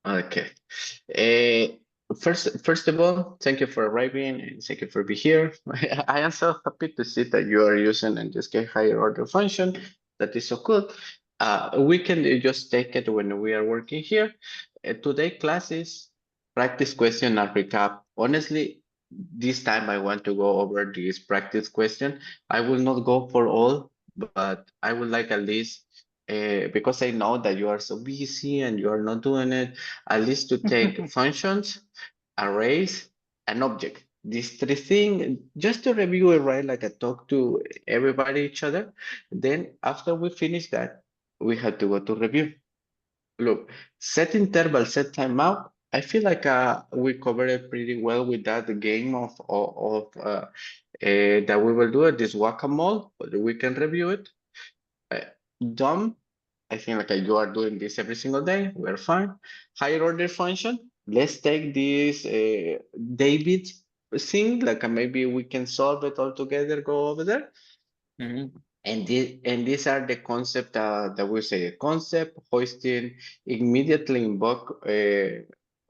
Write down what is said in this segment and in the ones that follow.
Okay. First of all, thank you for arriving and thank you for being here. I am so happy to see that you are using in this case higher order function. That is so cool. We can just take it when we are working here. Today class is practice question and recap. Honestly, this time I want to go over this practice question. I will not go for all, but I would like at least because I know that you are so busy and you are not doing it, at least to take functions, arrays, and object. These three things, just to review it, right? Like I talk to everybody, each other. Then after we finish that, we have to go to review. Look, set interval, set timeout. I feel like we covered it pretty well with that game that we will do it, this whack-a-mole, but we can review it. Uh, Dumb, I think like you are doing this every single day. We're fine. Higher order function. Let's take this David thing. Like maybe we can solve it all together. Go over there. And these are the concept that we say concept hoisting immediately invoke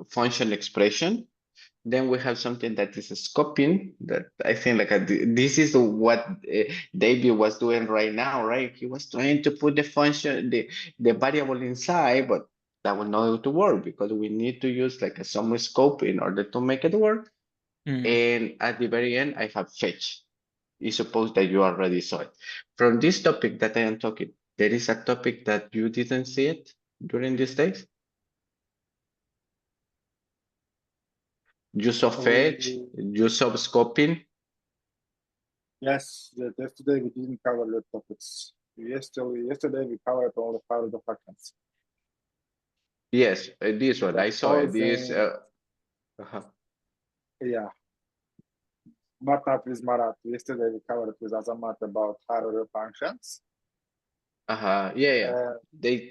function expression. Then we have something that is a scoping that I think like this is what David was doing right now, right? He was trying to put the function, the variable inside, but that will not to work because we need to use like a some scope in order to make it work. And at the very end, I have fetch. It's supposed that you already saw it. From this topic that I am talking, there is a topic that you didn't see it during these days. Use of fetch, use of scoping. Yes, yesterday we didn't cover the topics. Yesterday we covered all the part of the functions. Yes, this one, I saw it. This, yeah. But not with Marat. Yesterday we covered with Azamat about higher functions. Yeah. The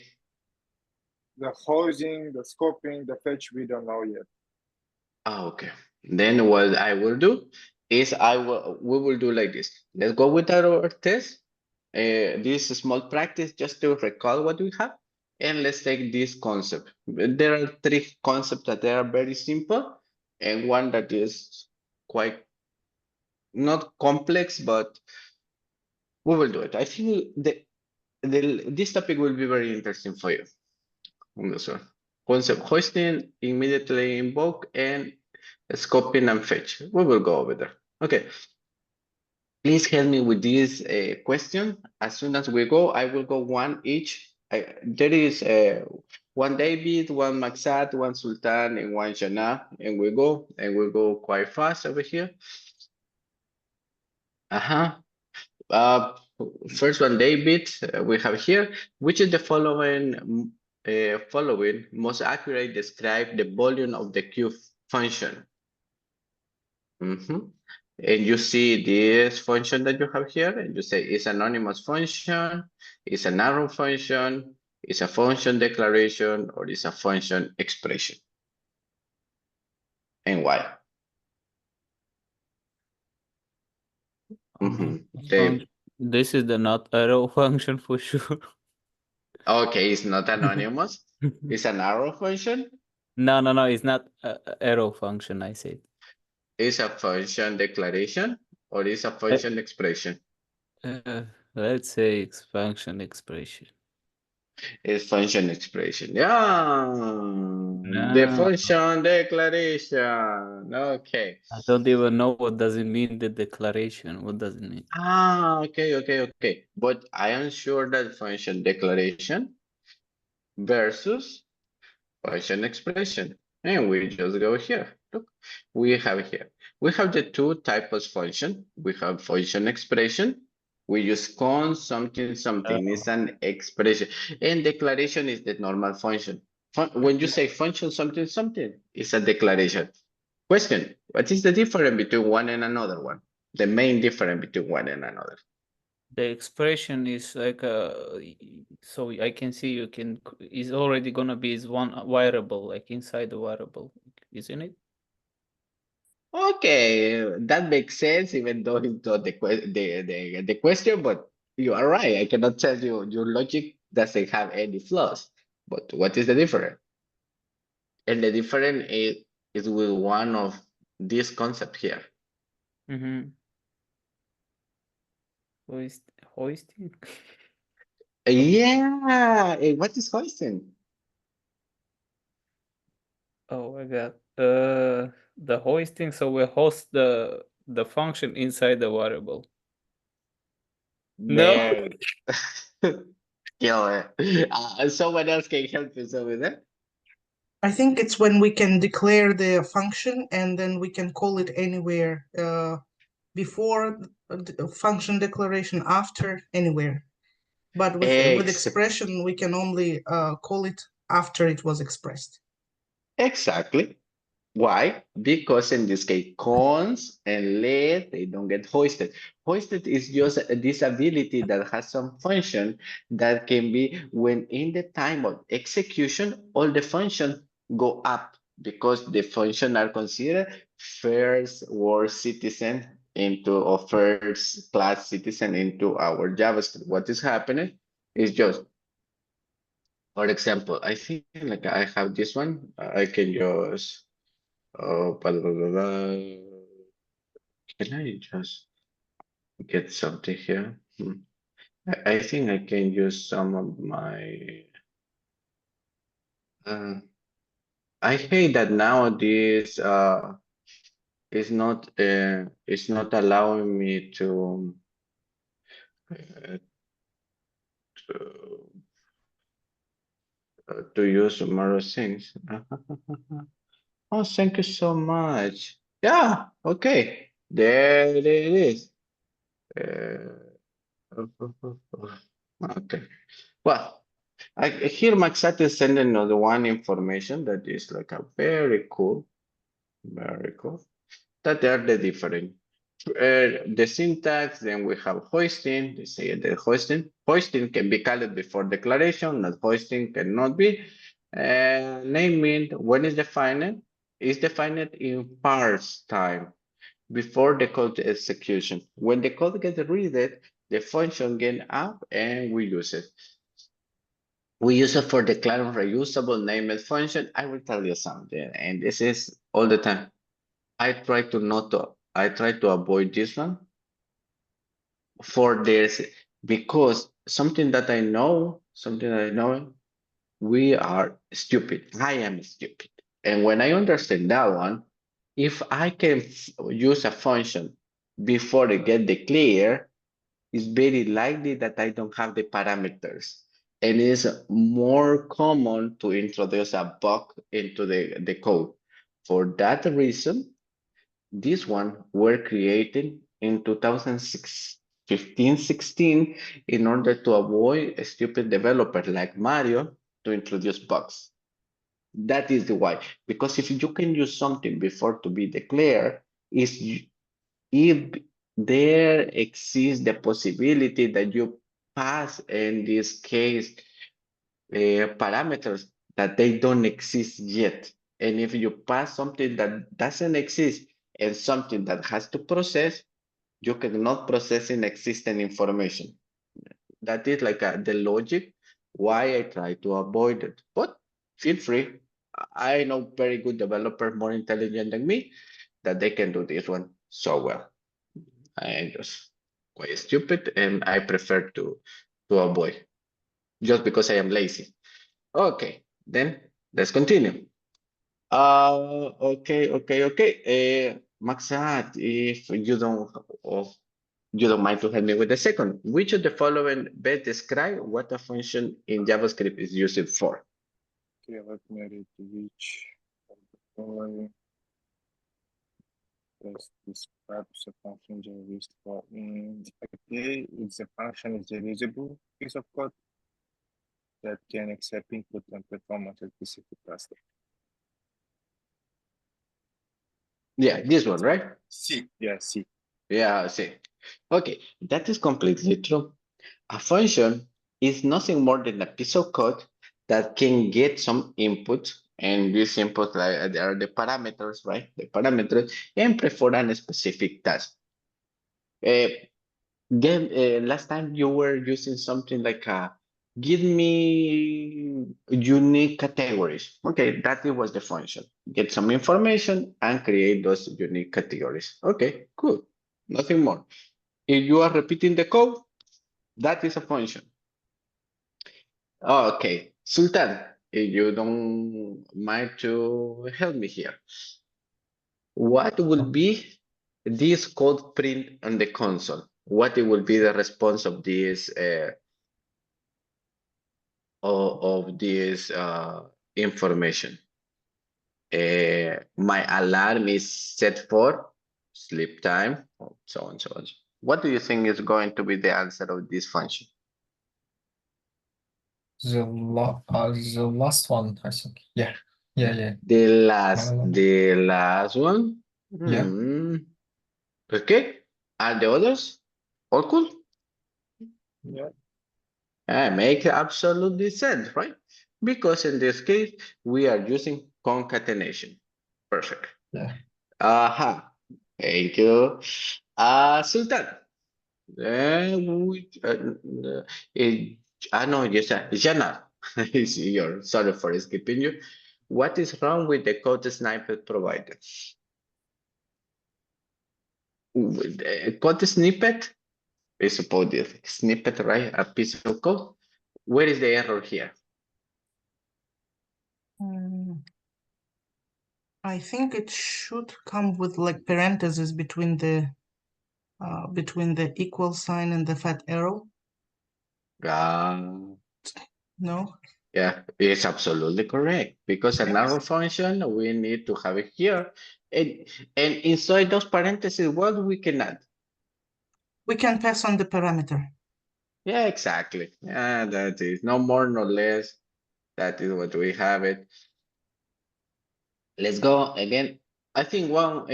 housing, the scoping, the fetch, we don't know yet. Okay. Then what I will do is we will do like this. Let's go with our test. This small practice just to recall what we have. And let's take this concept. There are three concepts that they are very simple and one that is quite not complex, but we will do it. I think this topic will be very interesting for you on this one. Concept hoisting, immediately invoke, and scoping and fetch. We will go over there. Okay. Please help me with this question. As soon as we go, I will go one each. There is one David, one Maxat, one Sultan, and one Jana, and we go quite fast over here. First one, David, we have here. Which is the following most accurate describe the volume of the Q function? And you see this function that you have here, and you say it's anonymous function, it's an arrow function, it's a function declaration, or it's a function expression. And why? This is the not arrow function for sure. Okay, it's not anonymous. It's an arrow function. No, it's not arrow function, I said. Is a function declaration or is a function expression? Let's say it's function expression. It's function expression. Yeah. The function declaration. Okay. I don't even know what does it mean, the declaration. What does it mean? Okay. But I am sure that function declaration versus function expression. And we just go here. Look, we have here. We have the two types of function. We have function expression. We use con something. It's an expression. And declaration is the normal function. When you say function something, it's a declaration. Question, what is the difference between one and another one? The main difference between one and another? The expression is like so I can see is already gonna be is one variable, like inside the variable, isn't it? Okay, that makes sense, even though it's not the question, but you are right. I cannot tell you your logic doesn't have any flaws. But what is the difference? And the difference is with one of this concept here. Mm-hmm. Hoisting? Yeah, what is hoisting? Oh my god. The hoisting, so we host the function inside the variable. No. There. Kill it. Someone else can help us over there. I think it's when we can declare the function and then we can call it anywhere, before the function declaration, after, anywhere. But with expression, we can only call it after it was expressed. Exactly. Why? Because in this case, cons and let, they don't get hoisted. Hoisted is just a disability that has some function that can be when in the time of execution, all the functions go up because the function are considered first world citizen into or first class citizen into our JavaScript. What is happening is just, for example, I think like I have this one, I can just blah, blah, blah, blah. Can I just get something here? I think I can use some of my. I hate that nowadays it's not allowing me uh, to to use more things. Oh, thank you so much. Yeah, okay. There it is. Okay. Well, here Maxat is sending another one information that is like a very cool, that they are the different. The syntax, then we have hoisting, they say the hoisting can be called before declaration, not hoisting cannot be. Naming, when is defined? Is defined in parse time before the code execution. When the code gets read, the function get up and we use it. We use it for declaring reusable named function. I will tell you something, and this is all the time. I try to avoid this one for this because something that I know, we are stupid. I am stupid. And when I understand that one, if I can use a function before it get declared, it's very likely that I don't have the parameters. And it's more common to introduce a bug into the code. For that reason, this one were created in 2015-16 in order to avoid a stupid developer like Mario to introduce bugs. That is the why. Because if you can use something before to be declared, is if there exists the possibility that you pass in this case parameters that they don't exist yet. And if you pass something that doesn't exist and something that has to process, you cannot process in existing information. That is like the logic why I try to avoid it. But feel free. I know very good developers more intelligent than me that they can do this one so well. I am just quite stupid and I prefer to avoid just because I am lazy. Okay, then let's continue. Okay. Maxat, if you don't mind to help me with the second, which of the following best describe what a function in JavaScript is used for? Okay, let me read which of the following best describes a function used for. Okay, it's a function is a reusable piece of code that can accept input and perform a specific task. Yeah, this one, right? C. Yeah, C. Yeah, see. Okay, that is completely true. A function is nothing more than a piece of code that can get some input, and these inputs are the parameters, right? The parameters, and perform a specific task. Then last time you were using something like give me unique categories. Okay, that was the function. Get some information and create those unique categories. Okay, cool. Nothing more. If you are repeating the code, that is a function. Okay, Sultan, if you don't mind to help me here. What will be this code print on the console? What it will be the response of this information? My alarm is set for sleep time, so on, so on. What do you think is going to be the answer of this function? The last one, I think. Yeah. The last one? Yeah. Okay. And the others? All cool? Yeah. Make absolutely sense, right? Because in this case, we are using concatenation. Perfect. Yeah. Aha. Thank you. Sultan. No, yes, Jana. Sorry for skipping you. What is wrong with the code snippet provided? Code snippet is supposed to snippet, right? A piece of code. Where is the error here? I think it should come with like parentheses between the equal sign and the fat arrow. No? Yeah, it's absolutely correct because an arrow function, we need to have it here. And inside those parentheses, what we can add? We can pass on the parameter. Yeah, exactly. Yeah, that is no more, no less. That is what we have it. Let's go again. I think one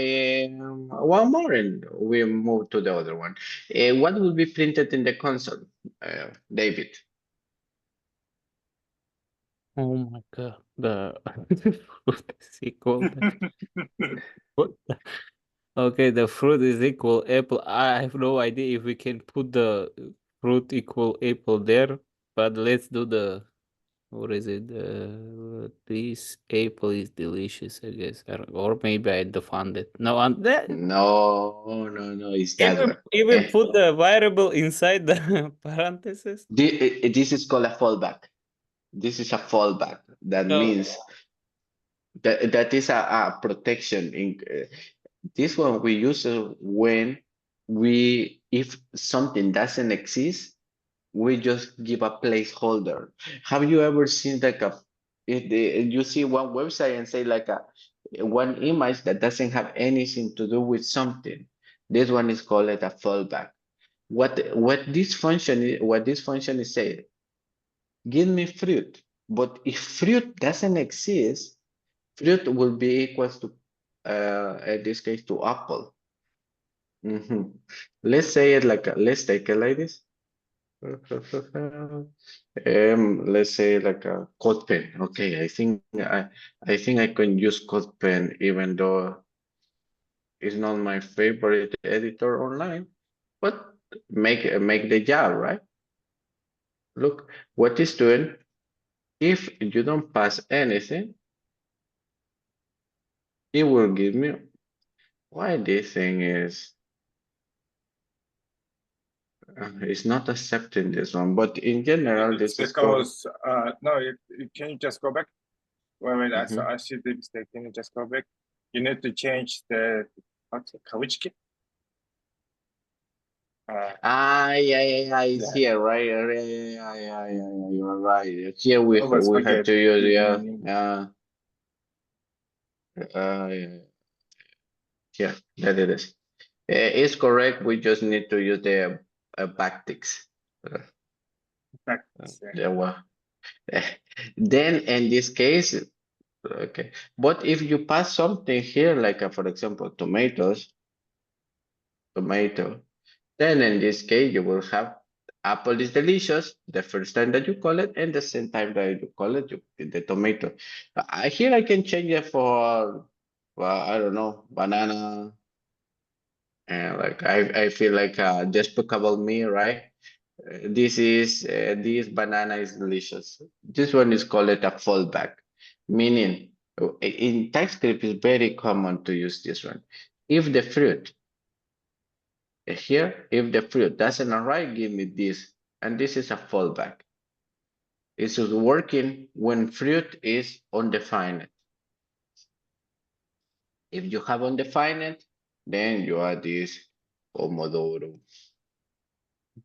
more and we move to the other one. What will be printed in the console, David? Oh my god, the fruit is equal. What okay, the fruit is equal apple. I have no idea if we can put the fruit equal apple there, but let's do the what is it? This apple is delicious, I guess, or maybe I defined it. No, and that No, it's that one. even put the variable inside the parentheses. This is called a fallback. This is a fallback. That means that is a protection. This one we use when if something doesn't exist, we just give a placeholder. Have you ever seen like you see one website and say like one image that doesn't have anything to do with something? This one is called a fallback. What this function is saying, give me fruit. But if fruit doesn't exist, fruit will be equals to in this case to apple. Let's say it like let's take it like this. Let's say like a code pen. Okay, I think I can use code pen even though it's not my favorite editor online, but make the job, right? Look what it's doing. If you don't pass anything, it will give me why this thing is it's not accepting this one, but in general, It's this is called. because no, can you just go back? Wait, I Mhm. see the mistake. Can you just go back? You need to change the what's it, kawички? Yeah, it's here, right? Yeah, you are right. Here we Always have forget to use, the yeah, meaning. yeah, that it is. It's correct. We just need to use the backticks. Practice, yeah. There were. Then in this case, okay. But if you pass something here, like for example, tomato, then in this case you will have apple is delicious the first time that you call it, and the same time that you call it, the tomato. Here I can change it for, well, I don't know, banana. And like I feel like despicable me, right? This banana is delicious. This one is called a fallback, meaning in TypeScript it's very common to use this one. If the fruit here, if the fruit doesn't arrive, give me this, and this is a fallback. It's working when fruit is undefined. If you have undefined, then you add this Pomodoro.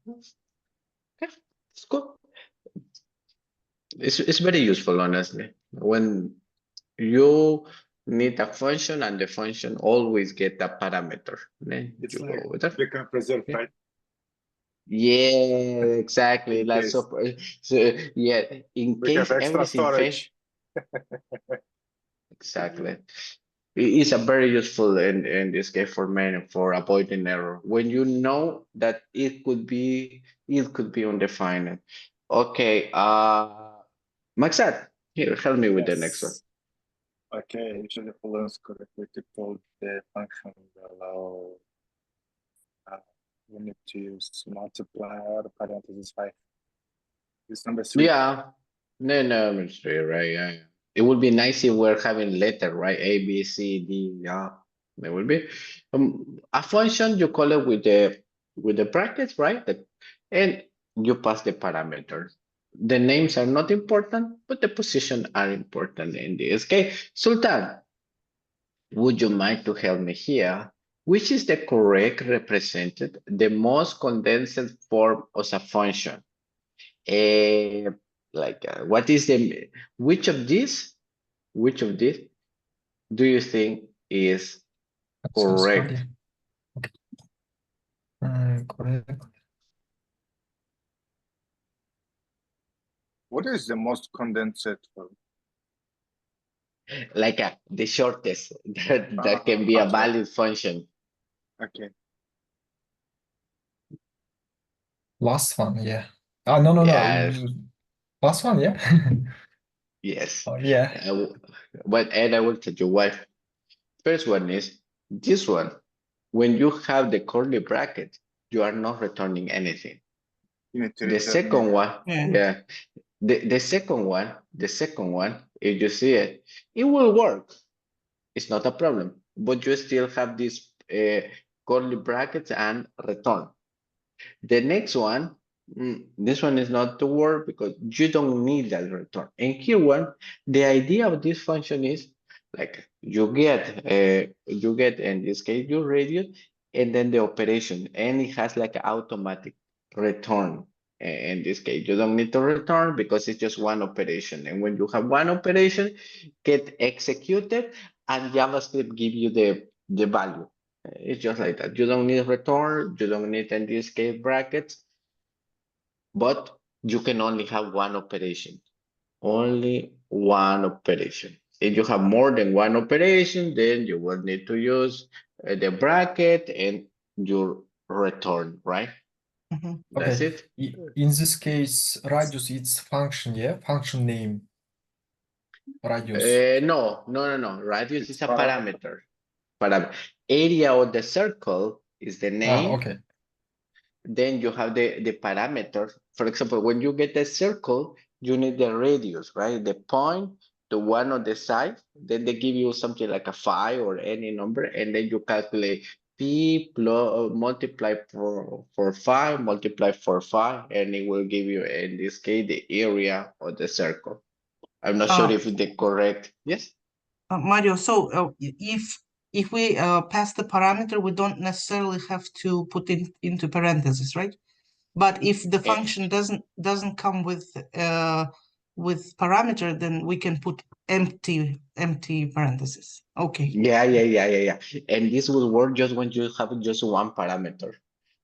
Okay, it's cool. It's very useful, honestly. When you need a function and the function always get a parameter, then It's you like go with that. we can preserve, Yeah. right? Yeah, exactly. In That's case. so yeah, in We have case extra everything fails. storage. Exactly. It's a very useful in this case for many for avoiding error. When you know that it could be undefined. Okay, Maxat, here, help me with the next one. Yes. Okay, usually follows correctly to call the function allow. We need to use multiplier parentheses 5. This number 3. Yeah, no, it's three, right? Yeah. It would be nice if we're having letter, right? A, B, C, D, yeah. There will be a function you call it with the brackets, right? And you pass the parameters. The names are not important, but the position are important in this case. Sultan, would you mind to help me here? Which is the correct represented, the most condensed form of a function? What is which of these do you think is That's so correct? sorry. Okay. Correct. What is the most condensed form? Like the shortest that can be a Okay. valid function. Okay. Last one, yeah. No. Yes, Last one, yeah. yes. Oh, yeah. And I will tell you why. First one is this one. When you have the curly bracket, you are not returning anything. You need to The return second one, Yeah. yeah. The second one, if you see it, it will work. It's not a problem, but you still have these curly brackets and return. The next one, this one is not to work because you don't need that return. And here one, the idea of this function is like you get in this case your radius and then the operation, and it has like an automatic return. In this case, you don't need to return because it's just one operation. And when you have one operation, get executed, and JavaScript give you the value. It's just like that. You don't need return, you don't need in this case brackets, but you can only have one operation. Only one operation. If you have more than one operation, then you will need to use the bracket and your return, right? Mhm. That's Okay. it. In this case, radius it's function, yeah? Function name. Radius. No. Radius It's is a parameter. parameter. Area of the circle is the name. Okay. Then you have the parameter. For example, when you get a circle, you need the radius, right? The point, the one on the side, then they give you something like a 5 or any number, and then you calculate p plus multiply for 5, multiply for 5, and it will give you, in this case, the area of the circle. I'm not sure if it's correct. Yes? Mario, so if we pass the parameter, we don't necessarily have to put it into parentheses, right? But if the function doesn't come with parameter, then we can put empty parentheses. Okay. Yeah. And this will work just when you have just one parameter.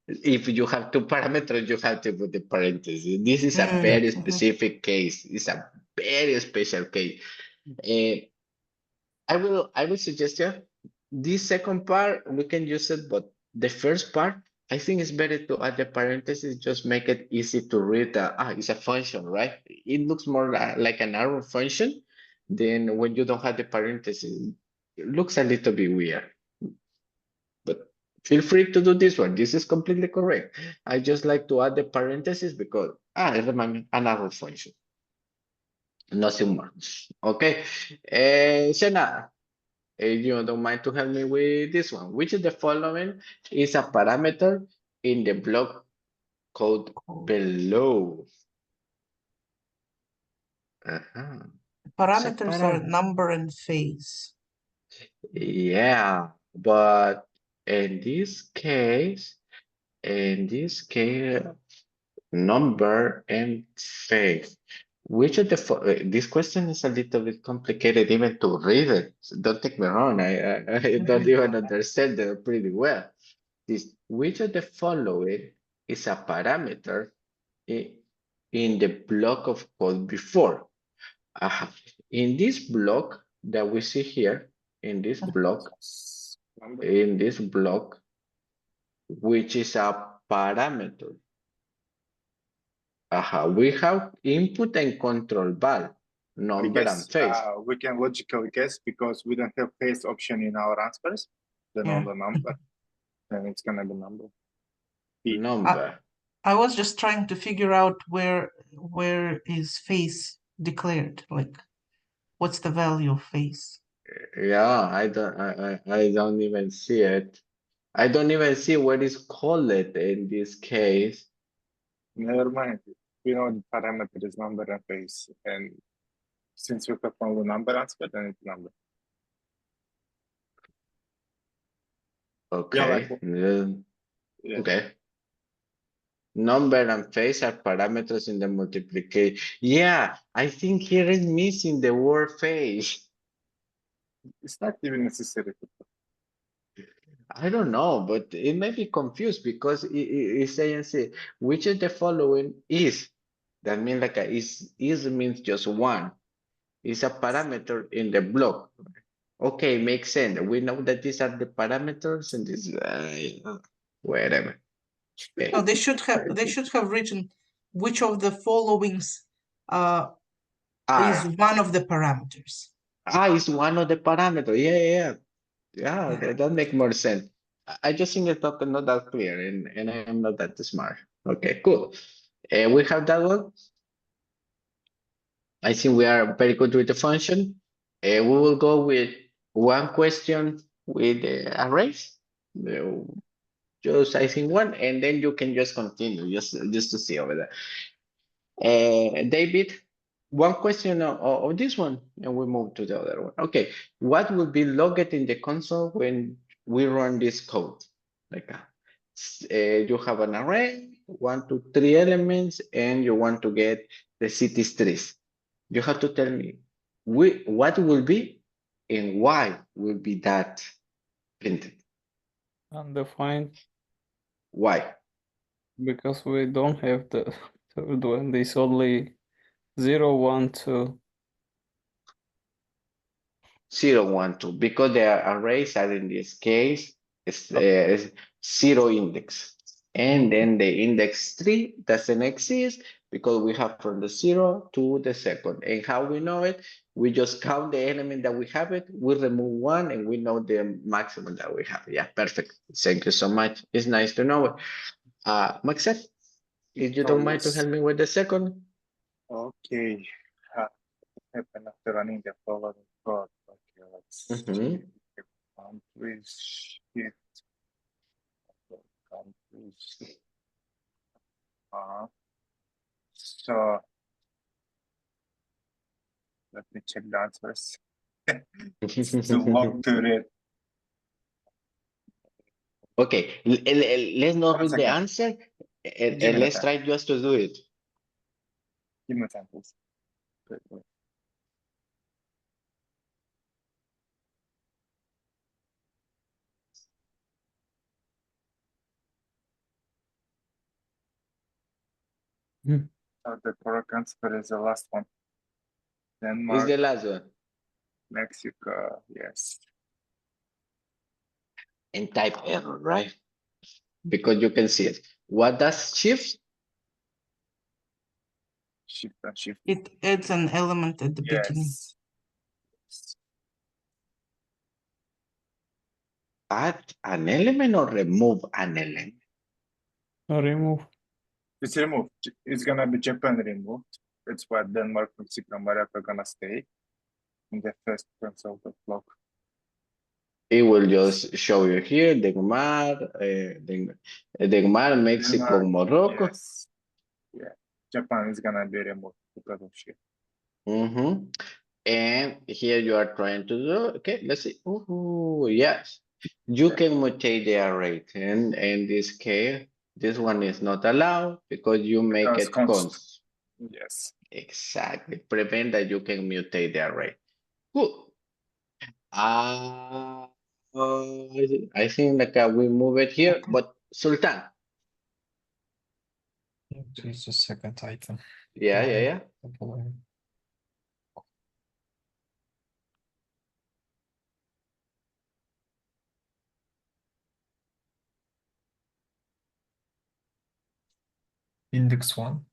If you have two parameters, you have to put the parentheses. This is a very specific case. It's a very special case. I will suggest you this second part we can use it, but the first part I think it's better to add the parentheses. Just make it easy to read. It's a function, right? It looks more like an arrow function. Then when you don't have the parentheses, it looks a little bit weird. But Feel free to do this one. This is completely correct. I just like to add the parentheses because it's another function. Nothing more. Okay. Shana, you don't mind to help me with this one. Which of the following is a parameter in the block code below? Parameters are parameter? number and phase. Yeah, but in this case, number and phase. Which of the this question is a little bit complicated even to read it. So don't take me wrong, I don't even understand it pretty well. Which of the following is a parameter in the block of code before? In this block that we see here, in this block, which is a parameter. We have input and control val, I number guess and phase. we can logically guess because we don't have phase option in our answers. Then on Yeah. the number, then it's gonna be number. P. Number. I was just trying to figure out where is phase declared, like what's the value of phase? Yeah, I don't even see it. I don't even see what is called in this case. Never mind. We know the parameter is number and phase, and since we have only number answer, then it's number. Okay. Yeah. Okay. Number and phase are parameters in the multiplication. Yeah, I think here is missing the word phase. It's not even necessary. I don't know, but it may be confused because it's saying, say, which of the following is? That means like is means just one. It's a parameter in the block. Okay, makes sense. We know that these are the parameters and this whatever. Okay. No, they should have written which of the followings is one of the parameters. It's one of the parameters. Yeah, that make more sense. I just think it's not that clear and I am not that smart. Okay, cool. We have that one. I think we are very good with the function. We will go with one question with the arrays. Just I think one, and then you can just continue just to see over there. David, one question of this one, and we move to the other one. Okay, what will be logged in the console when we run this code? Like you have an array, 1, 2, 3 elements, and you want to get the cities trees. You have to tell me what will be and why will be that printed. Undefined, Why? because we don't have the third one. There's only 0, 1, 2. 0, 1, 2, because the arrays are in this case is 0 index. And then the index 3 doesn't exist because we have from the 0 to the second. And how we know it? We just count the element that we have it, we remove one, and we know the maximum that we have. Yeah, perfect. Thank you so much. It's nice to know it. Maxef, if you don't mind to help me with the second. Okay. Happen after running the following code. Okay, let's Mhm. check countries. Shift. Countries. So let me check the answers. It's too long to read. Okay, let's not 1 read the second. answer Give me and the let's time. try just to do it. Give me time, please. Wait. So the correct answer is the last one. Is Denmark, the last one. Mexico, yes. And type error, right? Because you can see it. What does shift? Shift and shift. It adds an element at the beginning. Yes. add an element or remove an element? Or remove. It's removed. It's gonna be Japan removed. It's why Denmark, Mexico, and Morocco are gonna stay in the first terms of the block. It will just show you here, Denmark, Mexico, Denmark, Morocco. Yes. Yeah. Japan is gonna be removed because of shit. Mm-hmm. And here you are trying to do, okay, let's see. Ooh, yes. You Yeah. can mutate the array. And in this case, this one is not allowed because you make Because it const. const. Yes. Exactly. Prevent that you can mutate the array. Good. I think like we move it here, but Sultan. It's the second item. Yeah. The following. Index 1.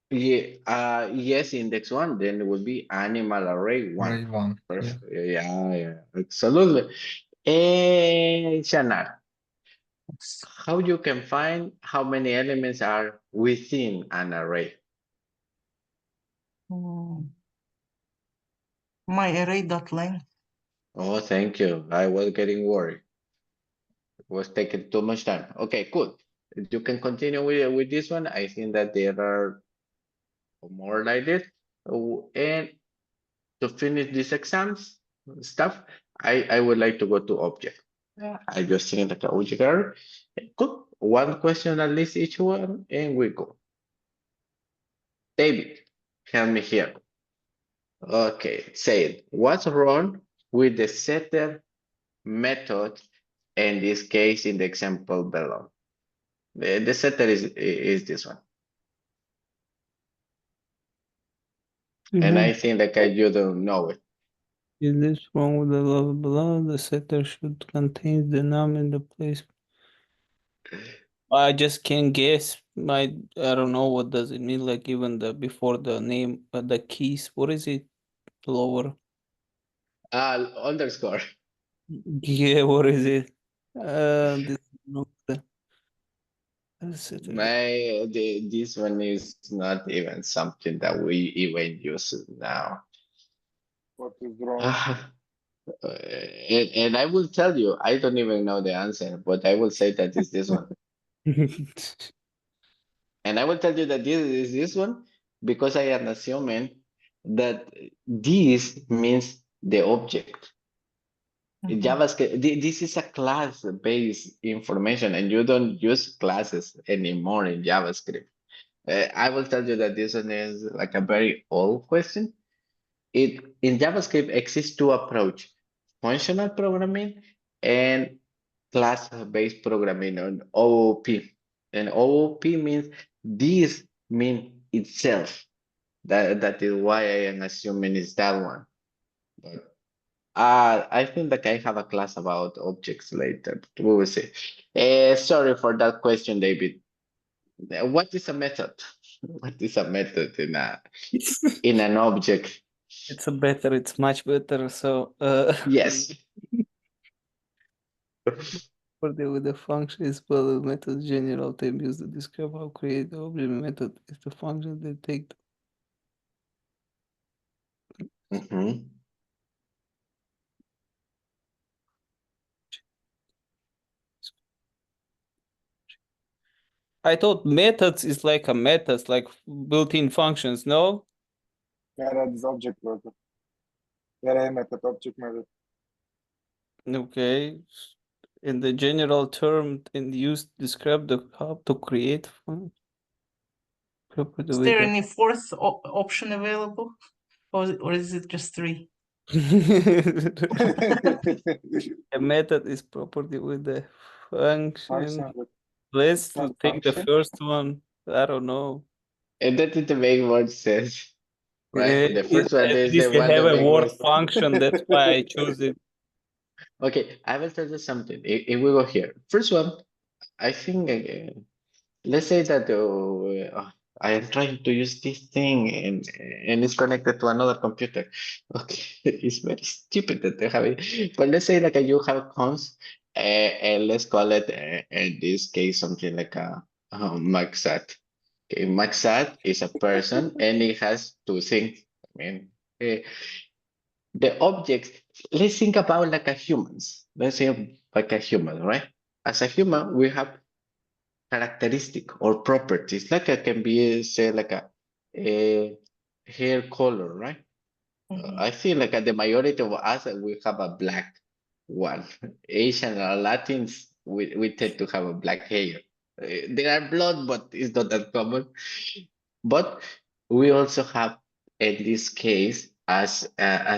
Yeah, yes, index one, then it would be animal array one. Array 1. Yeah. Perfect. Yeah, absolutely. And Shanar, how you can find how many elements are within an array? My array.length. Oh, thank you. I was getting worried. It was taking too much time. Okay, cool. You can continue with this one. I think that there are more like this. And to finish these exams stuff, I would like to go to object. I just think like a object array. Good. One question at least each one, and we go. David, help me here. Okay, say it. What's wrong with the setter method in this case in the example below? The setter is this one. And I think like you don't know it. Is this wrong with the blah blah blah? The setter should contain the num in the place. I just can't guess. I don't know what does it mean. Like even the before the name, the keys. What is it? Lower. Underscore. Yeah. What is it? This no, the setter. This one is not even something that we even use now. What is wrong? And I will tell you, I don't even know the answer, but I will say that it's this one. And I will tell you that this is this one because I am assuming that this means the object. In JavaScript, this is a class-based information, and you don't use classes anymore in JavaScript. I will tell you that this one is like a very old question. It in JavaScript exists two approach: functional programming and class-based programming on OOP. And OOP means this mean itself. That is why I am assuming it's that one. But I think that I have a class about objects later. We will see. Sorry for that question, David. What is a method? What is a method in an object? It's a better. It's much better. So Yes. for the function is well the method general term used to describe how create the object method is the function that take. Mhm. I thought methods is like a methods, like built-in functions, no? Yeah, that is object method. Yeah, method, object method. Okay. In the general term and used describe the how to create function. Is there any fourth option available? Or is it just three? A method is property with the function. Function with Let's not take the function. first one. I don't know. And that is the make more sense, right? The first one At is the least you one have that a make word more sense. function. That's why I chose it. Okay, I will tell you something. If we go here, first one, I think let's say that I am trying to use this thing and it's connected to another computer. Okay, it's very stupid that they have it. But let's say like you have cons, and let's call it in this case something like a maxat. Okay, maxat is a person and it has two things. I mean, the objects. Let's think about like a humans. Let's say like a human, right? As a human, we have characteristic or properties like it can be say like a hair color, right? Mhm. I feel like the majority of us we have a black one. Asian or Latins we tend to have a black hair. They are blonde, but it's not that common. But we also have in this case, as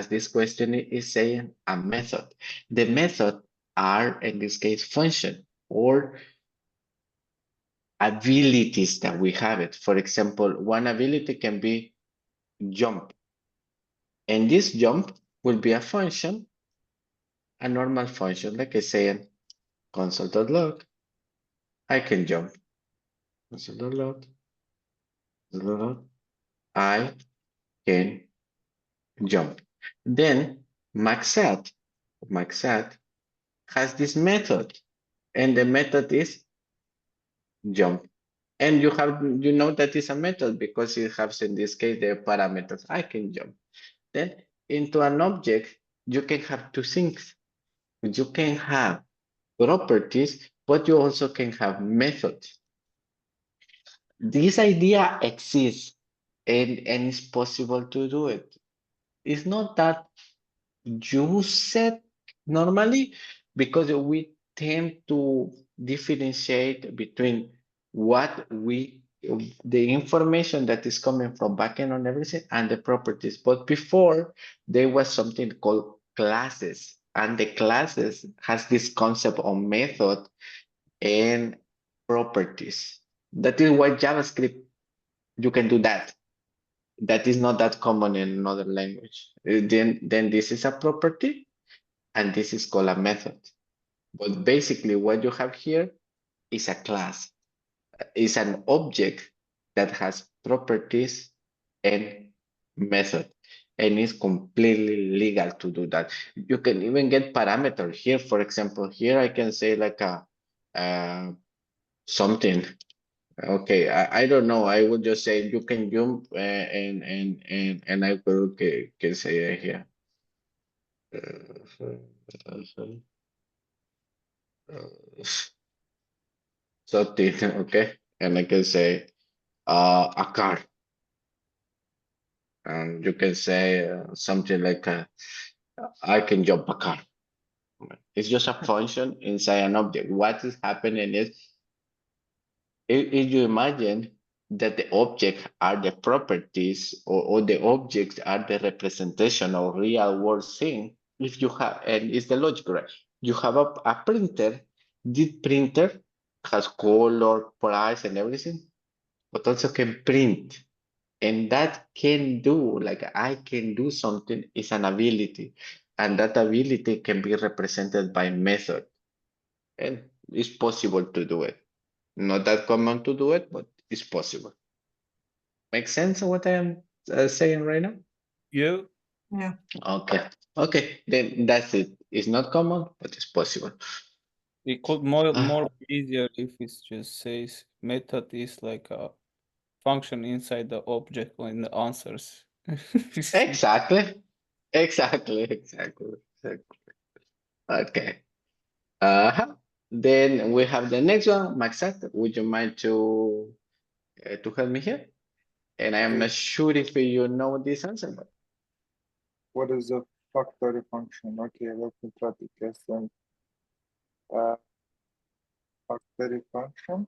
this question is saying, a method. The method are in this case function or abilities that we have it. For example, one ability can be jump. And this jump will be a function, a normal function, like I say in console.log. I can jump. Console.log. I can jump. Then maxat has this method, and the method is jump. And you know that is a method because it has in this case the parameters. I can jump. Then into an object, you can have two things. You can have properties, but you also can have methods. This idea exists and it's possible to do it. It's not that use it normally because we tend to differentiate between what the information that is coming from backend on everything and the properties. But before there was something called classes, and the classes has this concept of method and properties. That is why JavaScript you can do that. That is not that common in another language. Then this is a property and this is called a method. But basically what you have here is a class. It's an object that has properties and method. And it's completely legal to do that. You can even get parameters here. For example, here I can say like a something. Okay, I don't know. I would just say you can jump and I will can say it here. Something, okay, and I can say a car, and you can say something like I can jump a car. It's just a function inside an object. What is happening is if you imagine that the object are the properties or the objects are the representation of real world thing, if you have, and it's the logic, right? You have a printer, this printer has color, price, and everything, but also can print. And that can do, like I can do something, is an ability. And that ability can be represented by method. And it's possible to do it. Not that common to do it, but it's possible. Make sense of what I am saying right now? Yeah. Yeah. Okay. Okay, then that's it. It's not common, but it's possible. It could Ah. more be easier if it just says method is like a function inside the object when the answers. Exactly. Exactly. Okay. Then we have the next one, Maxat. Would you mind to help me here? And I am not sure if you know this answer, but What is a factory function? Okay, let me try to guess them. Factory function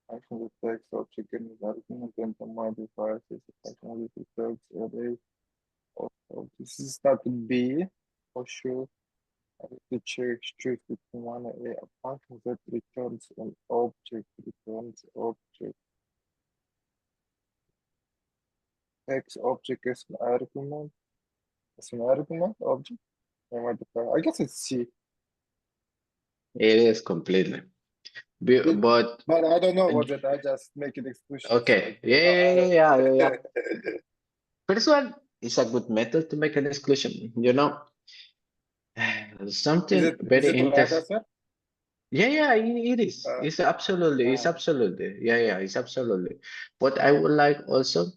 that takes object and its argument and the modifiers is a function that takes array of this is not B for sure. I have to choose between one a function that returns an object, X object as an argument. Object, and modifier. I guess it's C. it is completely. But But I don't know what that. I just make it exclusion. okay, yeah. First one is a good method to make an exclusion. You know, something Is very it right interesting. answer? Yeah, it is. It's absolutely, yeah, it's absolutely. But I would like also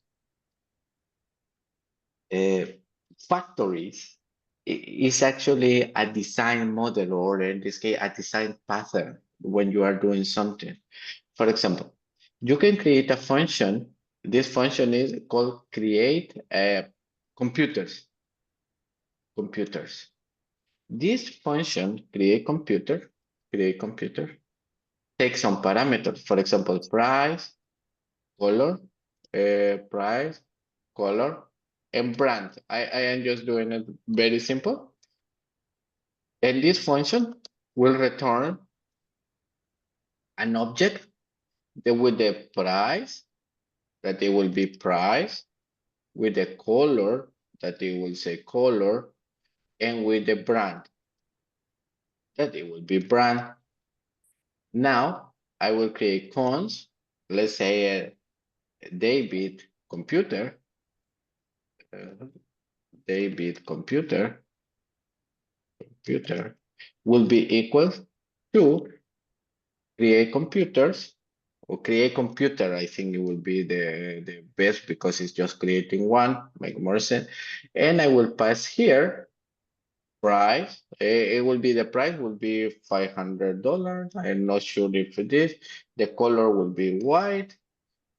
factories is actually a design model, or in this case, a design pattern when you are doing something. For example, you can create a function. This function is called create computers. This function create computer, take some parameters. For example, price, color, and brand. I am just doing it very simple. And this function will return an object with the price, that it will be price, with the color, that it will say color, and with the brand, that it will be brand. Now I will create cons. Let's say David computer, computer will be equal to create computers, or create computer. I think it will be the best because it's just creating one, make more sense. And I will pass here price. It will be, the price will be $500. I'm not sure if it is. The color will be white,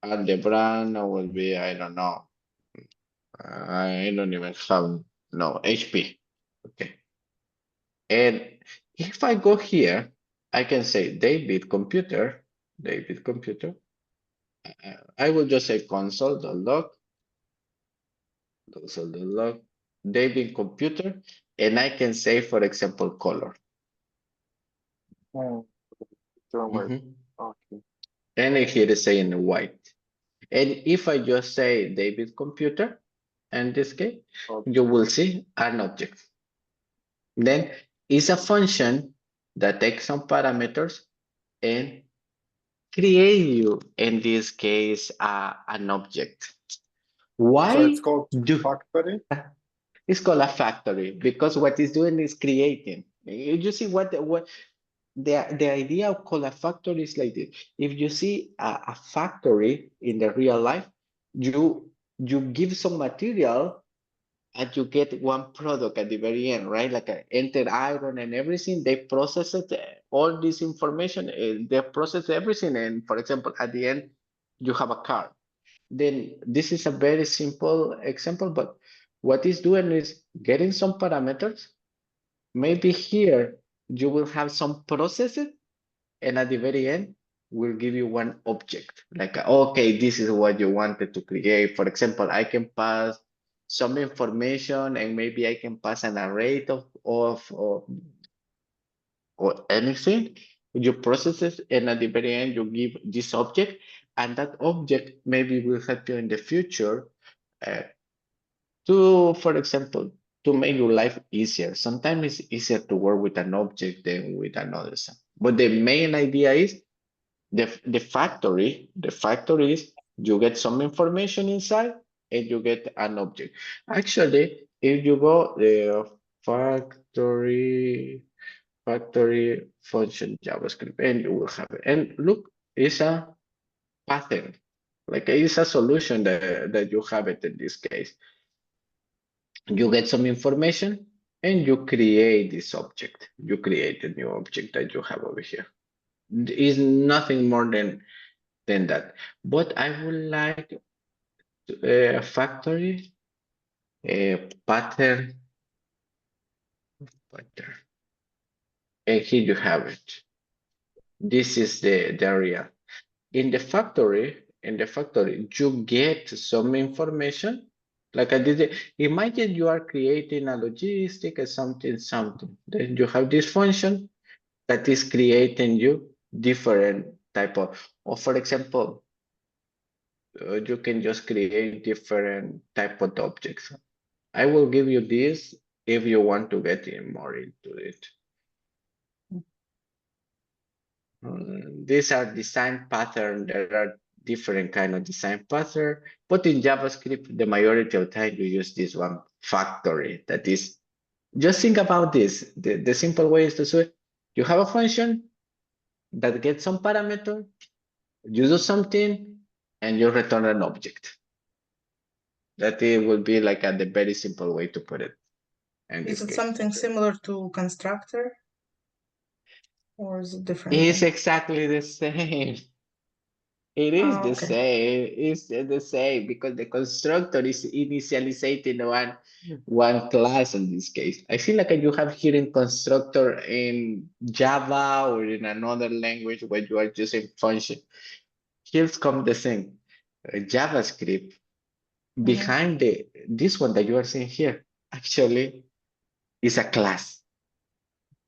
and the brand will be, I don't know. I don't even have, no, HP. Okay. And if I go here, I can say David computer. I will just say console.log, David computer, and I can say, for example, color. Don't worry. Mhm. Okay. And here is saying white. And if I just say David computer, in this case, you will see an object. Then it's a function that takes some parameters and create you, in this case, an object. Why So it's called do factory. it's called a factory? Because what it's doing is creating. You see what the idea of call a factory is like this. If you see a factory in the real life, you give some material and you get one product at the very end, right? Like enter iron and everything, they process it, all this information, they process everything. And for example, at the end, you have a car. Then this is a very simple example, but what it's doing is getting some parameters. Maybe here you will have some processes, and at the very end, will give you one object. Like, okay, this is what you wanted to create. For example, I can pass some information, and maybe I can pass an array or anything. You process it, and at the very end, you give this object, and that object maybe will help you in the future for example, to make your life easier. Sometimes it's easier to work with an object than with another. But the main idea is the factory is you get some information inside and you get an object. Actually, if you go the factory function JavaScript, and you will have it. And look, it's a pattern. Like it's a solution that you have it in this case. You get some information and you create this object. You create a new object that you have over here. It's nothing more than that. But I would like a factory, a pattern, and here you have it. This is the area. In the factory, you get some information. Like I did, imagine you are creating a logistic or something. Then you have this function that is creating you different type of, or for example, you can just create different type of objects. I will give you this if you want to get in more into it. These are design pattern. There are different kind of design pattern, but in JavaScript, the majority of time you use this one factory. That is, just think about this. The simple way is to say, you have a function that gets some parameter, you do something, and you return an object. That it will be like the very simple way to put it. In Is this it case. something similar to constructor? Or is it different? It's exactly the same. It is the Okay. same. It's the same because the constructor is initializing one class in this case. I feel like you have here in constructor in Java or in another language where you are using function. Here's come the thing. JavaScript behind this one that you are seeing here actually is a class.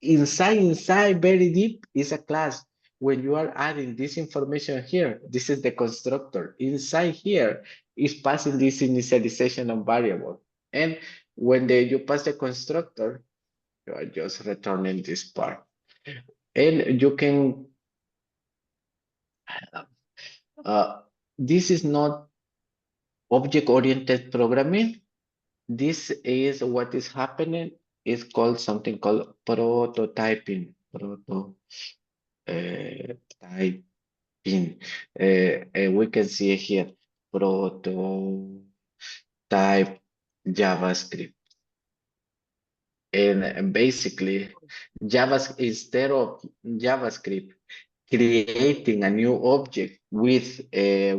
Inside very deep is a class. When you are adding this information here, this is the constructor. Inside here is passing this initialization of variable. And when you pass the constructor, you are just returning this part. And you can, this is not object-oriented programming. This is what is happening. It's called something called prototyping. Typing. We can see here prototype JavaScript. And basically, instead of JavaScript creating a new object with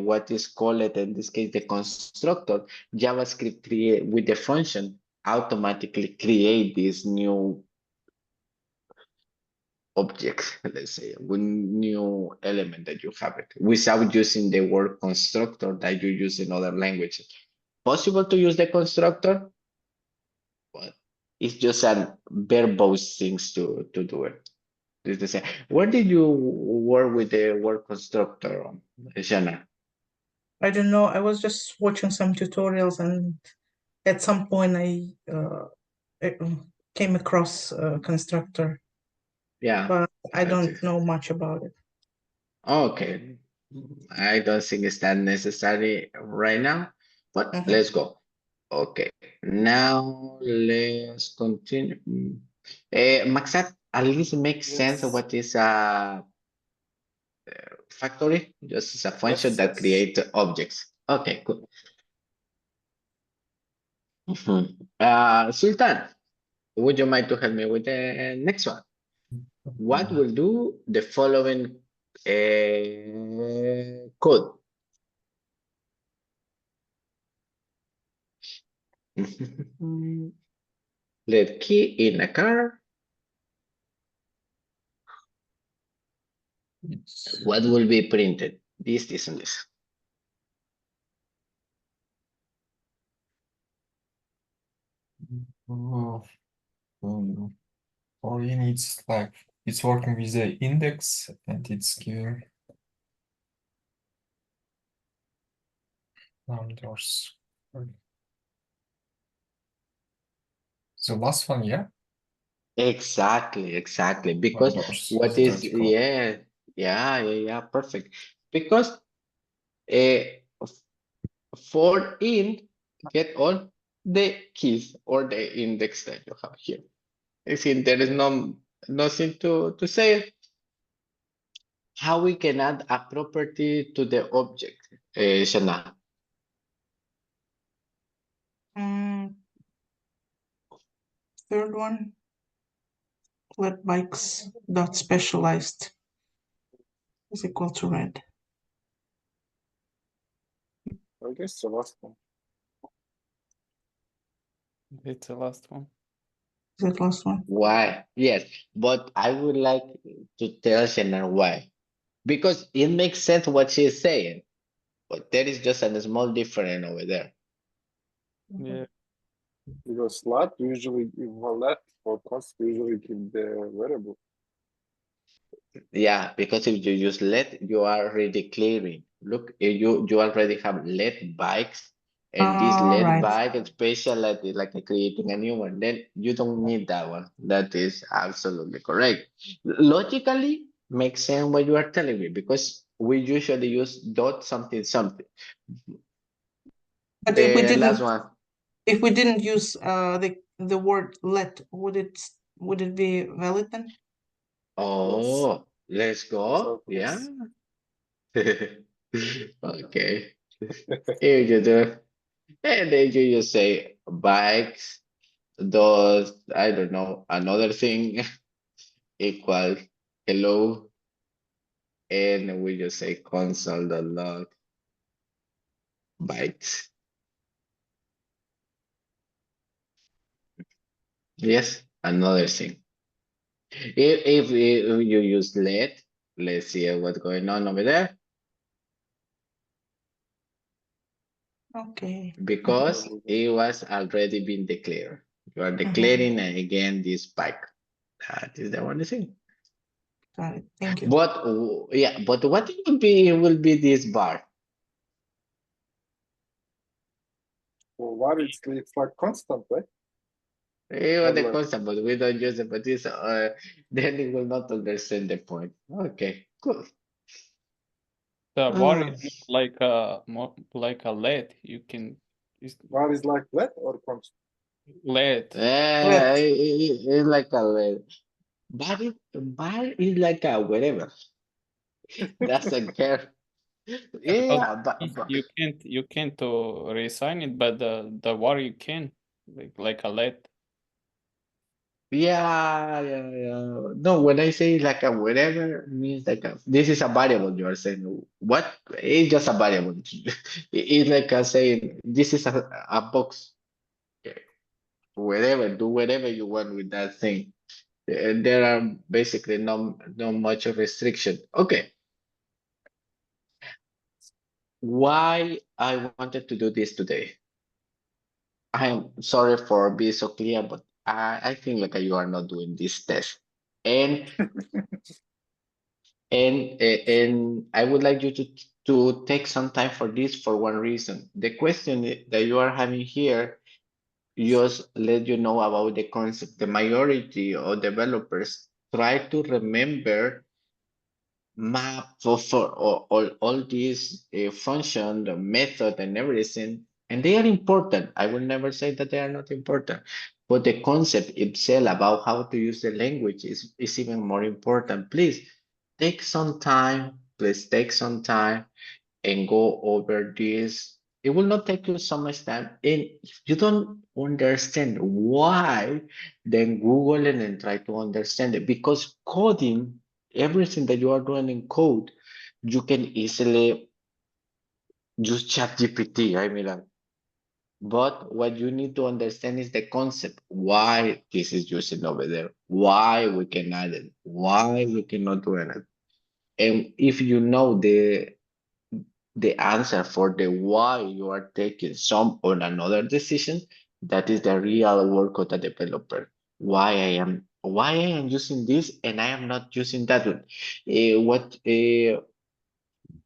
what is called in this case the constructor, JavaScript create with the function automatically create this new object, let's say, one new element that you have it without using the word constructor that you use in other languages. Possible to use the constructor, but it's just a verbose things to do it. It's the same. Where did you work with the word constructor, Shana? I don't know. I was just watching some tutorials, and at some point I came across a constructor, Yeah. but I that's don't it. know much about it. Okay. I don't think it's that necessary right now, but let's go. Okay, now let's continue. Maxat, at least makes sense of Yes. what is a factory, just as a function that Yes. creates objects. Okay, cool. Sultan, would you mind to help me with the next one? What will do the following code? Let key in a car. What will be printed? This, and this. Or in it's like it's working with the index and it's giving numbers. The last one, yeah. Exactly. Because Numbers what is is, vertical. yeah, perfect. Because for in get all the keys or the index that you have here. I think there is nothing to say. How we can add a property to the object, Shana? Third one, let bikes dot specialized is equal to red. I guess the last one. It's the last one. Is that last one? Why? Yes, but I would like to tell Shana why. Because it makes sense what she's saying, but there is just a small difference over there. Yeah. Because let usually let or cost usually give the variable. Yeah, because if you use let, you are already clearing. Look, you already have let bikes, and this All let right. bike is special like creating a new one. Then you don't need that one. That is absolutely correct. Logically, make sense what you are telling me, because we usually use dot something something. But if we The last didn't, one. if we didn't use the word let, would it be valid then? Oh, let's go. So Yeah. close. Okay. Here you do. And then you just say bikes, those, I don't know, another thing equal hello. And we just say console.log bikes. Yes, another thing. If you use let, let's see what's going on over there. Okay. Because it was already been declared. You are Mhm. declaring again this bike. That is the only thing. Got it. Thank you. But yeah, but what it will be this bar? Well, what it's like constant, right? What the Or like- concept, but we don't use it, but this then it will not understand the point. Okay, cool. The var is Ah. not like a like a let. You can it's What is like let or constant? let. It's like a bar is like a whatever. Doesn't care. Yeah, but You can't reassign it, but the var you can like a let. yeah. No, when I say like a whatever means like this is a variable you are saying. What? It's just a variable. It's like a saying this is a box. Whatever, do whatever you want with that thing. There are basically no much restriction. Okay. Why I wanted to do this today? I'm sorry for being so clear, but I think like you are not doing this test. And and I would like you to take some time for this for one reason. The question that you are having here just let you know about the concept. The majority of developers try to remember map for all these function, the method and everything, and they are important. I will never say that they are not important, but the concept itself about how to use the language is even more important. Please take some time, please take some time and go over this. It will not take you so much time. And if you don't understand why, then Google it and try to understand it. Because coding, everything that you are doing in code, you can easily use ChatGPT. I mean, but what you need to understand is the concept, why this is using over there, why we can add it, why we cannot do it. And if you know the answer for the why you are taking some or another decision, that is the real work of the developer. Why I am using this and I am not using that one.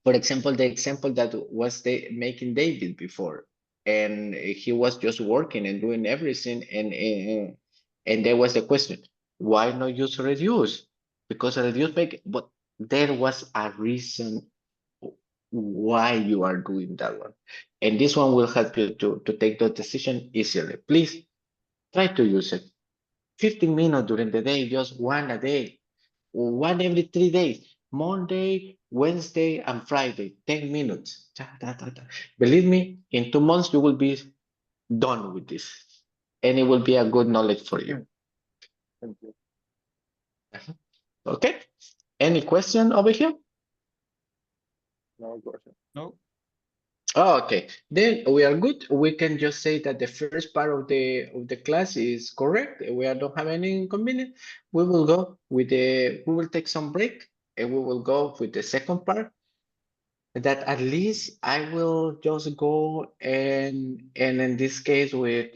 For example, the example that was making David before, and he was just working and doing everything, and there was the question, why not use reduce? Because reduce make, but there was a reason why you are doing that one. And this one will help you to take the decision easily. Please try to use it. 15 minutes during the day, just one a day, one every 3 days. Monday, Wednesday, and Friday, 10 minutes. Believe me, in 2 months, you will be done with this. And it will be a good knowledge for you. Thank you. Okay? Any question over here? No question. No. Oh, okay. Then we are good. We can just say that the first part of the class is correct. We don't have any inconvenience. We will go with we will take some break and we will go with the second part. That at least I will just go and in this case with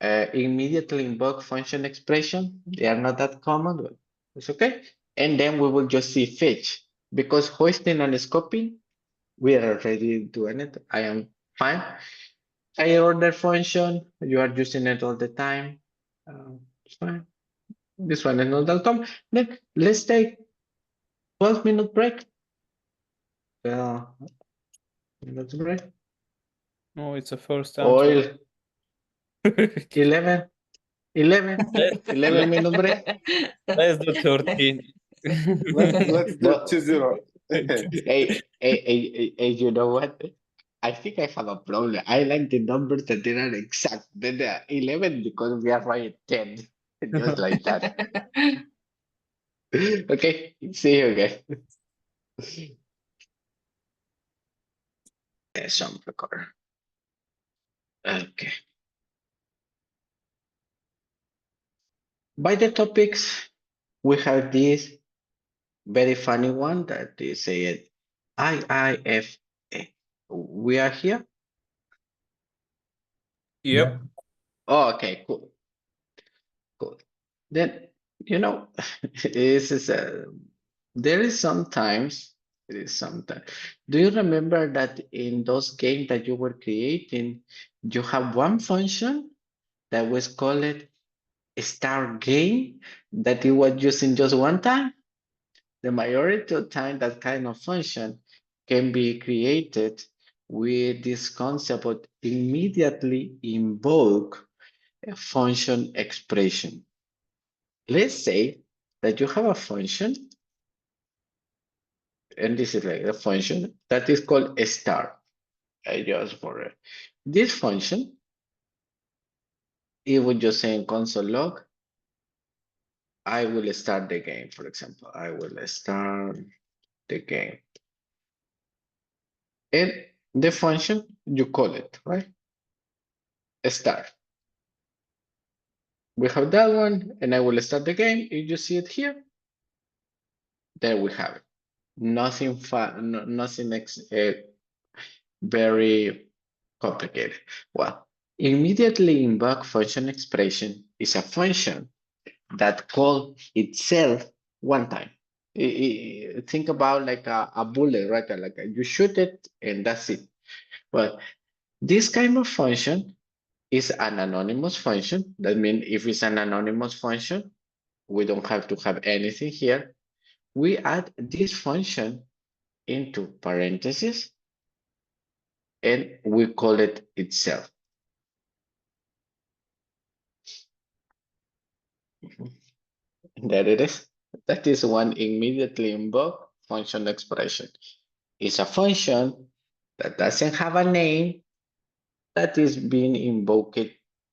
immediately invoke function expression. They are not that common, but it's okay. And then we will just see fetch because hoisting and scoping we are already doing it. I am fine. I order function. You are using it all the time. It's fine. This one is not that common. Then let's take 12-minute break. 12 minutes break. No, it's the first answer. Oil. 11. 11 minute break. Let's do 13. Let's do Well, 2-0. hey, you know what? I think I have a problem. I like the numbers that they are exact. Then they are 11 because we are right at 10. Just like that. Okay, see you again. Some record. Okay. By the topics, we have this very funny one that is a IIFA. We are here. Yep. Oh, okay, cool. Cool. Then, you know, this is there is sometimes, do you remember that in those games that you were creating, you have one function that was called start game that you were using just one time? The majority of the time, that kind of function can be created with this concept of immediately invoke a function expression. Let's say that you have a function, and this is like a function that is called a star. I just for it. This function, it would just say in console log, I will start the game, for example. I will start the game. And the function, you call it, right? Start. We have that one, and I will start the game. If you see it here, there we have it. Nothing fun, nothing very complicated. Well, immediately invoke function expression is a function that calls itself one time. Think about like a bullet, right? Like you shoot it and that's it. Well, this kind of function is an anonymous function. That means if it's an anonymous function, we don't have to have anything here. We add this function into parentheses and we call it itself. There it is. That is one immediately invoke function expression. It's a function that doesn't have a name that is being invoked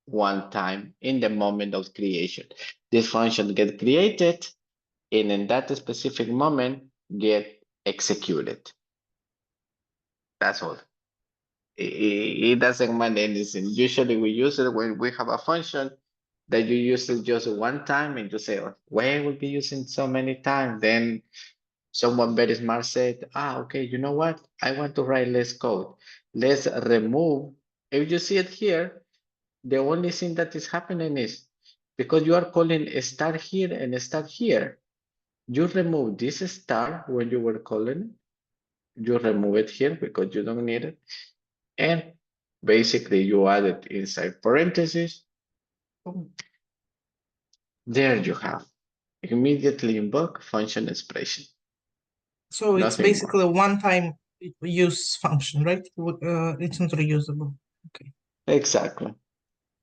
one time in the moment of creation. This function gets created and in that specific moment get executed. That's all. It doesn't mean anything. Usually we use it when we have a function that you use it just one time and you say, why will be using so many times? Then someone very smart said, okay, you know what? I want to write less code. Let's remove. If you see it here, the only thing that is happening is because you are calling a star here and a star here, you remove this star when you were calling, you remove it here because you don't need it. And basically you add it inside parentheses. There you have immediately invoke function expression. So it's Nothing more. basically a one-time use function, right? It's not reusable. Okay. Exactly.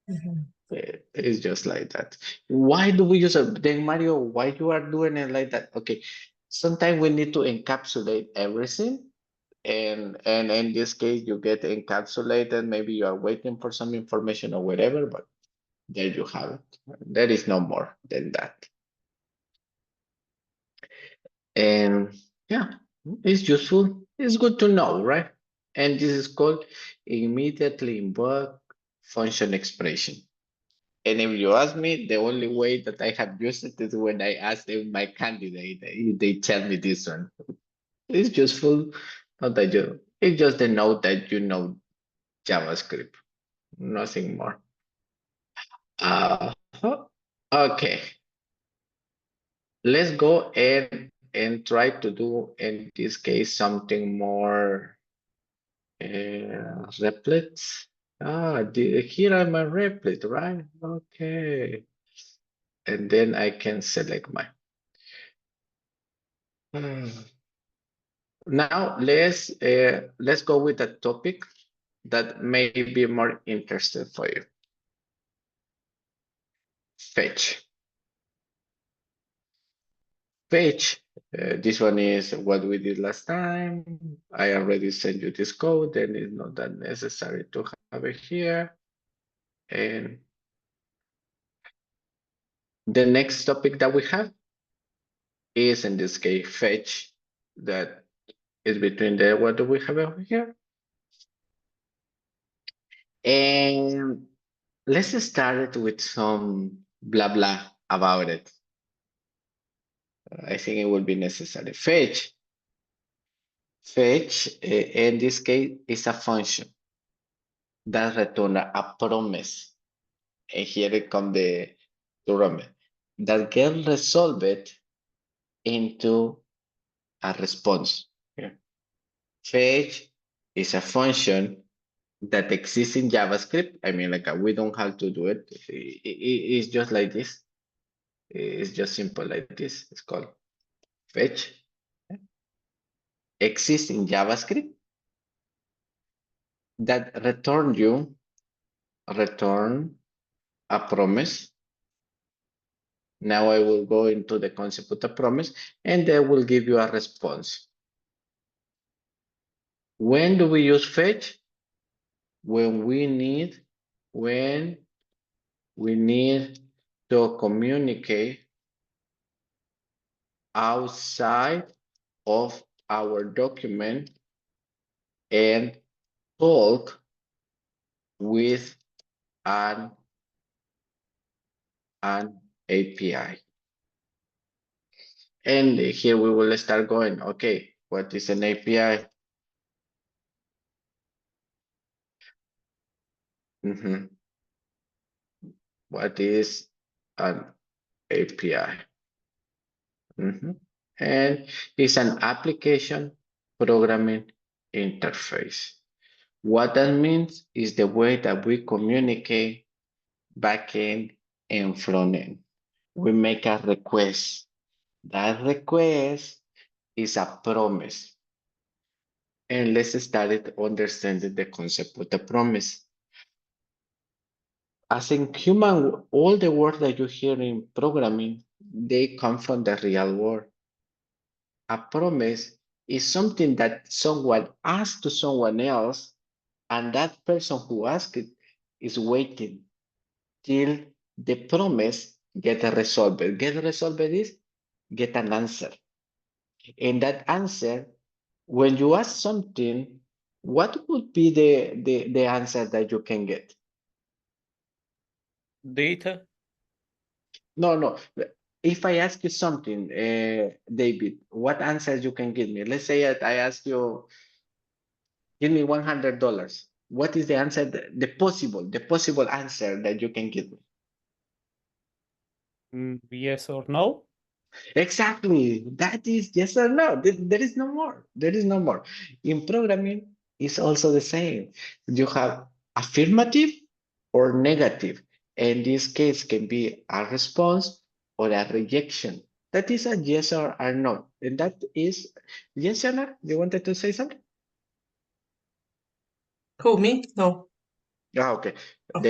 Mhm. It's just like that. Why do we use it? Then Mario, why you are doing it like that? Okay, sometimes we need to encapsulate everything. And in this case, you get encapsulated. Maybe you are waiting for some information or whatever, but there you have it. There is no more than that. And yeah, it's useful. It's good to know, right? And this is called immediately invoke function expression. And if you ask me, the only way that I have used it is when I ask them my candidate, they tell me this one. It's useful, not that you, it's just the note that you know JavaScript, nothing more. Okay, let's go and try to do, in this case, something more replets. Here I'm a replet, right? Okay. And then I can select my. Now let's go with a topic that may be more interesting for you. Fetch. Fetch. This one is what we did last time. I already sent you this code, and it's not that necessary to have it here. And the next topic that we have is, in this case, fetch, that is between the, what do we have over here? And let's start with some blah blah about it. I think it will be necessary. Fetch. Fetch, in this case, is a function that returns a promise. And here it comes the promise that gets resolved into a response. Yeah. Fetch is a function that exists in JavaScript. I mean, like we don't have to do it. It's just like this. It's just simple like this. It's called fetch. Exists in JavaScript that return a promise. Now I will go into the concept of the promise, and they will give you a response. When do we use fetch? When we need to communicate outside of our document and talk with an API. And here we will start going, okay, what is an API? What is an API? And it's an application programming interface. What that means is the way that we communicate backend and front end. We make a request. That request is a promise. And let's start understanding the concept of the promise. As in human, all the words that you hear in programming, they come from the real world. A promise is something that someone asks to someone else, and that person who asked it is waiting till the promise get resolved. Get resolved is get an answer. And that answer, when you ask something, what would be the answer that you can get? Data. No. If I ask you something, David, what answers you can give me? Let's say I ask you, give me $100. What is the answer, the possible answer that you can give me? Yes or no? Exactly. That is yes or no. There is no more. There is no more. In programming, it's also the same. You have affirmative or negative. In this case, can be a response or a rejection. That is a yes or a no. And that is, yes, Anna, you wanted to say something? Who, me? No. Okay. Oh.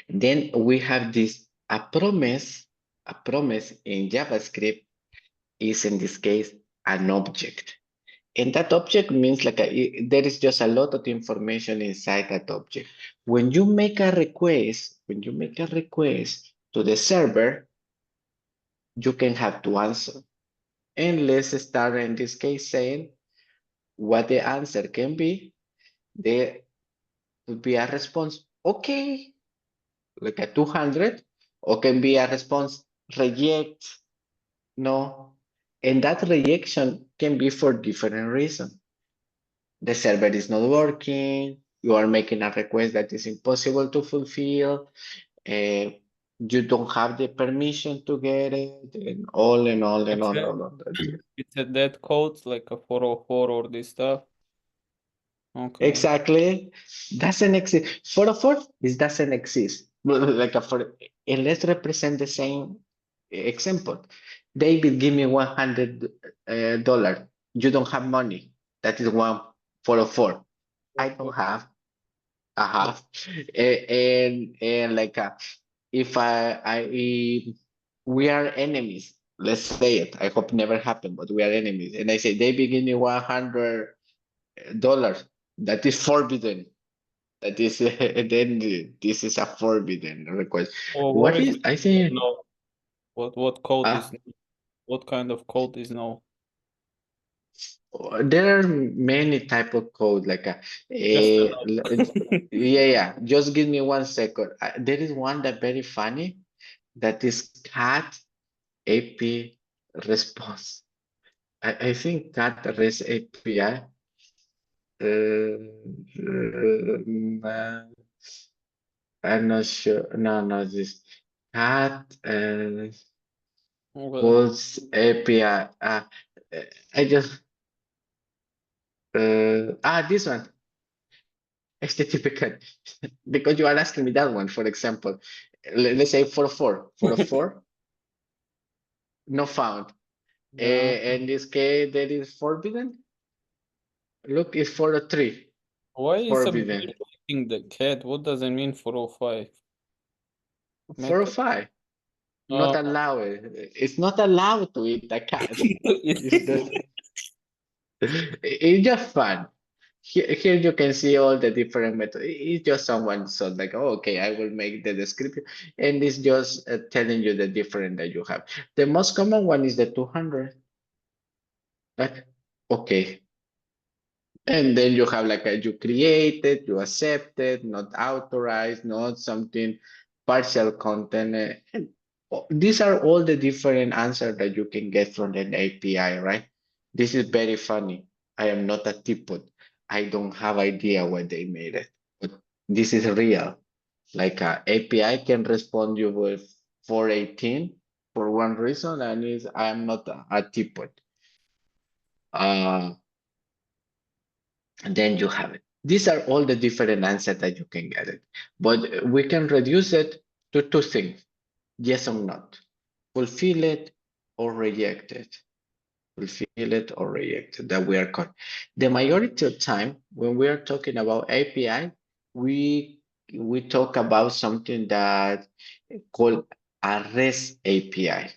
Then we have this, a promise in JavaScript is, in this case, an object. And that object means like there is just a lot of information inside that object. When you make a request, to the server, you can have to answer. And let's start in this case saying what the answer can be. There would be a response, okay, like a 200, or can be a response, reject, no. And that rejection can be for different reasons. The server is not working, you are making a request that is impossible to fulfill, you don't have the permission to get it, and all. It's a dead code, like a 404 or this stuff. Okay. Exactly. Doesn't exist. 404 is doesn't exist. Like and let's represent the same example. David, give me $100. You don't have money. That is 1 404. I don't have. And like if we are enemies, let's say it. I hope never happen, but we are enemies. And I say David, give me $100. That is forbidden. That is then this is a forbidden request. Or What is I think no? What code Ah. is what kind of code is no? there are many type of code like yeah. Just give me 1 second. There is one that very funny that is cat AP response. I think cat REST API. I'm not sure. No, this cat Well, calls API. I just this one. HTTP cat. Because you are asking me that one, for example. Let's say 404. 404 no found. In this case, that is forbidden. Look, it's 403. why is Forbidden. manipulating the cat? What does it mean 405? 405. Not allowed. It's not allowed to eat the cat. It's just fun. Here you can see all the different methods. It's just someone so like, oh, okay, I will make the description, and it's just telling you the different that you have. The most common one is the 200. Like, okay. And then you have like you created, you accepted, not authorized, not something partial content. And these are all the different answers that you can get from an API, right? This is very funny. I am not a teapot. I don't have idea why they made it, but this is real. Like API can respond you with 418 for one reason, and is I am not a teapot. And then you have it. These are all the different answers that you can get it. But we can reduce it to 2 things, yes or not. Fulfill it or reject it. Fulfill it or reject it, that we are called. The majority of time, when we are talking about API, we talk about something that called a REST API.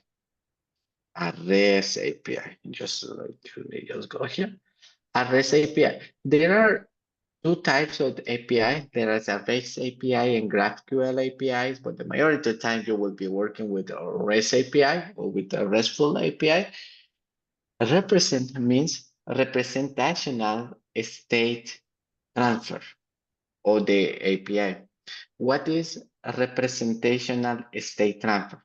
A REST API. Just go here. A REST API. There are two types of API. There is a REST API and GraphQL APIs, but the majority of the time you will be working with a REST API or with a RESTful API. Represent means representational state transfer or the API. What is a representational state transfer?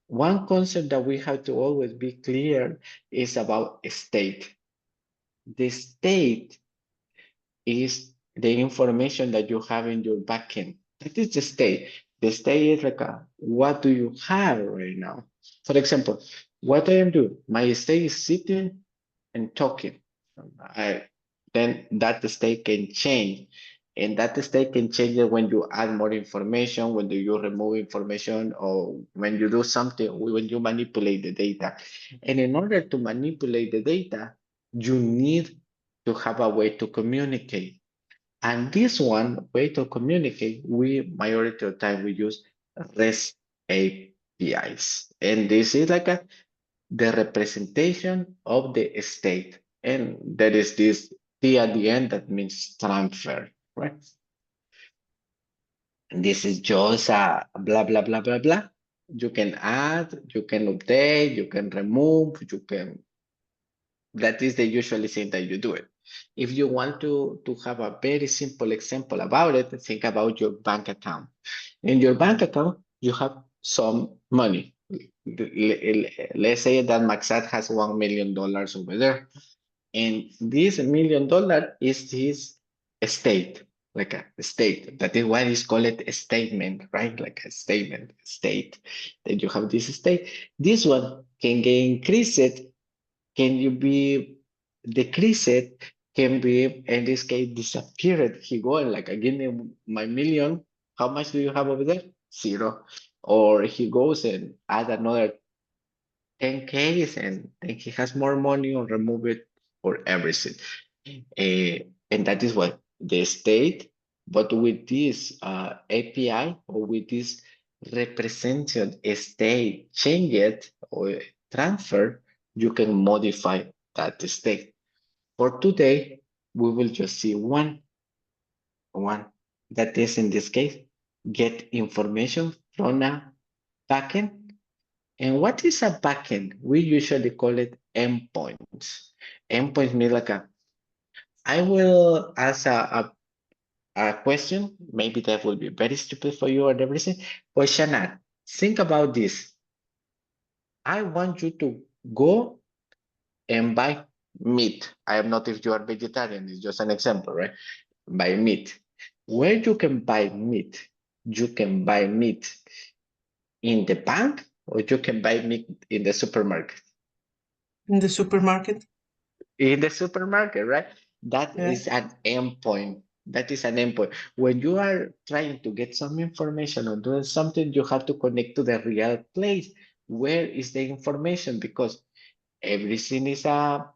One concept that we have to always be clear is about state. The state is the information that you have in your backend. That is the state. The state is like, what do you have right now? For example, what I am doing, my state is sitting and talking. Then that state can change. And that state can change when you add more information, when you remove information, or when you do something, when you manipulate the data. And in order to manipulate the data, you need to have a way to communicate. And this one way to communicate, majority of the time we use REST APIs. And this is like the representation of the state. And there is this T at the end that means transfer, right? And this is just a blah, blah, blah, blah, blah. You can add, you can update, you can remove, you can, that is the usually thing that you do it. If you want to have a very simple example about it, think about your bank account. In your bank account, you have some money. Let's say that Maxat has $1 million over there. And this $1 million is his estate, like a state. That is why it's called a statement, right? Like a statement, state. Then you have this state. This one can get increased. Can you be decreased? Can be, in this case, disappeared. He go and like, give me my million. How much do you have over there? 0. Or he goes and add another 10K and he has more money or remove it or everything. And that is what the state, but with this API or with this representation state, change it or transfer, you can modify that state. For today, we will just see one that is in this case, get information from a backend. And what is a backend? We usually call it endpoints. Endpoints mean like I will ask a question, maybe that will be very stupid for you and everything, but Shanat, think about this. I want you to go and buy meat. I am not if you are vegetarian, it's just an example, right? Buy meat. Where you can buy meat? You can buy meat in the bank or you can buy meat in the supermarket. In the supermarket. In the supermarket, right? That Yeah. is an endpoint. That is an endpoint. When you are trying to get some information or doing something, you have to connect to the real place. Where is the information? Because everything is a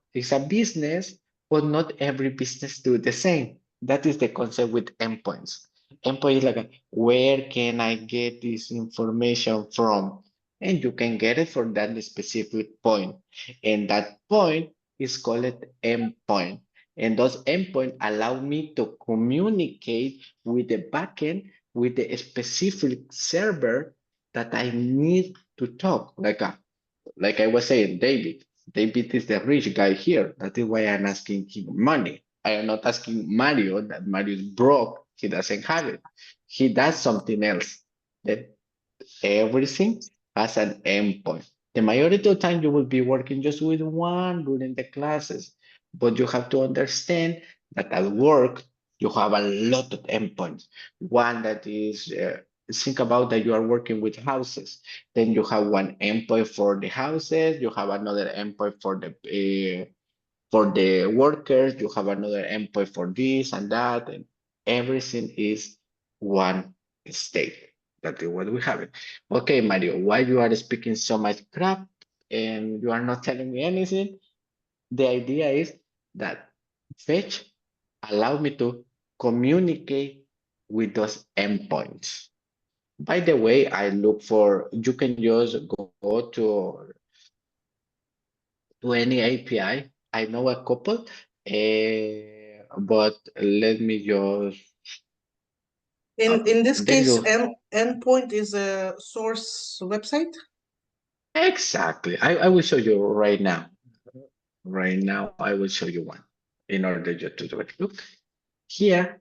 business, but not every business do the same. That is the concept with endpoints. Endpoint is like, where can I get this information from? And you can get it from that specific point. And that point is called endpoint. And those endpoints allow me to communicate with the backend, with the specific server that I need to talk. Like I was saying, David. David is the rich guy here. That is why I'm asking him money. I am not asking Mario that Mario is broke. He doesn't have it. He does something else. Then everything has an endpoint. The majority of the time you will be working just with one during the classes, but you have to understand that at work you have a lot of endpoints. One that is think about that you are working with houses. Then you have one endpoint for the houses. You have another endpoint for the workers. You have another endpoint for this and that, and everything is one state. That is what we have. Okay, Mario, why you are speaking so much crap and you are not telling me anything? The idea is that fetch allow me to communicate with those endpoints. By the way, I look for, you can just go to any API. I know a couple, but let me just, In this there case, you go. endpoint is a source website. Exactly. I will show you right now. Right now, I will show you one in order just to do it. Look, here,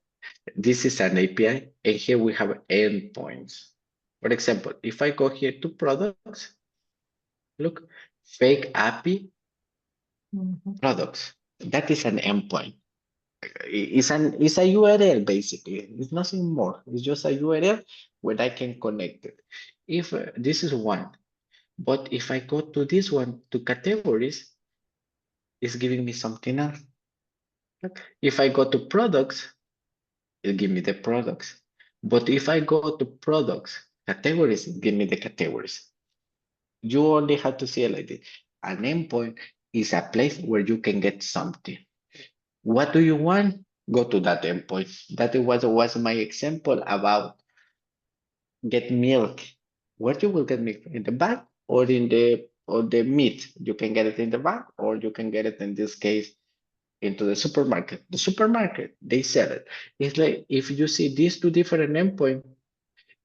this is an API, and here we have endpoints. For example, if I go here to products, look, fake API products. That is an endpoint. It's a URL basically. It's nothing more. It's just a URL where I can connect it. If this is one, but if I go to this one to categories, it's giving me something else. If I go to products, it'll give me the products. But if I go to products, categories, it give me the categories. You only have to see it like this. An endpoint is a place where you can get something. What do you want? Go to that endpoint. That was my example about get milk. Where you will get milk? In the bag or in the meat? You can get it in the bag or you can get it in this case into the supermarket. The supermarket, they sell it. It's like if you see these two different endpoints,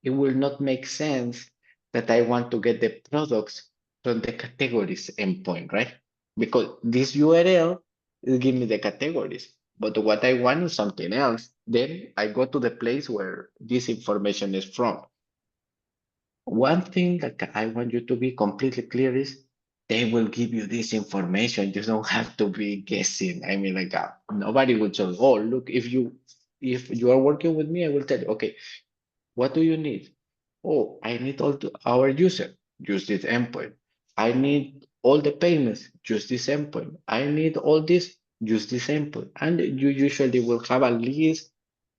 it will not make sense that I want to get the products from the categories endpoint, right? Because this URL will give me the categories, but what I want is something else. Then I go to the place where this information is from. One thing that I want you to be completely clear is they will give you this information. You don't have to be guessing. I mean, like nobody will tell you, oh, look, if you are working with me, I will tell you, okay, what do you need? Oh, I need our user, use this endpoint. I need all the payments, use this endpoint. I need all this, use this endpoint. And you usually will have a list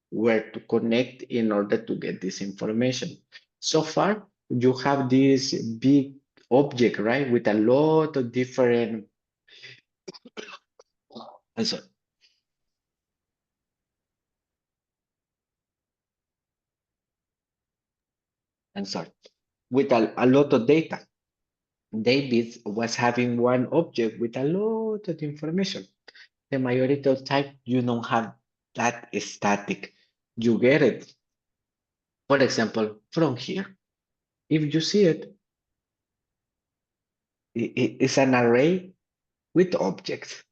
where to connect in order to get this information. So far, you have this big object, right? With a lot of different, I'm sorry. I'm sorry, with a lot of data. David was having one object with a lot of information. The majority of time, you don't have that static. You get it. For example, from here, if you see it, it's an array with objects.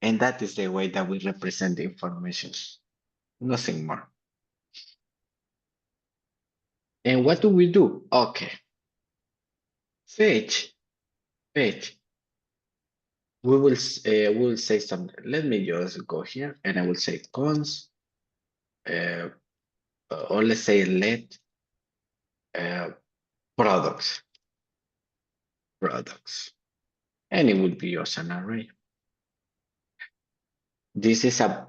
And that is the way that we represent the information. Nothing more. And what do we do? Okay. Fetch. We will say something. Let me just go here and I will say cons, or let's say let products. And it will be just an array. This is a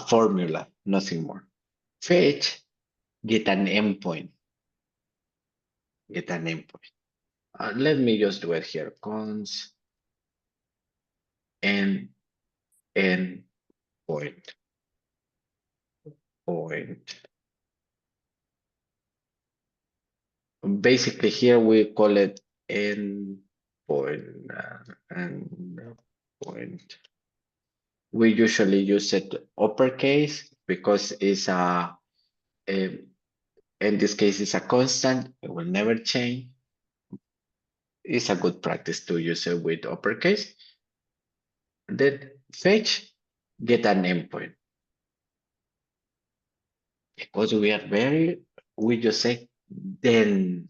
formula, nothing more. Fetch, get an endpoint. Let me just do it here. Cons and endpoint. Basically here we call it endpoint. Endpoint. We usually use it uppercase because it's in this case it's a constant. It will never change. It's a good practice to use it with uppercase. Then fetch, get an endpoint. Because we are we just say then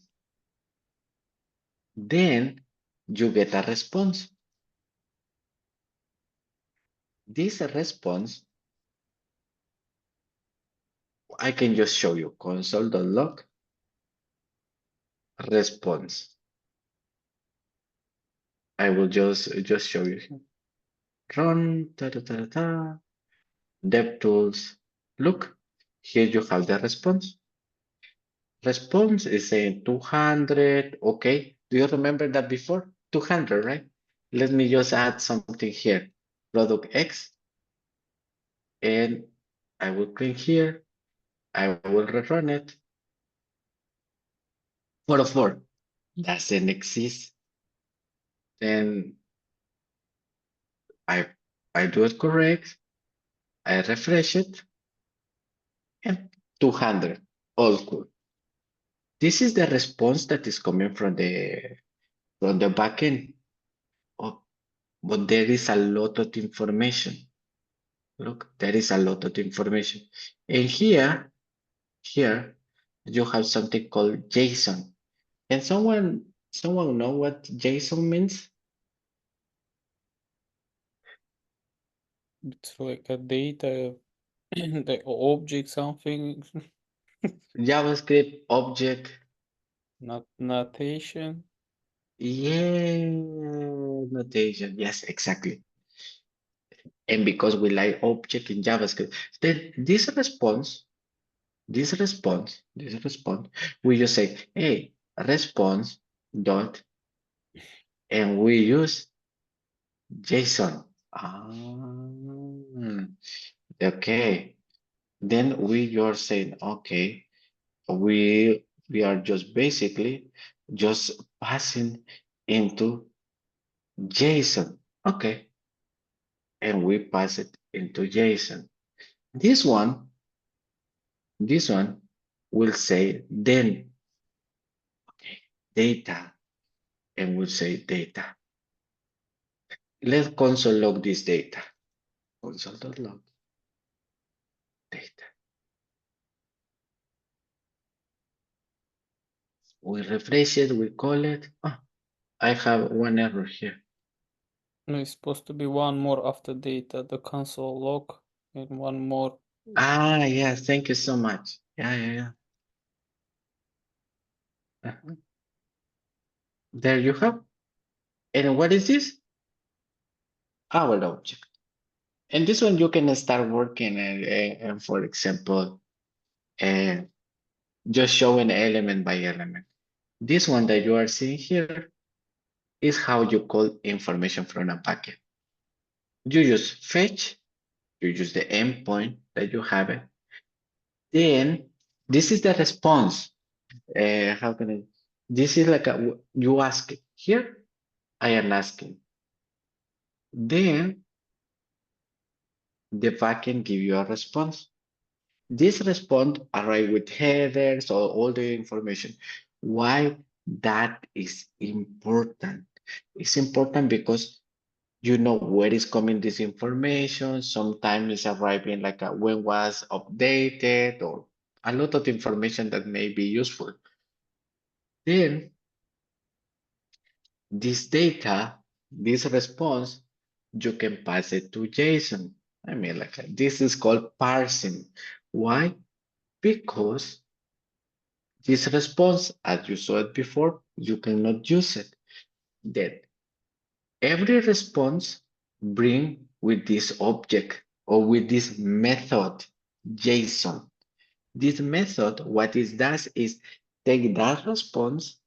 you get a response. This response, I can just show you console.log response. I will just show you here. Run, DevTools. Look, here you have the response. Response is saying 200. Okay, do you remember that before? 200, right? Let me just add something here. Product X. And I will click here. I will rerun it. 404 doesn't exist. Then I do it correct. I refresh it. And 200. All good. This is the response that is coming from the backend. Oh, but there is a lot of information. Look, there is a lot of information. And here you have something called JSON. Can someone know what JSON means? It's like a data, the object something, JavaScript object. not notation. Yeah, notation. Yes, exactly. And because we like object in JavaScript, then this response, we just say, hey, response dot, and we use JSON. Okay. Then we are saying, okay, we are just basically just passing into JSON. Okay. And we pass it into JSON. This one will say then, okay, data, and we'll say data. Let's console log this data. Console.log data. We refresh it, we call it. Oh, I have one error here. No, it's supposed to be one more after data, the console log, and one more. Ah, yeah, thank you so much. Yeah. There you have. And what is this? Our object. And this one you can start working and for example, just showing element by element. This one that you are seeing here is how you call information from a packet. You use fetch, you use the endpoint that you have it. Then this is the response. How can I? This is like you ask it. Here, I am asking. Then the backend give you a response. This response arrive with headers or all the information. Why that is important? It's important because you know where is coming this information. Sometimes it's arriving like when was updated or a lot of information that may be useful. Then this data, this response, you can pass it to JSON. I mean, like this is called parsing. Why? Because this response, as you saw it before, you cannot use it. Then every response bring with this object or with this method JSON. This method, what it does is take that response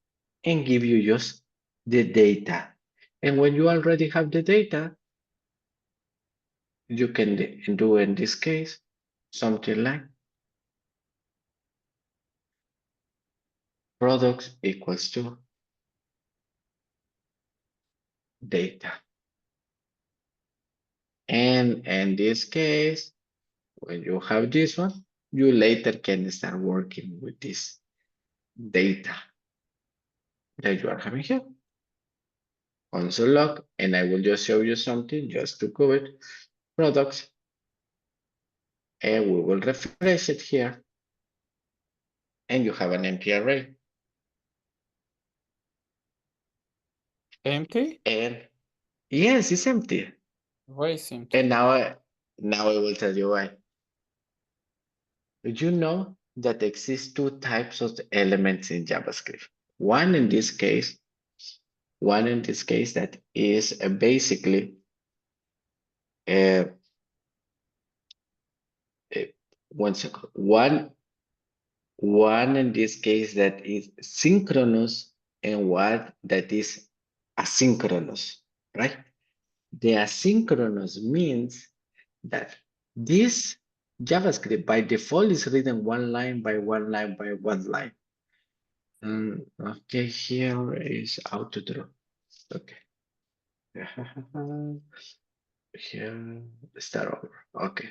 and give you just the data. And when you already have the data, you can do in this case something like products equals to data. And in this case, when you have this one, you later can start working with this data that you are having here. Console log, and I will just show you something just to cover it. Products, and we will refresh it here, and you have an empty array. Empty? And yes, it's empty. Why is empty? And now I will tell you why. Did you know that exists two types of elements in JavaScript? One in this case that is basically uh, 1 second. One in this case that is synchronous and one that is asynchronous, right? The asynchronous means that this JavaScript by default is written one line by one line by one line. Okay, here is auto draw. Okay. Here, start over. Okay.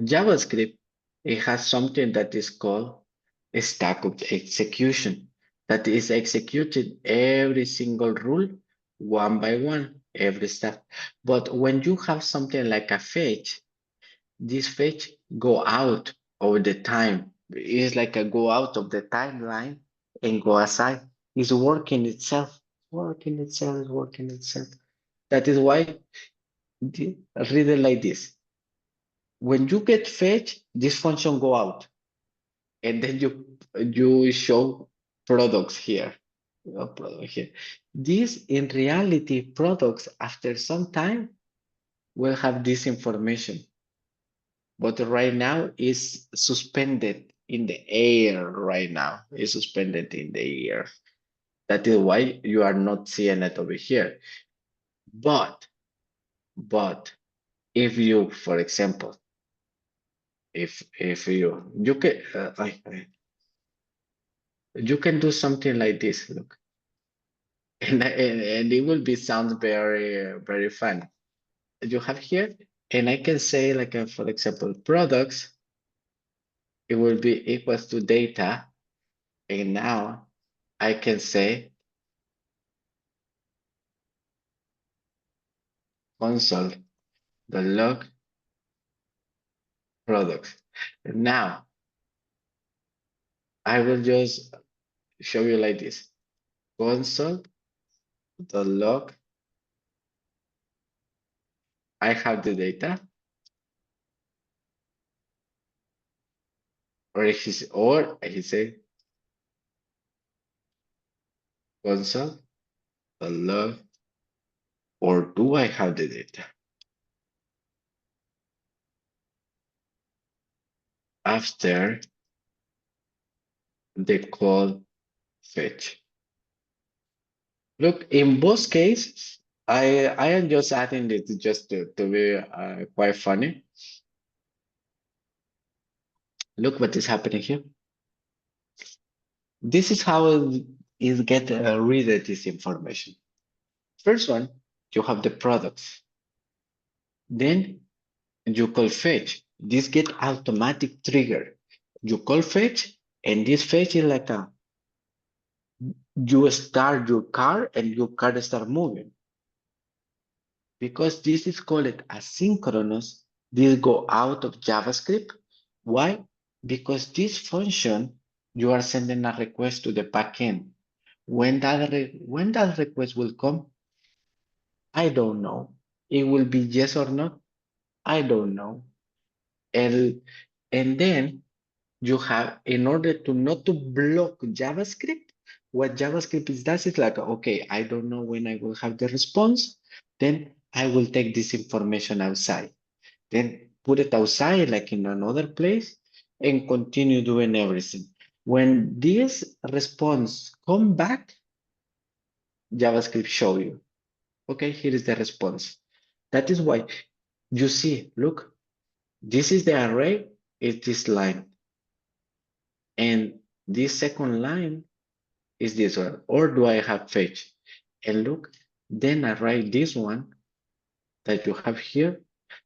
JavaScript, it has something that is called a stack of execution that is executed every single rule one by one, every step. But when you have something like a fetch, this fetch go out over the time. It's like a go out of the timeline and go aside. It's working itself, working itself, working itself. That is why read it like this. When you get fetch, this function go out, and then you show products here. Product here. This in reality products after some time will have this information, but right now is suspended in the air. Right now is suspended in the air. That is why you are not seeing it over here. But if you, for example, if you can you can do something like this, look, and it will be sounds very fun. You have here, and I can say like for example products, it will be equals to data, and now I can say console the log products. And now I will just show you like this. Console the log. I have the data. Or he say console the log, or do I have the data? After the call fetch. Look, in both cases, I am just adding it just to be quite funny. Look what is happening here. This is how it get read this information. First one, you have the products. Then you call fetch. This get automatic trigger. You call fetch, and this fetch is like a you start your car and your car start moving. Because this is called asynchronous, this go out of JavaScript. Why? Because this function, you are sending a request to the backend. When that request will come, I don't know. It will be yes or not, I don't know. And then you have, in order to not to block JavaScript, what JavaScript does is like, okay, I don't know when I will have the response, then I will take this information outside, then put it outside like in another place and continue doing everything. When this response come back, JavaScript show you, okay, here is the response. That is why you see, look, this is the array, it's this line. And this second line is this one, or do I have fetch? And look, then I write this one that you have here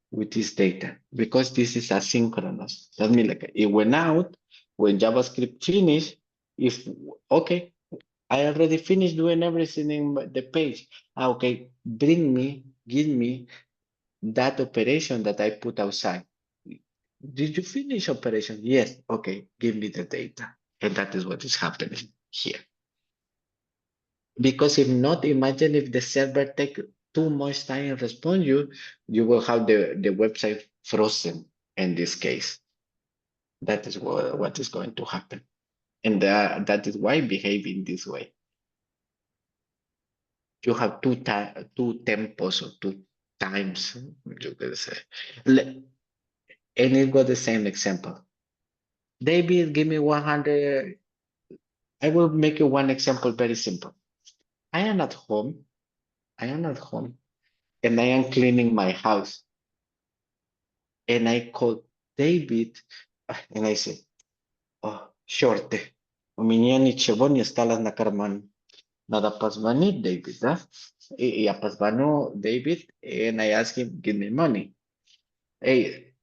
with this data, because this is asynchronous. That means like it went out when JavaScript finished. If okay, I already finished doing everything in the page. Okay, give me that operation that I put outside. Did you finish operation? Yes. Okay, give me the data. And that is what is happening here. Because if not, imagine if the server take too much time and respond you will have the website frozen in this case. That is what is going to happen. And that is why behave in this way. You have two tempos or two times, you could say. And it got the same example. David, give me 100. I will make you one example very simple. I am at home. And I am cleaning my house. And I call David and I say, oh, shorte. У меня ничего не осталось на карман. Надо позвонить David, да? И я позвоню David and I ask him, give me money. Hey,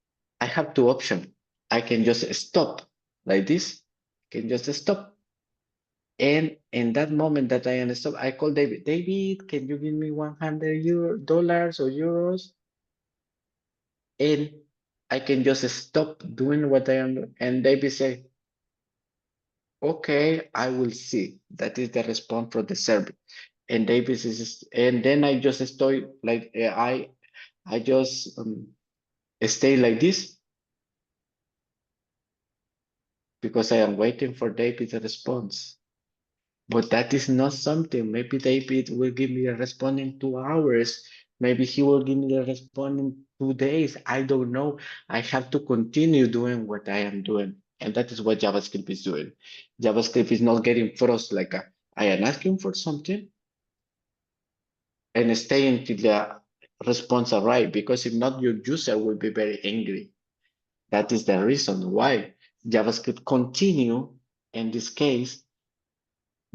I have two options. I can just stop like this. I can just stop. And in that moment that I am stop, I call David. David, can you give me $100 or euros? And I can just stop doing what I am doing. And David say, okay, I will see. That is the response from the server. And David is, and then I just stay like I just stay like this because I am waiting for David's response. But that is not something. Maybe David will give me a response in 2 hours. Maybe he will give me a response in 2 days. I don't know. I have to continue doing what I am doing. And that is what JavaScript is doing. JavaScript is not getting frozen like I am asking for something and stay until the response arrives, because if not, your user will be very angry. That is the reason why JavaScript continue, in this case,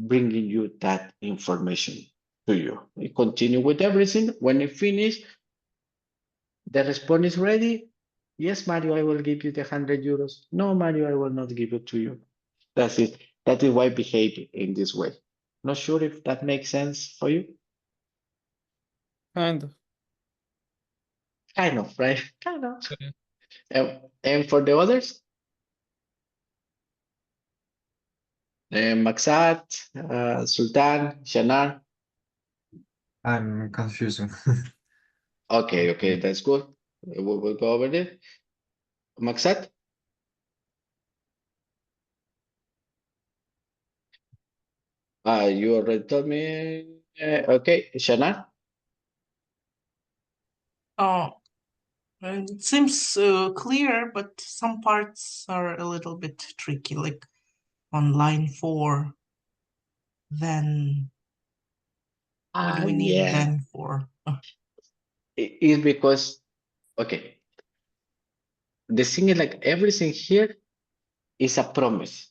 bringing you that information to you. We continue with everything. When it finish, the response is ready. Yes, Mario, I will give you the €100. No, Mario, I will not give it to you. That's it. That is why I behave in this way. Not sure if that makes sense for you. Kind of. Kind of, right? Kind of. Yeah. And for the others, Maksat, Sultan, Shanar. I'm confusing. Okay, that's good. We'll go over there. Maksat? You already told me. Okay, Shanar? Oh, it seems clear, but some parts are a little bit tricky, like on line 4. Then What do we need Yeah. then for? It's because, okay, the thing is like everything here is a promise.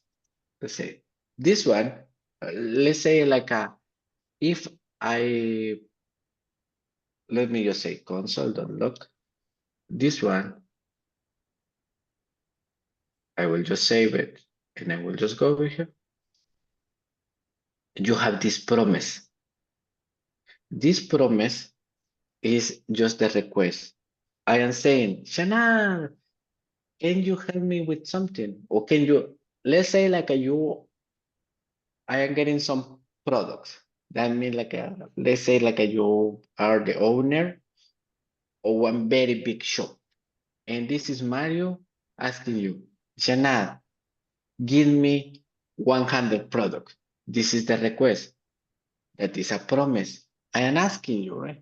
Let's say this one, let's say like if I, let me just say console.log, this one, I will just save it and I will just go over here. You have this promise. This promise is just the request. I am saying, Shana, can you help me with something? Or can you, let's say like I am getting some products. That means like let's say like you are the owner of one very big shop. And this is Mario asking you, Shana, give me 100 products. This is the request. That is a promise. I am asking you, right?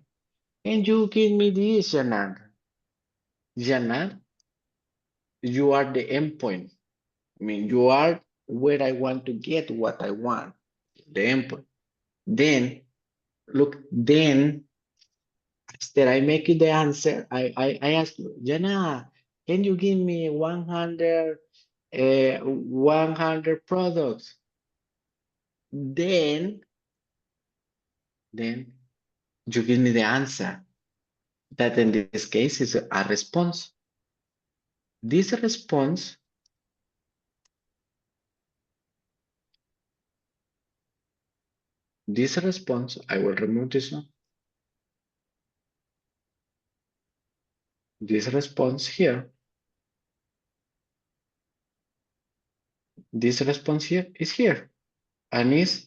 And you give me this, Shana. Shana, you are the endpoint. I mean, you are where I want to get what I want, the endpoint. Then, look, then after I make you the answer, I ask you, Jana, can you give me 100 products? Then you give me the answer. That in this case is a response. This response I will remove this one. This response here, this response here is here, and is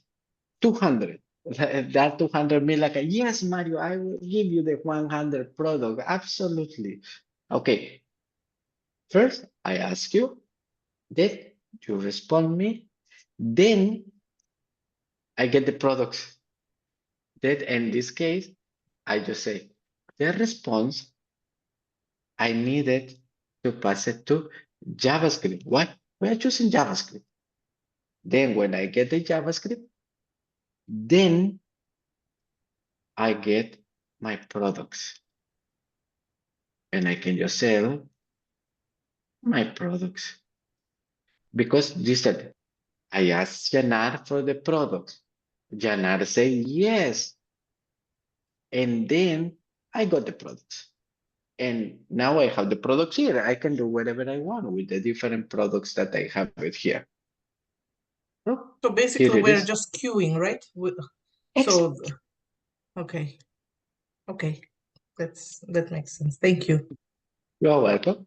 200. That 200 mean like, yes, Mario, I will give you the 100 product. Absolutely. Okay. First, I ask you, then you respond me, then I get the products. Then in this case, I just say the response I needed to pass it to JavaScript. Why? We are choosing JavaScript. Then when I get the JavaScript, then I get my products. And I can just sell my products. Because this said, I asked Janar for the products. Janar said yes. And then I got the products. And now I have the products here. I can do whatever I want with the different products that I have it here. Oh, So here basically, it we're is. just queuing, right? So, okay, okay, that makes sense. Thank you. You're welcome.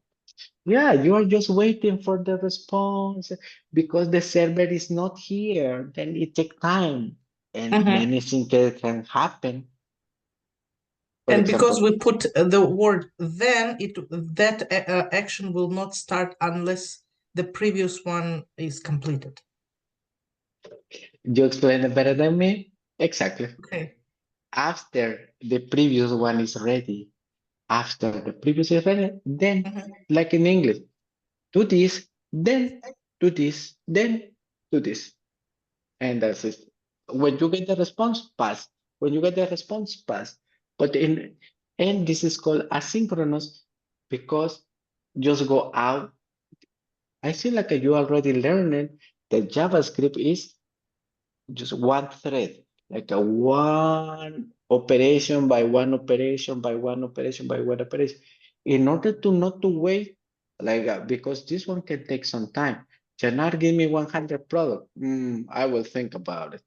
Yeah, you are just waiting for the response because the server is not here. Then it takes time and Mhm. many things can happen. For And because example, we put the word then, that action will not start unless the previous one is completed. you explain it better than me. Exactly. Okay. After the previous one is ready, after the previous is ready, then, Mhm. like in English, do this, then do this, then do this. And that's it. When you get the response, pass. When you get the response, pass. But and this is called asynchronous because just go out. I feel like you already learned that JavaScript is just one thread, like a one operation by one operation by one operation by one operation. In order to not to wait, like because this one can take some time. Janar give me 100 product. I will think about it.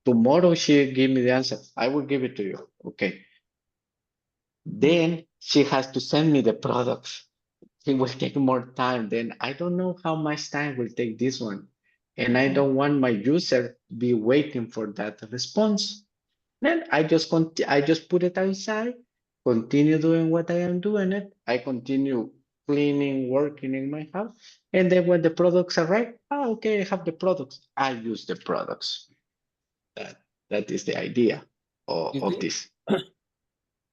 Tomorrow she give me the answer. I will give it to you. Okay. Then she has to send me the products. It will take more time. Then I don't know how much time will take this one. And I don't want my user to be waiting for that response. Then I just put it outside, continue doing what I am doing it. I continue cleaning, working in my house. And then when the products arrive, okay, I have the products. I use the products. That is the idea Is of it this.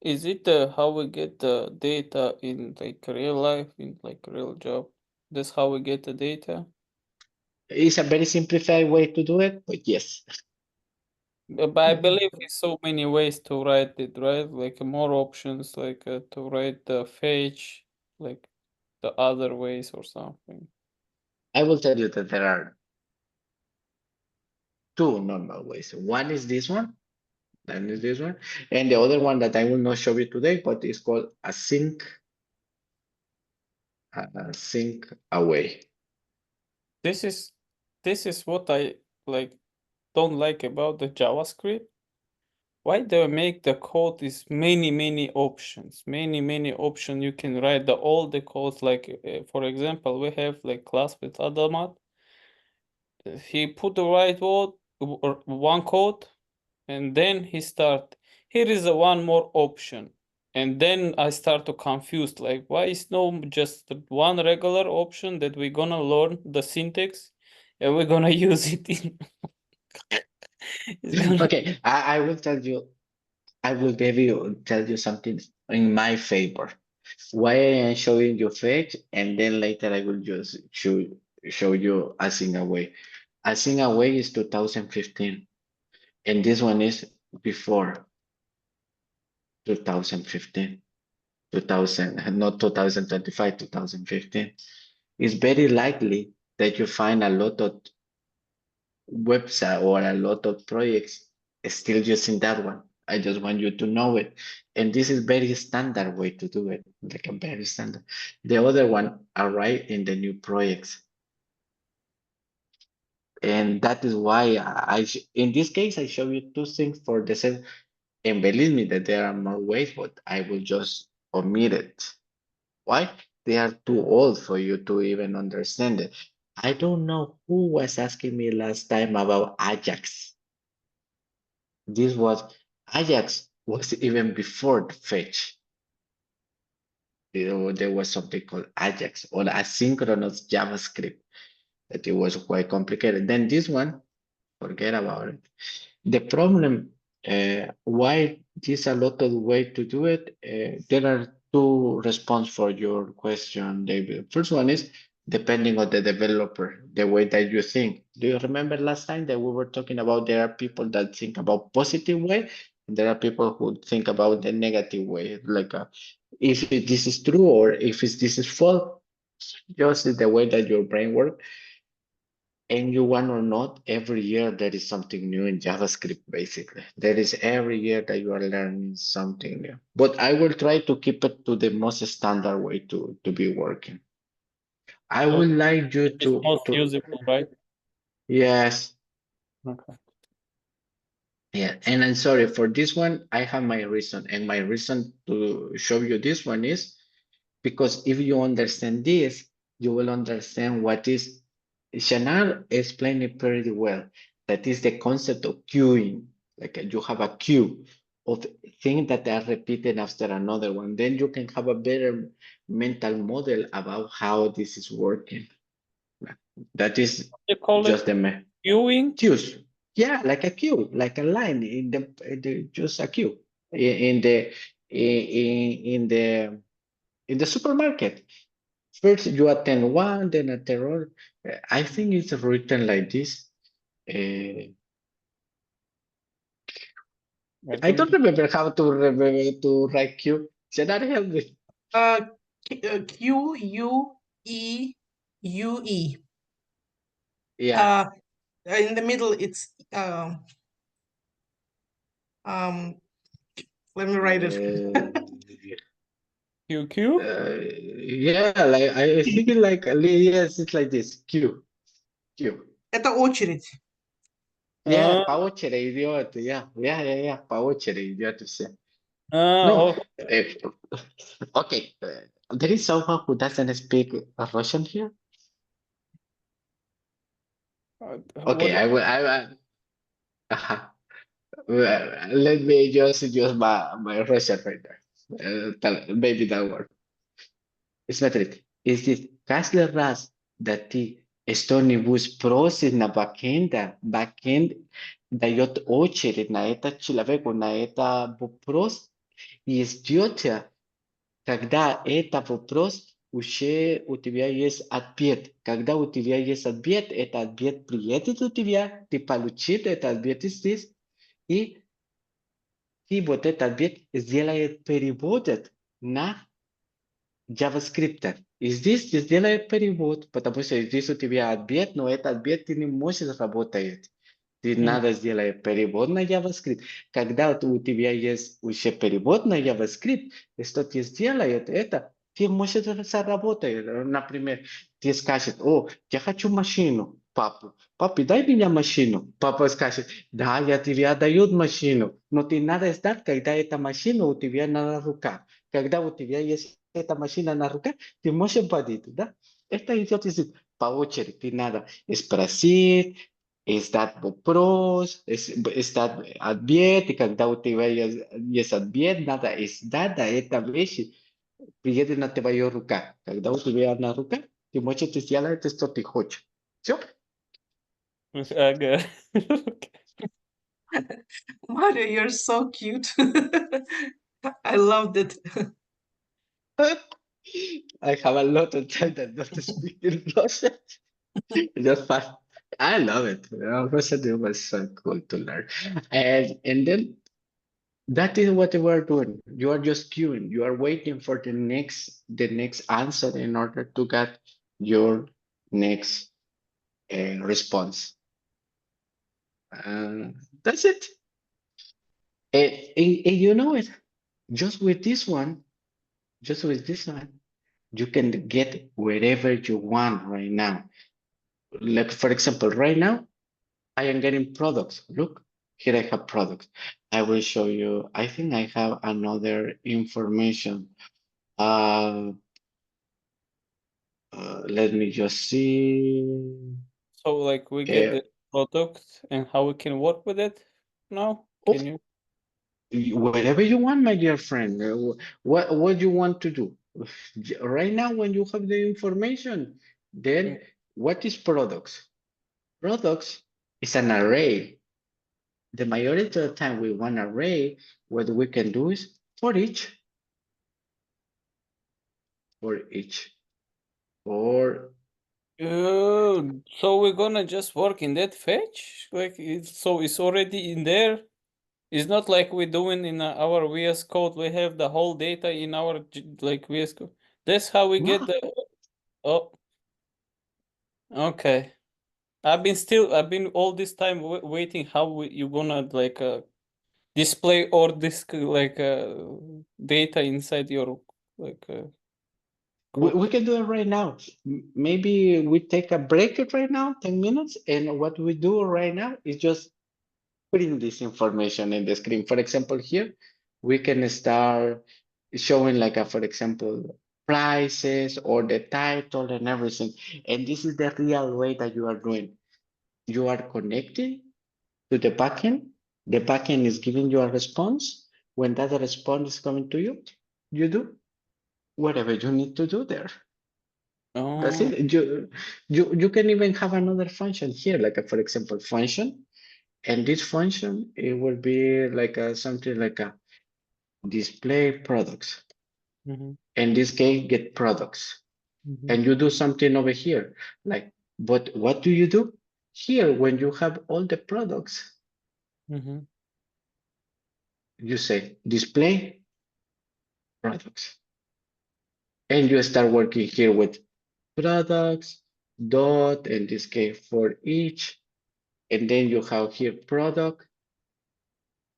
is it how we get the data in like real life, in like real job? That's how we get the data? It's a very simplified way to do it, but yes. But I believe there's so many ways to write it, right? Like more options, like to write the fetch, like the other ways or something. I will tell you that there are two normal ways. One is this one, and is this one, and the other one that I will not show you today, but it's called async away. This is what I like don't like about the JavaScript. Why they make the code is many options, many options you can write all the codes. Like for example, we have like class with Adamat. He put the right word or one code, and then he start. Here is a one more option, and then I start to confuse. Like why is no just one regular option that we're gonna learn the syntax, and we're gonna use it in. It's gonna. Okay, I will tell you, I will tell you something in my favor. Why I am showing you fetch, and then later I will just show you async away. Async away is 2015, and this one is before 2015, 2000, not 2025, 2015. It's very likely that you find a lot of website or a lot of projects still using that one. I just want you to know it. And this is very standard way to do it, like a very standard. The other one are right in the new projects. And that is why in this case, I show you two things for the same. And believe me that there are more ways, but I will just omit it. Why? They are too old for you to even understand it. I don't know who was asking me last time about Ajax. This was Ajax was even before the fetch. There was something called Ajax or asynchronous JavaScript that it was quite complicated. Then this one, forget about it. The problem, why there's a lot of way to do it, there are two responses for your question, David. First one is depending on the developer, the way that you think. Do you remember last time that we were talking about there are people that think about positive way, and there are people who think about the negative way, like if this is true or if this is false, just the way that your brain works. And you want or not, every year there is something new in JavaScript, basically. There is every year that you are learning something new. But I will try to keep it to the most standard way to be working. I So would like you it's most usable, right? yes, Okay. yeah. And I'm sorry for this one, I have my reason. And my reason to show you this one is because if you understand this, you will understand what is Shanar explained it pretty well. That is the concept of queuing. Like you have a queue of things that are repeated after another one. Then you can have a better mental model about how this is working. That is You call just it the queuing? queues. Yeah, like a queue, like a line in the just a queue in the in the supermarket. First, you attend one, then attend other. I think it's written like this. I don't remember how to remember to write Q. Should I help me? Queue. Yeah. In the middle, it's let me write it. QQ? Yeah, like I think it like yes, it's like this. Q. Q. Это очередь. Yeah, по очереди идет. Yeah. По очереди идет и все. No. Okay. Okay. There is someone who doesn't speak Russian here. Okay, I will. Let me just use my Russian right there. Maybe that work. Смотрите, здесь каждый раз, да ты что-нибудь просишь на бэкэнд дает очередь на этот человеку, на этот вопрос, и ждет, когда этот вопрос уже у тебя есть ответ. Когда у тебя есть ответ, этот ответ приедет у тебя, ты получишь этот ответ здесь, И ты вот этот ответ сделает переводит на JavaScript. И здесь ты сделай перевод, потому что здесь у тебя ответ, но этот ответ ты не можешь работать. Ты надо сделать перевод на JavaScript. Когда у тебя есть уже перевод на JavaScript, что ты сделаешь это, ты можешь заработать. Например, ты скажешь, о, я хочу машину, папу. Папе, дай мне машину. Папа скажет, да, я тебе отдаю машину, но ты надо знать, когда эта машина у тебя на руках. Когда у тебя есть эта машина на руках, ты можешь водить, да? Это идет по очереди. Ты надо спросить, дать вопрос, дать ответ, и когда у тебя есть ответ, надо сдать, да, эта вещь приедет на твою рука. Когда у тебя на руках, ты можешь сделать, что ты хочешь. Все? Ага. Mario, you're so cute. I loved it. I have a lot of time that not to speak in Russian. Just fun. I love it. Russian was so cool to learn. And then that is what we're doing. You are just queuing. You are waiting for the next answer in order to get your next response. That's it. And you know it. Just with this one, you can get wherever you want right now. Like for example, right now, I am getting products. Look, here I have products. I will show you. I think I have another information. Let me just see. So like we get Uh, the product and how we can work with it now? of Can you? whatever you want, my dear friend. What you want to do right now when you have the information, then what is products? Products is an array. The majority of the time we want array, what we can do is for each, or So we're gonna just work in that fetch? Like so it's already in there? It's not like we're doing in our VS Code. We have the whole data in our like VS Code. That's how we get no, the. Oh, okay. I've been all this time waiting how you gonna like display all this like data inside your like code. we can do it right now. Maybe we take a break right now, 10 minutes, and what we do right now is just putting this information in the screen. For example, here, we can start showing like, for example, prices or the title and everything. And this is the real way that you are doing. You are connecting to the backend. The backend is giving you a response. When that response is coming to you, you do whatever you need to do there. That's Oh. it. You can even have another function here, like for example, function. And this function, it will be like something like a display products. Mhm, In this case, get products. mhm, And you do something over here. Like, but what do you do? Here, when you have all the products, mhm. you say display products. And you start working here with products, dot, in this case, for each. And then you have here product.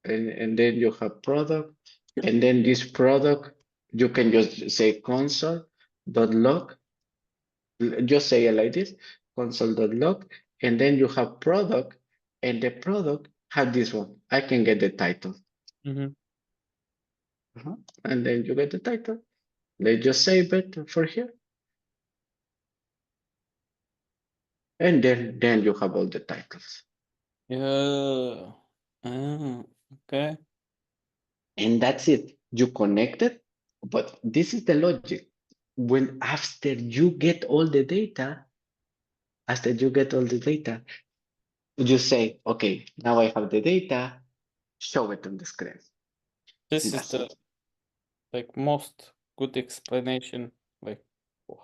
And then you have product. And then this product, you can just say console.log. Just say it like this, console.log. And then you have product. And the product have this one. I can get the title. Mhm. And then you get the title. Let's just save it for here. And then you have all the titles. Yeah. Okay. And that's it. You connect it. But this is the logic. When after you get all the data, you say, okay, now I have the data, show it on the screen. This is That's the it. like most good explanation like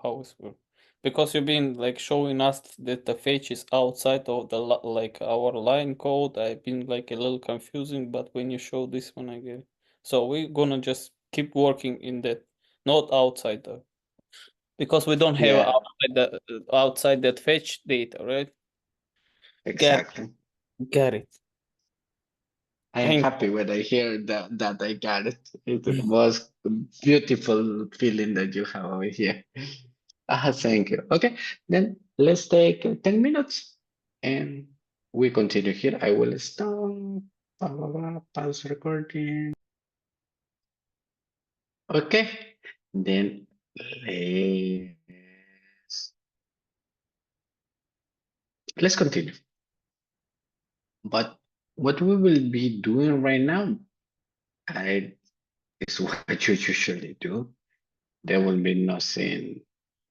how it's work. Because you've been like showing us that the fetch is outside of the like our line code. I've been like a little confusing, but when you show this one, I get it. So we're gonna just keep working in that, not outside though, because we don't have Yeah, outside that fetch data, right? exactly. Got it. I am Thank happy when I hear that I got it. It was a beautiful feeling that you have over here. Thank you. Okay, then let's take 10 minutes and we continue here. I will stop. Pause recording. Okay, then let's continue. But what we will be doing right now, is what you usually do. There will be nothing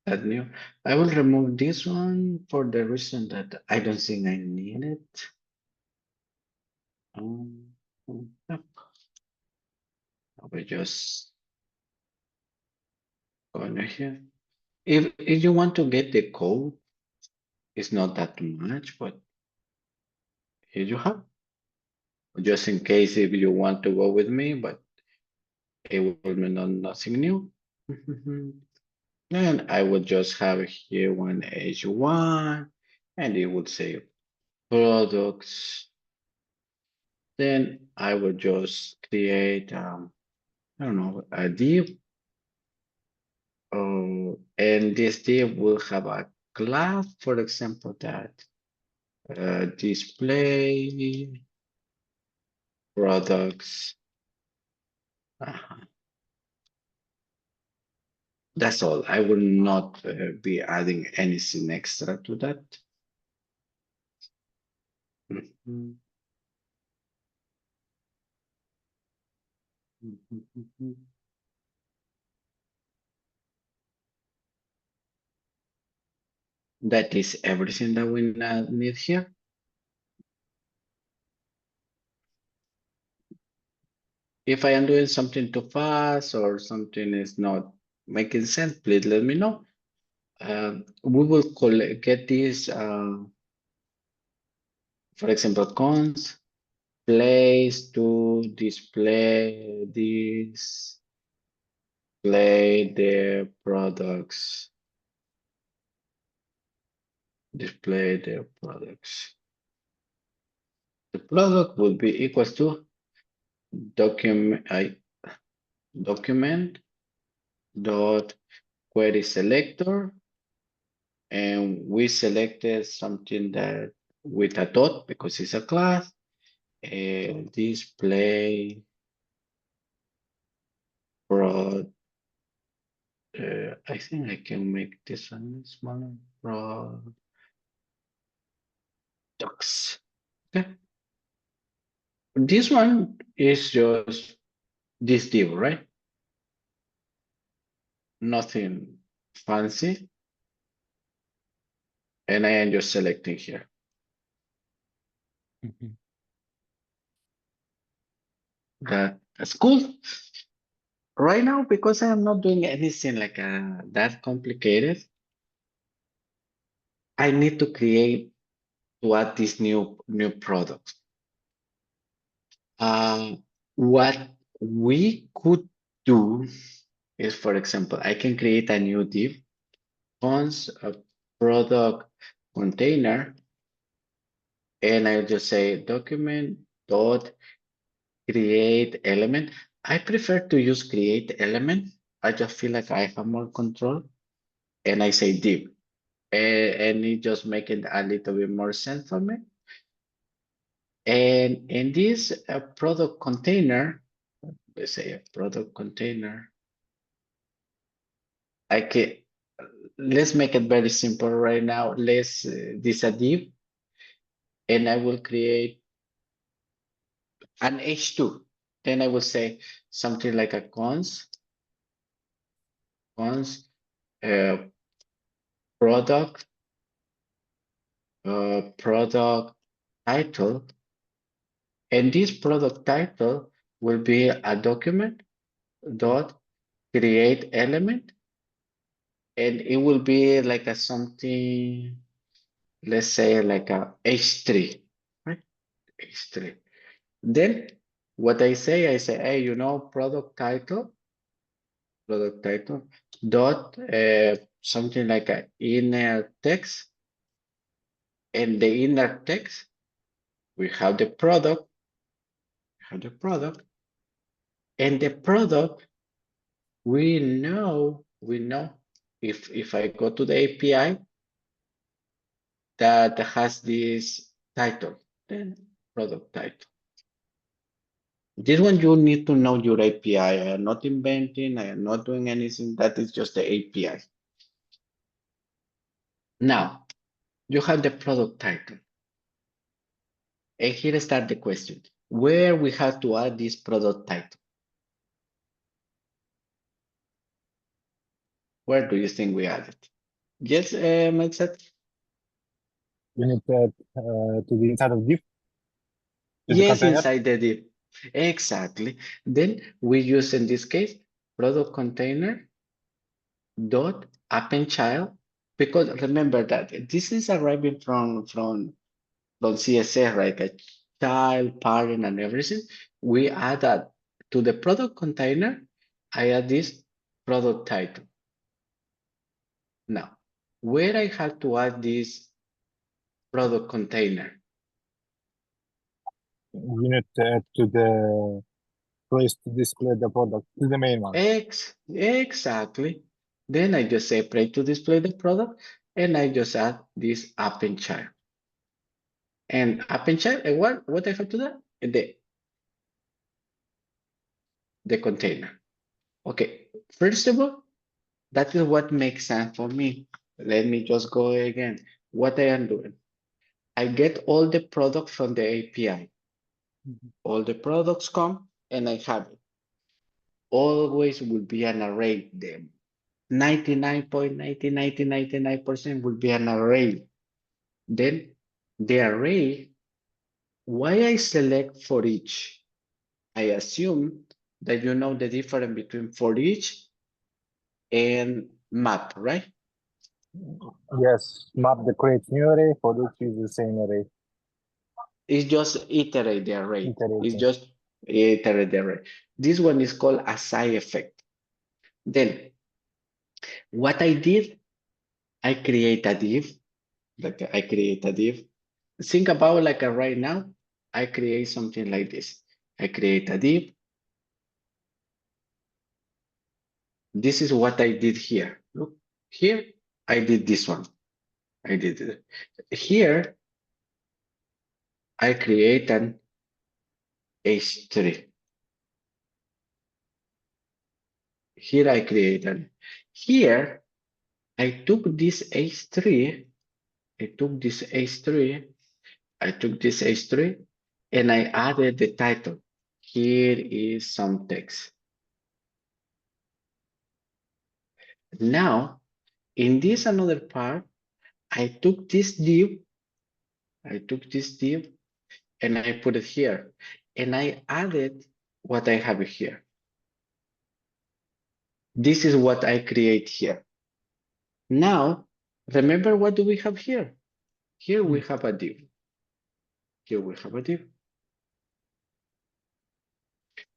that new. I will remove this one for the reason that I don't think I need it. Yep. I will just go in here. If you want to get the code, it's not that much, but here you have. Just in case if you want to go with me, but it will be nothing new. And I would just have here one H1 and it would say products. Then I would just create, I don't know, a div. And this div will have a class, for example, that display products. That's all. I will not be adding anything extra to that. Mhm. That is everything that we need here. If I am doing something too fast or something is not making sense, please let me know. We will get this, for example, cons place to display their products. Display their products. The product will be equals to document dot query selector, and we selected something that with a dot because it's a class, and display prod. I think I can make this one smaller. Products. Okay. This one is just this div, right? Nothing fancy. And I am just selecting here. That's cool. Right now, because I am not doing anything like that complicated, I need to create to add this new product. What we could do is, for example, I can create a new div, cons a product container, and I'll just say document dot create element. I prefer to use create element. I just feel like I have more control, and I say div, and it just make it a little bit more sense for me. And in this product container, let's say a product container, let's make it very simple right now. Let's this a div, and I will create an H2. Then I will say something like a cons product product title, and this product title will be a document dot create element, and it will be like a something, let's say like a H3, right? H3. Then what I say, hey, you know, product title dot something like a inner text, and the inner text we have the product, and the product we know if I go to the API that has this title, then product title. This one you need to know your API. I am not inventing, I am not doing anything. That is just the API. Now, you have the product title. And here start the question. Where we have to add this product title? Where do you think we add it? Yes, Melset? You need to add to the inside of div. To the Yes, container. inside the div. Exactly. Then we use in this case product container dot append child, because remember that this is arriving from CSS, right? A child, parent, and everything. We add that to the product container. I add this product title. Now, where I have to add this product container? You need to add to the place to display the product, to the main one. Exactly. Then I just separate to display the product, and I just add this append child. And append child, and what I have to do? The container. Okay, first of all, that is what makes sense for me. Let me just go again. What I am doing, I get all the products from the API. All the products come and I have it. Always will be an array. Them 99.9999% will be an array. Then the array, why I select for each? I assume that you know the difference between for each and map, right? Yes, map the create new array, for each is the same array. It's just iterate the array. It's Iterating. just iterate the array. This one is called a side effect. Then what I did, I create a div. Like I create a div. Think about like right now, I create something like this. I create a div. This is what I did here. Look, here I did this one. I did it. Here I create an H3. Here I create an. Here I took this H3. I took this H3. I took this H3 and I added the title. Here is some text. Now, in this another part, I took this div and I put it here. And I added what I have here. This is what I create here. Now, remember what do we have here? Here we have a div. Here we have a div.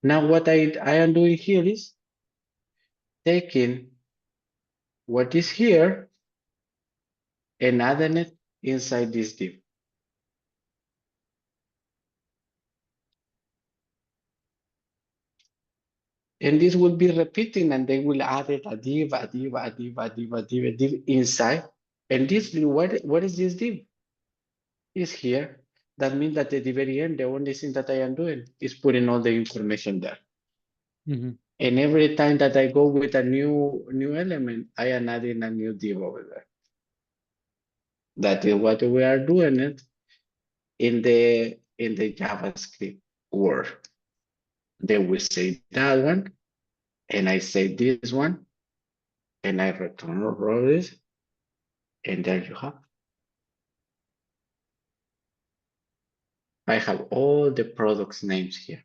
Now what I am doing here is taking what is here and adding it inside this div. And this will be repeating, and they will add it a div inside. And this, what is this div? Is here. That means that at the very end, the only thing that I am doing is putting all the information there. Mhm. And every time that I go with a new element, I am adding a new div over there. That is what we are doing it in the JavaScript world. Then we say that one, and I say this one, and I return this, and there you have. I have all the products names here.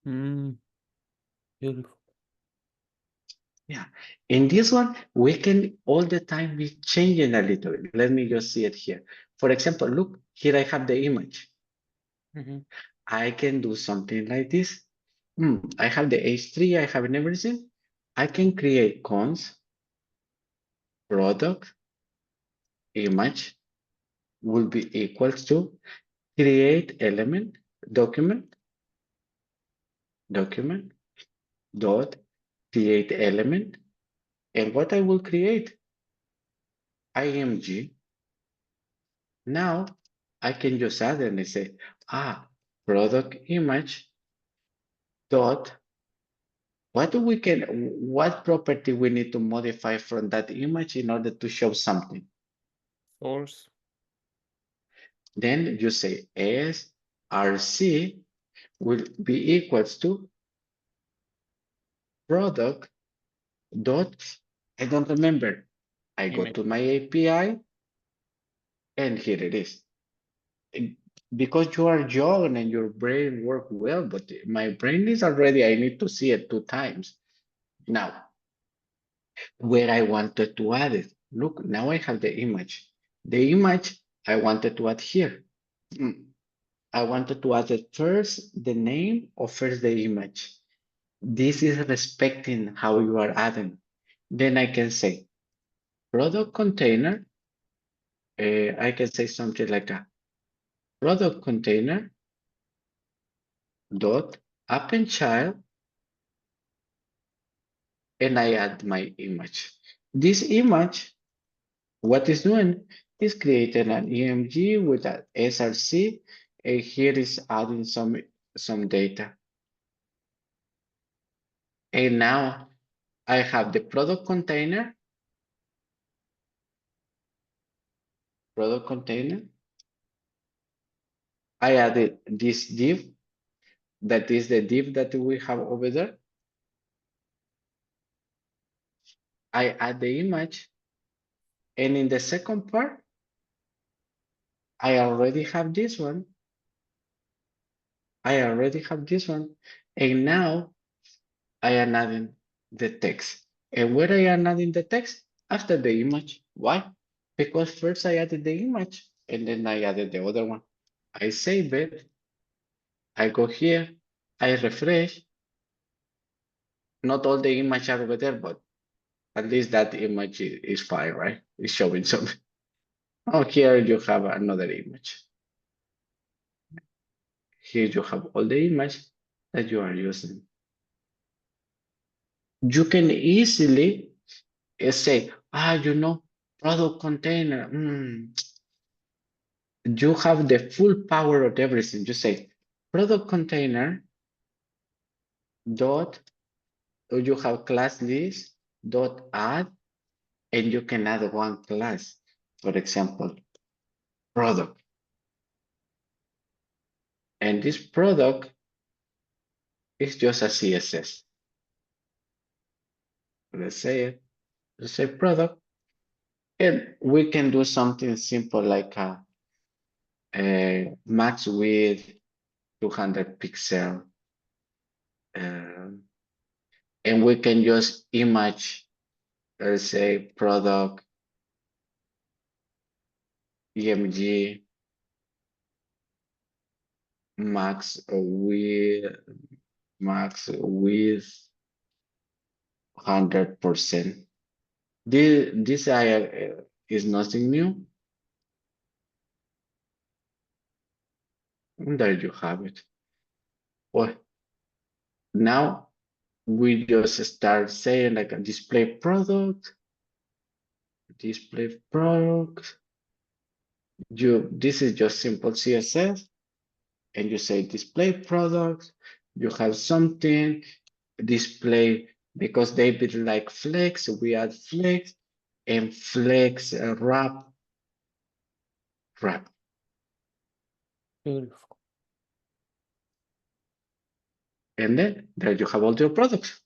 Mm, beautiful. Yeah. In this one, we can all the time be changing a little bit. Let me just see it here. For example, look, here I have the image. Mhm. I can do something like this. I have the H3, I have everything. I can create cons, product, image will be equals to create element, document, dot create element. And what I will create? IMG. Now I can just add and say, product image dot, what property we need to modify from that image in order to show something? Source. Then you say src will be equals to product dot, I don't remember. I go Image. to my API and here it is. Because you are young and your brain work well, but my brain is already, I need to see it 2 times. Now, where I wanted to add it. Look, now I have the image. The image I wanted to add here. I wanted to add it first the name or first the image. This is respecting how you are adding. Then I can say product container. I can say something like a product container dot append child, and I add my image. This image, what is doing is creating an EMG with an SRC, and here is adding some data. And now I have the product container. I added this div, that is the div that we have over there. I add the image, and in the second part, I already have this one. And now I am adding the text. And where I am adding the text? After the image. Why? Because first I added the image and then I added the other one. I save it. I go here. I refresh. Not all the images are over there, but at least that image is fine, right? It's showing something. Oh, here you have another image. Here you have all the image that you are using. You can easily say, product container. You have the full power of everything. You say product container dot, or you have class list dot add, and you can add one class. For example, product. And this product is just a CSS. Let's say product. And we can do something simple like a max width 200 pixel. And we can just image, let's say product EMG max width 100%. This is nothing new. And there you have it. Well, now we just start saying like a display product. This is just simple CSS, and you say display product. You have something display, because they be like flex. We add flex and flex wrap. Beautiful. And then there you have all your products.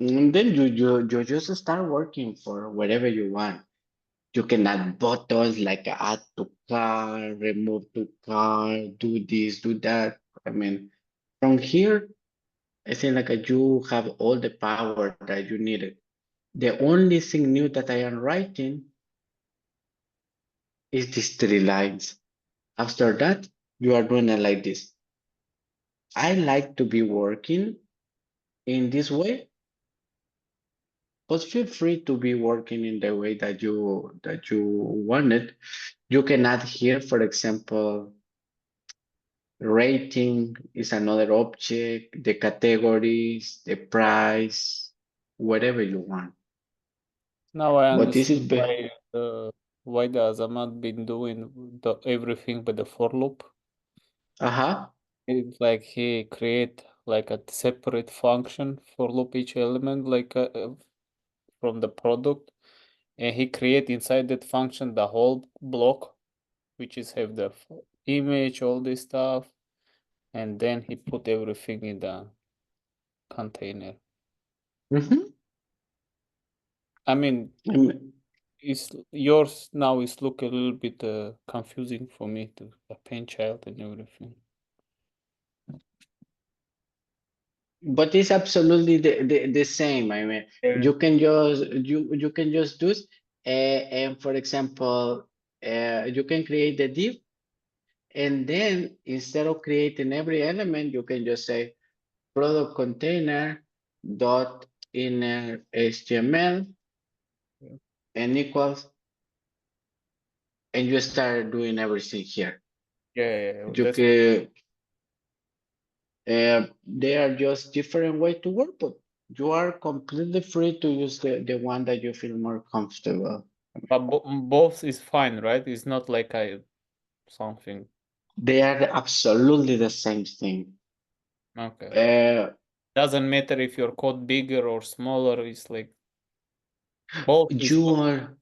And then you just start working for whatever you want. You can add buttons like add to cart, remove to cart, do this, do that. I mean, from here, I think like you have all the power that you needed. The only thing new that I am writing is these 3 lines. After that, you are doing it like this. I like to be working in this way, but feel free to be working in the way that you want it. You can add here, for example, rating is another object, the categories, the price, whatever you want. Now I But this is understand why the Azamat been doing everything with the for loop. It's like he create like a separate function for loop each element from the product, and he create inside that function the whole block, which is have the image, all this stuff, and then he put everything in the container. I mean, yours now is look a little bit confusing for me to the paint child and everything. But it's absolutely the same. I mean, you can just do and for example, you can create the div, and then instead of creating every element, you can just say product container dot inner HTML and equals, and you start doing everything here. Yeah, You that's can. They are just different way to work, but you are completely free to use the one that you feel more comfortable. but both is fine, right? It's not like something. They are absolutely the same thing. Okay. Doesn't matter if your code bigger or smaller, it's like both is You are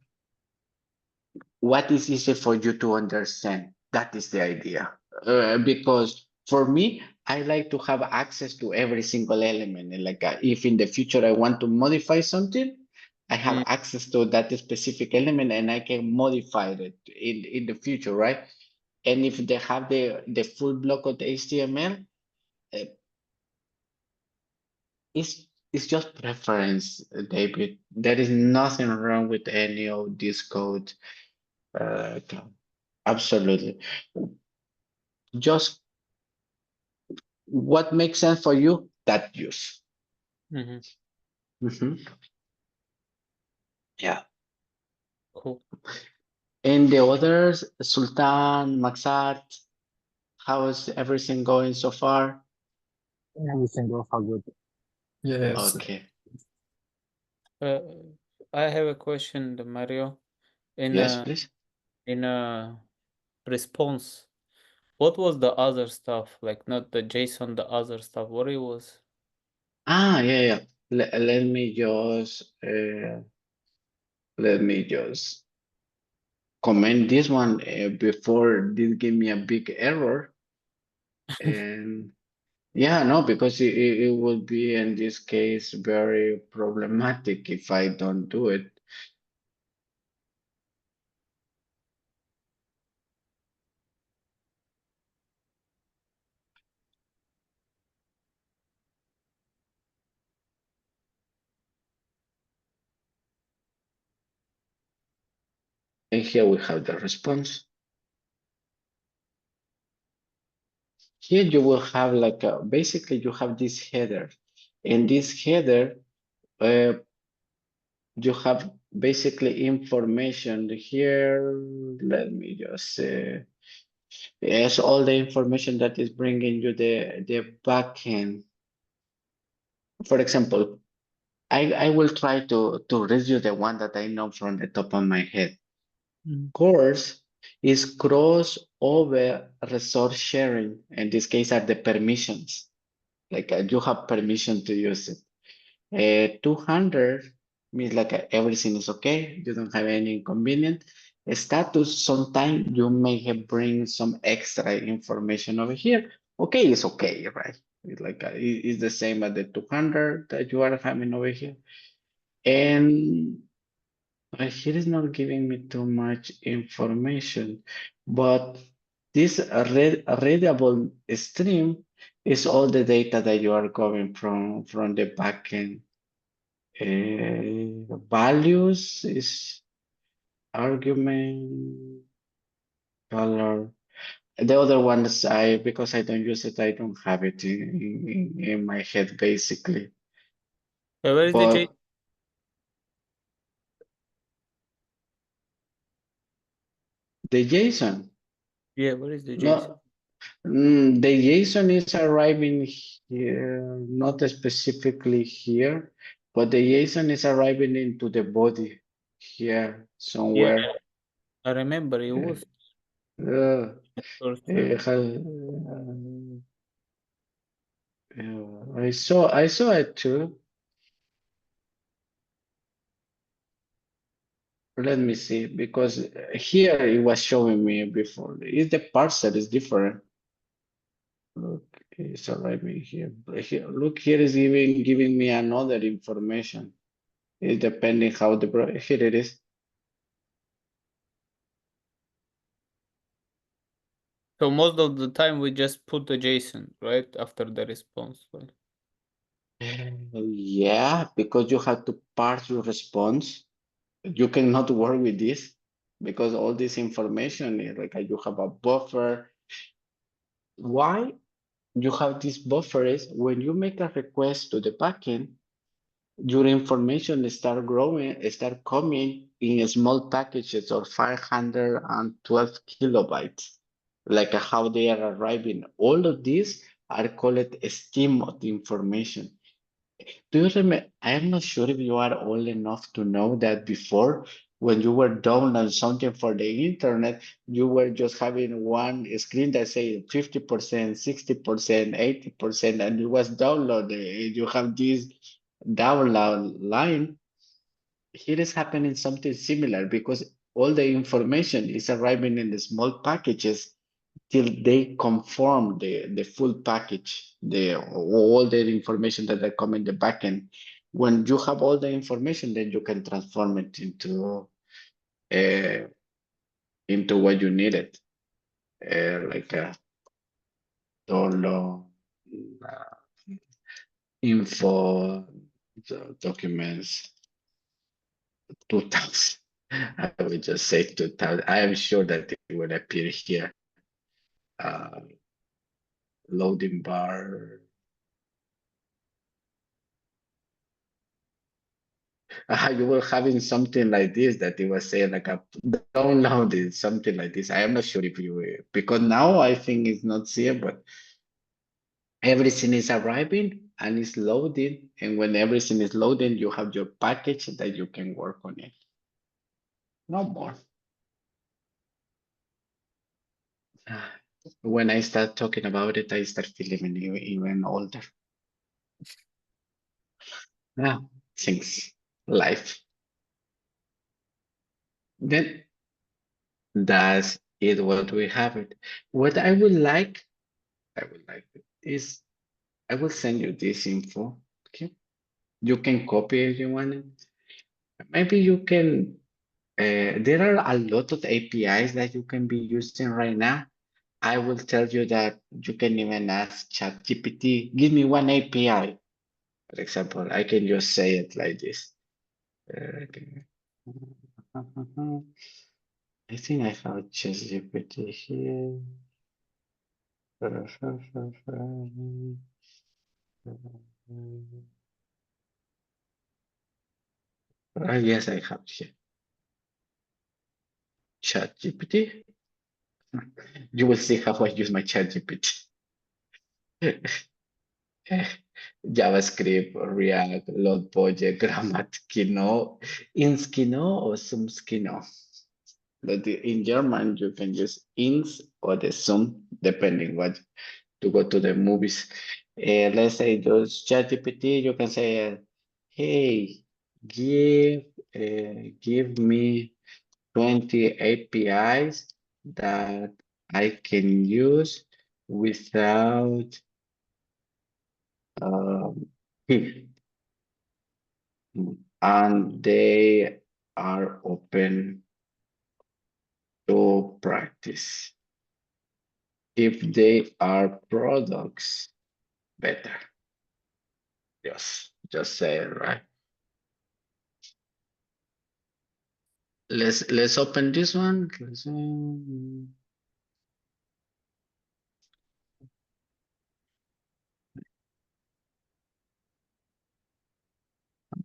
what is easy for you to understand. That is the idea. Because for me, I like to have access to every single element. And like if in the future I want to modify something, I have access to that specific element and I can modify it in the future, right? And if they have the full block of the HTML, uh, it's just preference, David. There is nothing wrong with any of this code. Absolutely. Just what makes sense for you, that use. Yeah. Cool. And the others, Sultan, Maxat, how is everything going so far? Everything goes all good. Yes. Okay. I have a question, Mario. Yes, please. In a response, what was the other stuff? Like not the JSON, the other stuff. What it was? Yeah. Let me just comment this one before this give me a big error. And yeah, no, because it would be in this case very problematic if I don't do it. And here we have the response. Here you will have like basically you have this header. In this header, you have basically information here. Let me just say, yes, all the information that is bringing you the backend. For example, I will try to read you the one that I know from the top of my head. Course is crossover resource sharing. In this case are the permissions. Like you have permission to use it. 200 means like everything is okay. You don't have any inconvenience. Status, sometimes you may have bring some extra information over here. Okay, it's okay, right? It's like it's the same as the 200 that you are having over here. And here is not giving me too much information, but this readable stream It's all the data that you are going from the backend. Values is argument, color. The other ones, because I don't use it, I don't have it in my head basically. Where is the But JSON? the JSON, Yeah, where is the JSON? no, the JSON is arriving here, not specifically here, but the JSON is arriving into the body here somewhere. I remember it was Uh, first I saw it too. Let me see, because here it was showing me before. Is the parser is different. Look, it's arriving here. Here, look, here is even giving me another information. It's depending how here it is. So most of the time we just put the JSON right after the response. Right? Yeah, because you have to parse your response. You cannot work with this because all this information is like you have a buffer. Why you have this buffer is when you make a request to the backend, your information start growing, start coming in small packages of 512 kilobytes, like how they are arriving. All of these are called steamot information. Do you remember? I am not sure if you are old enough to know that before, when you were downloading something for the internet, you were just having one screen that said 50%, 60%, 80%, and it was downloaded. You have this download line. Here is happening something similar because all the information is arriving in the small packages till they conform the full package, all the information that they come in the backend. When you have all the information, then you can transform it into what you needed, like a download, info, documents, 2000. I would just say 2000. I am sure that it will appear here. Loading bar. You were having something like this that it was saying like a downloaded something like this. I am not sure if you were, because now I think it's not here, but everything is arriving and it's loading. And when everything is loading, you have your package that you can work on it. No more. When I start talking about it, I start feeling even older. Things, life. Then that's it. What we have it. What I would like is I will send you this info. Okay, you can copy if you want it. Maybe you can. There are a lot of APIs that you can be using right now. I will tell you that you can even ask ChatGPT, give me one API. For example, I can just say it like this. Okay. I think I have ChatGPT here. Yes, I have here. ChatGPT. You will see how I use my ChatGPT. JavaScript, React, LoadProject, Grammatkino, Inskino, or Sumskino. But in German, you can use ins or the sum, depending what to go to the movies. Let's say those ChatGPT, you can say, hey, give me 20 APIs that I can use without fee. And they are open to practice. If they are products, better. Yes, just say it right. Let's open this one.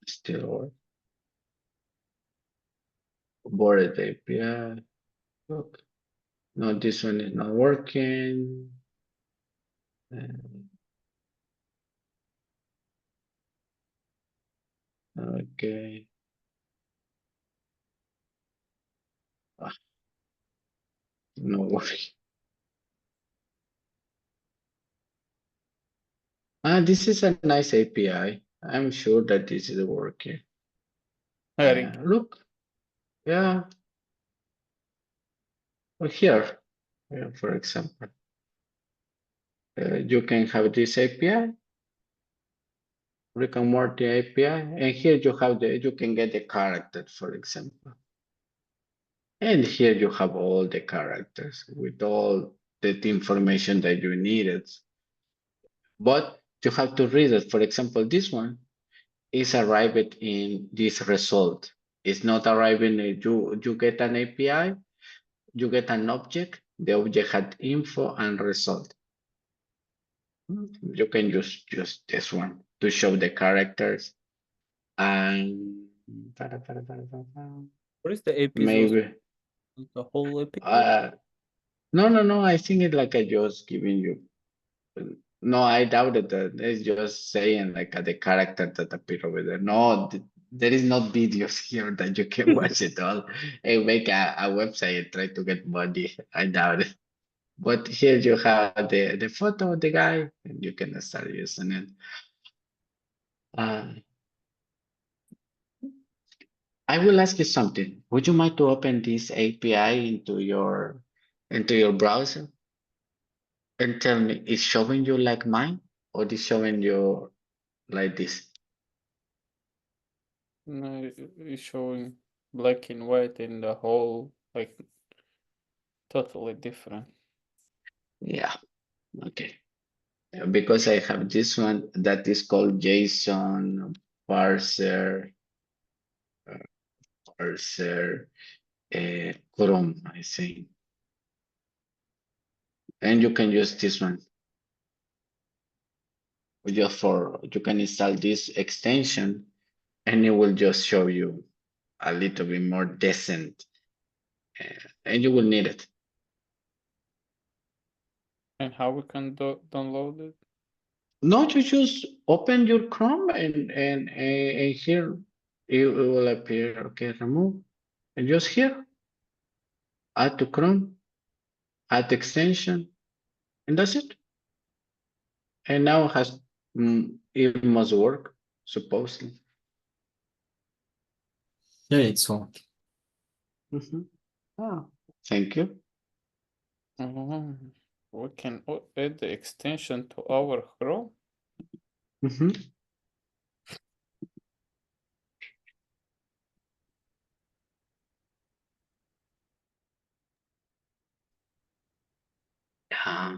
Still work. Board API. Look. No, this one is not working. Okay. No worry. This is a nice API. I'm sure that this is working. Eric, Look, yeah. Here, for example, you can have this API, Rick and Morty API, and here you have you can get the character, for example. And here you have all the characters with all the information that you needed. But you have to read it. For example, this one is arrived in this result. It's not arriving, you get an API, you get an object, the object had info and result. You can use just this one to show the characters. And what is the API? maybe, The whole API? no, I think it's like I just giving you. No, I doubted that. It's just saying like the character that appear over there. No, there is not videos here that you can watch it all and make a website and try to get money. I doubt it. But here you have the photo of the guy and you can start using it. I will ask you something. Would you mind to open this API into your browser and tell me, is showing you like mine or is showing you like this? No, it's showing black and white in the whole, like totally different. Yeah, okay. Because I have this one that is called JSON parser, Chrome, I think. And you can use this one. Just you can install this extension and it will just show you a little bit more decent and you will need it. And how we can download it? No, you just open your Chrome and here it will appear. Okay, remove and just here, add to Chrome, add extension, and that's it. And now it has it must work supposedly. Yeah, it's on. Oh, thank you. We can add the extension to our Chrome. Yeah.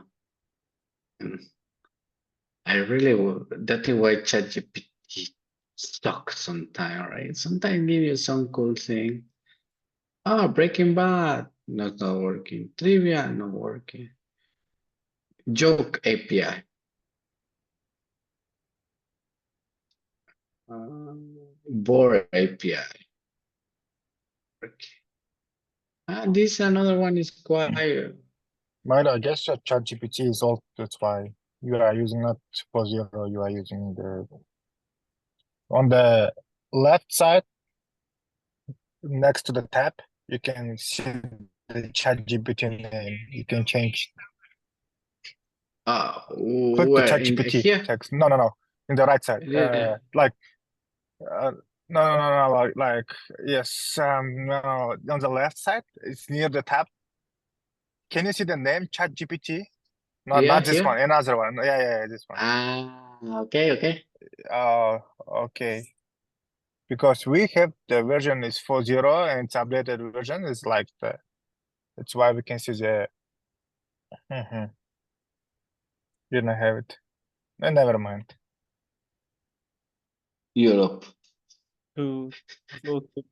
I really will. That's why ChatGPT sucks sometimes, right? Sometimes give you some cool thing. Ah, Breaking Bad, not working. Trivia, not working. Joke API. Board API. Okay. This another one is quite. Milo, I guess your ChatGPT is old. That's why you are using not for zero. You are using on the left side next to the tab. You can see the ChatGPT name. You can change. Click the ChatGPT here? text. No. In the right side. Yeah. No. Like yes. No. On the left side, it's near the tab. Can you see the name ChatGPT? No, Yeah, not this here? one. Another one. Yeah, this one. Okay. Okay. Because we have the version is 4.0 and it's updated version is like that's why we can see the. Didn't have it. Never mind. Europe. To go to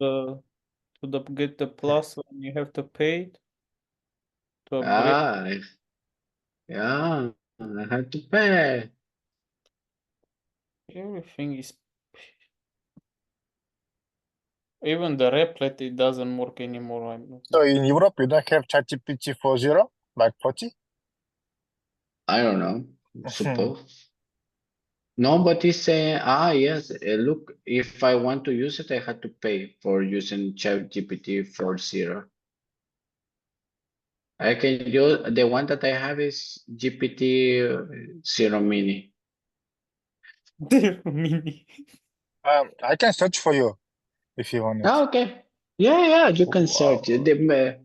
the get the plus one, you have to pay it to upgrade. Ah, yeah, I had to pay. Everything is even the replet, it doesn't work anymore. I'm not. So in Europe, you don't have ChatGPT 4.0 like 40? I don't know, suppose. No, but it's saying, yes, look, if I want to use it, I had to pay for using ChatGPT 4.0. I can use, the one that I have is GPT 0 mini. Mini. I can search for you if you want it. Okay. Yeah, you can search it. I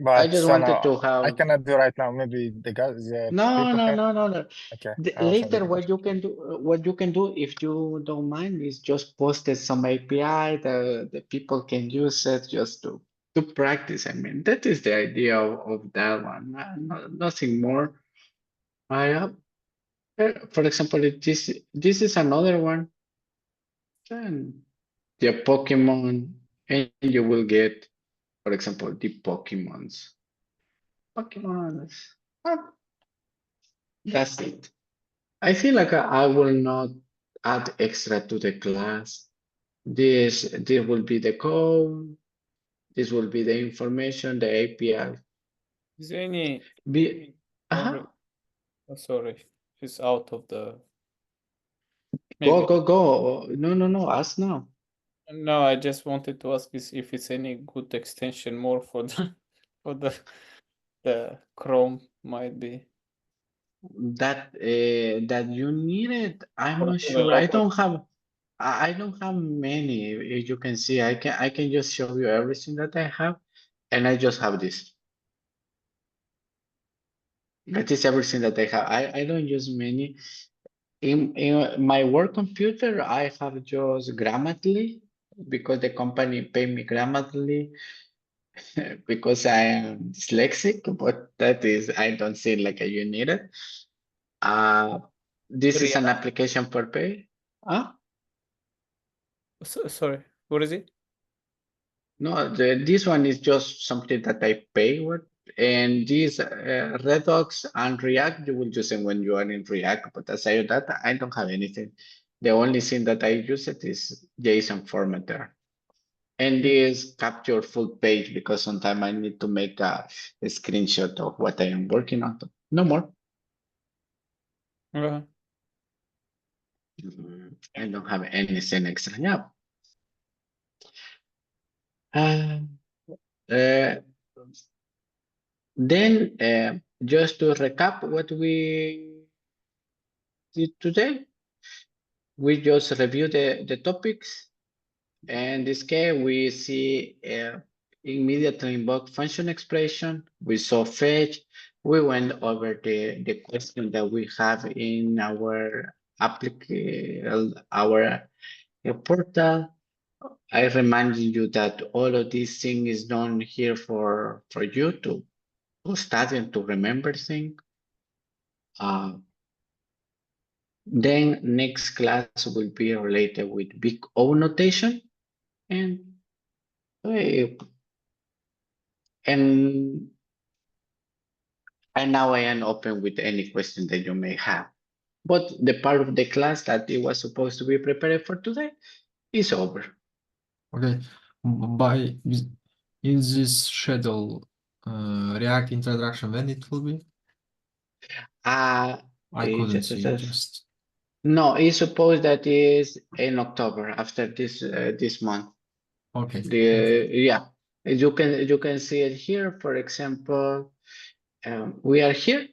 But just no, wanted to I have. cannot do right now. Maybe the guys, the No. people can. No. Okay. Later, what you can do, if you don't mind, is just post it some API. The people can use it just to practice. I mean, that is the idea of that one. Nothing more. For example, if this is another one. Then the Pokemon, and you will get, for example, the Pokemons. Ah, that's it. I feel like I will not add extra to the class. This will be the code. This will be the information, the API. Is there any? Be, uh-huh. Oh, sorry, it's out of the. Go. No. Ask now. No, I just wanted to ask if it's any good extension more for the for the Chrome might be. That you need it. I'm For not sure. I developer. don't have. I don't have many. As you can see, I can just show you everything that I have, and I just have this. That is everything that I have. I don't use many. In my work computer, I have just Grammarly because the company pay me Grammarly because I am dyslexic, but that is, I don't see like you need it. This is an application for pay. Sorry, what is it? No, this one is just something that I pay with. And this Redux and React, you will use it when you are in React. But aside of that, I don't have anything. The only thing that I use it is JSON formatter. And this capture full page because sometimes I need to make a screenshot of what I am working on. But no more. I don't have anything extra. Yeah. Then just to recap what we did today, we just review the topics. And in this case, we see immediately invoke function expression. We saw fetch. We went over the question that we have in our application, our portal. I remind you that all of these things is done here for you to study and to remember things. Then next class will be related with big O notation and now I am open with any question that you may have. But the part of the class that it was supposed to be prepared for today is over. Okay, in this schedule, React introduction, when it will be? I couldn't see it just. No, it's supposed that is in October after this month. Okay. Yeah, you can see it here. For example, we are here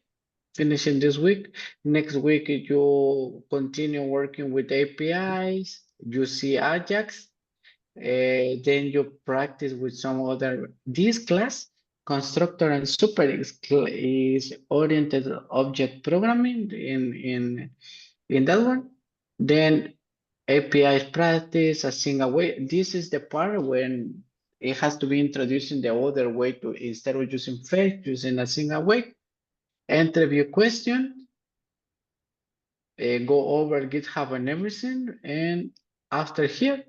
finishing this week. Next week you continue working with APIs. You see Ajax. Then you practice with some other. This class, constructor and super is oriented object programming in that one. Then APIs practice, async await. This is the part when it has to be introduced in the other way to, instead of using fetch, using async await. Interview question. go over GitHub and everything, and after here,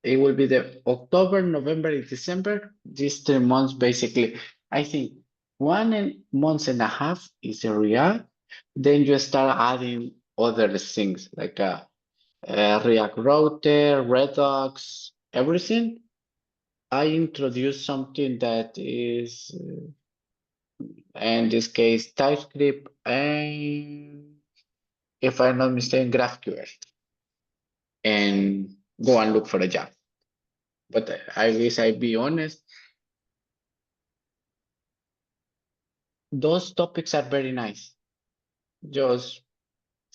it will be the October, November, and December. These 3 months, basically, I think 1.5 months is a React. Then you start adding other things like React Router, Redux, everything. I introduced something that is, in this case, TypeScript and, if I'm not mistaken, GraphQL. And go and look for a job. But I guess I'll be honest, those topics are very nice. Just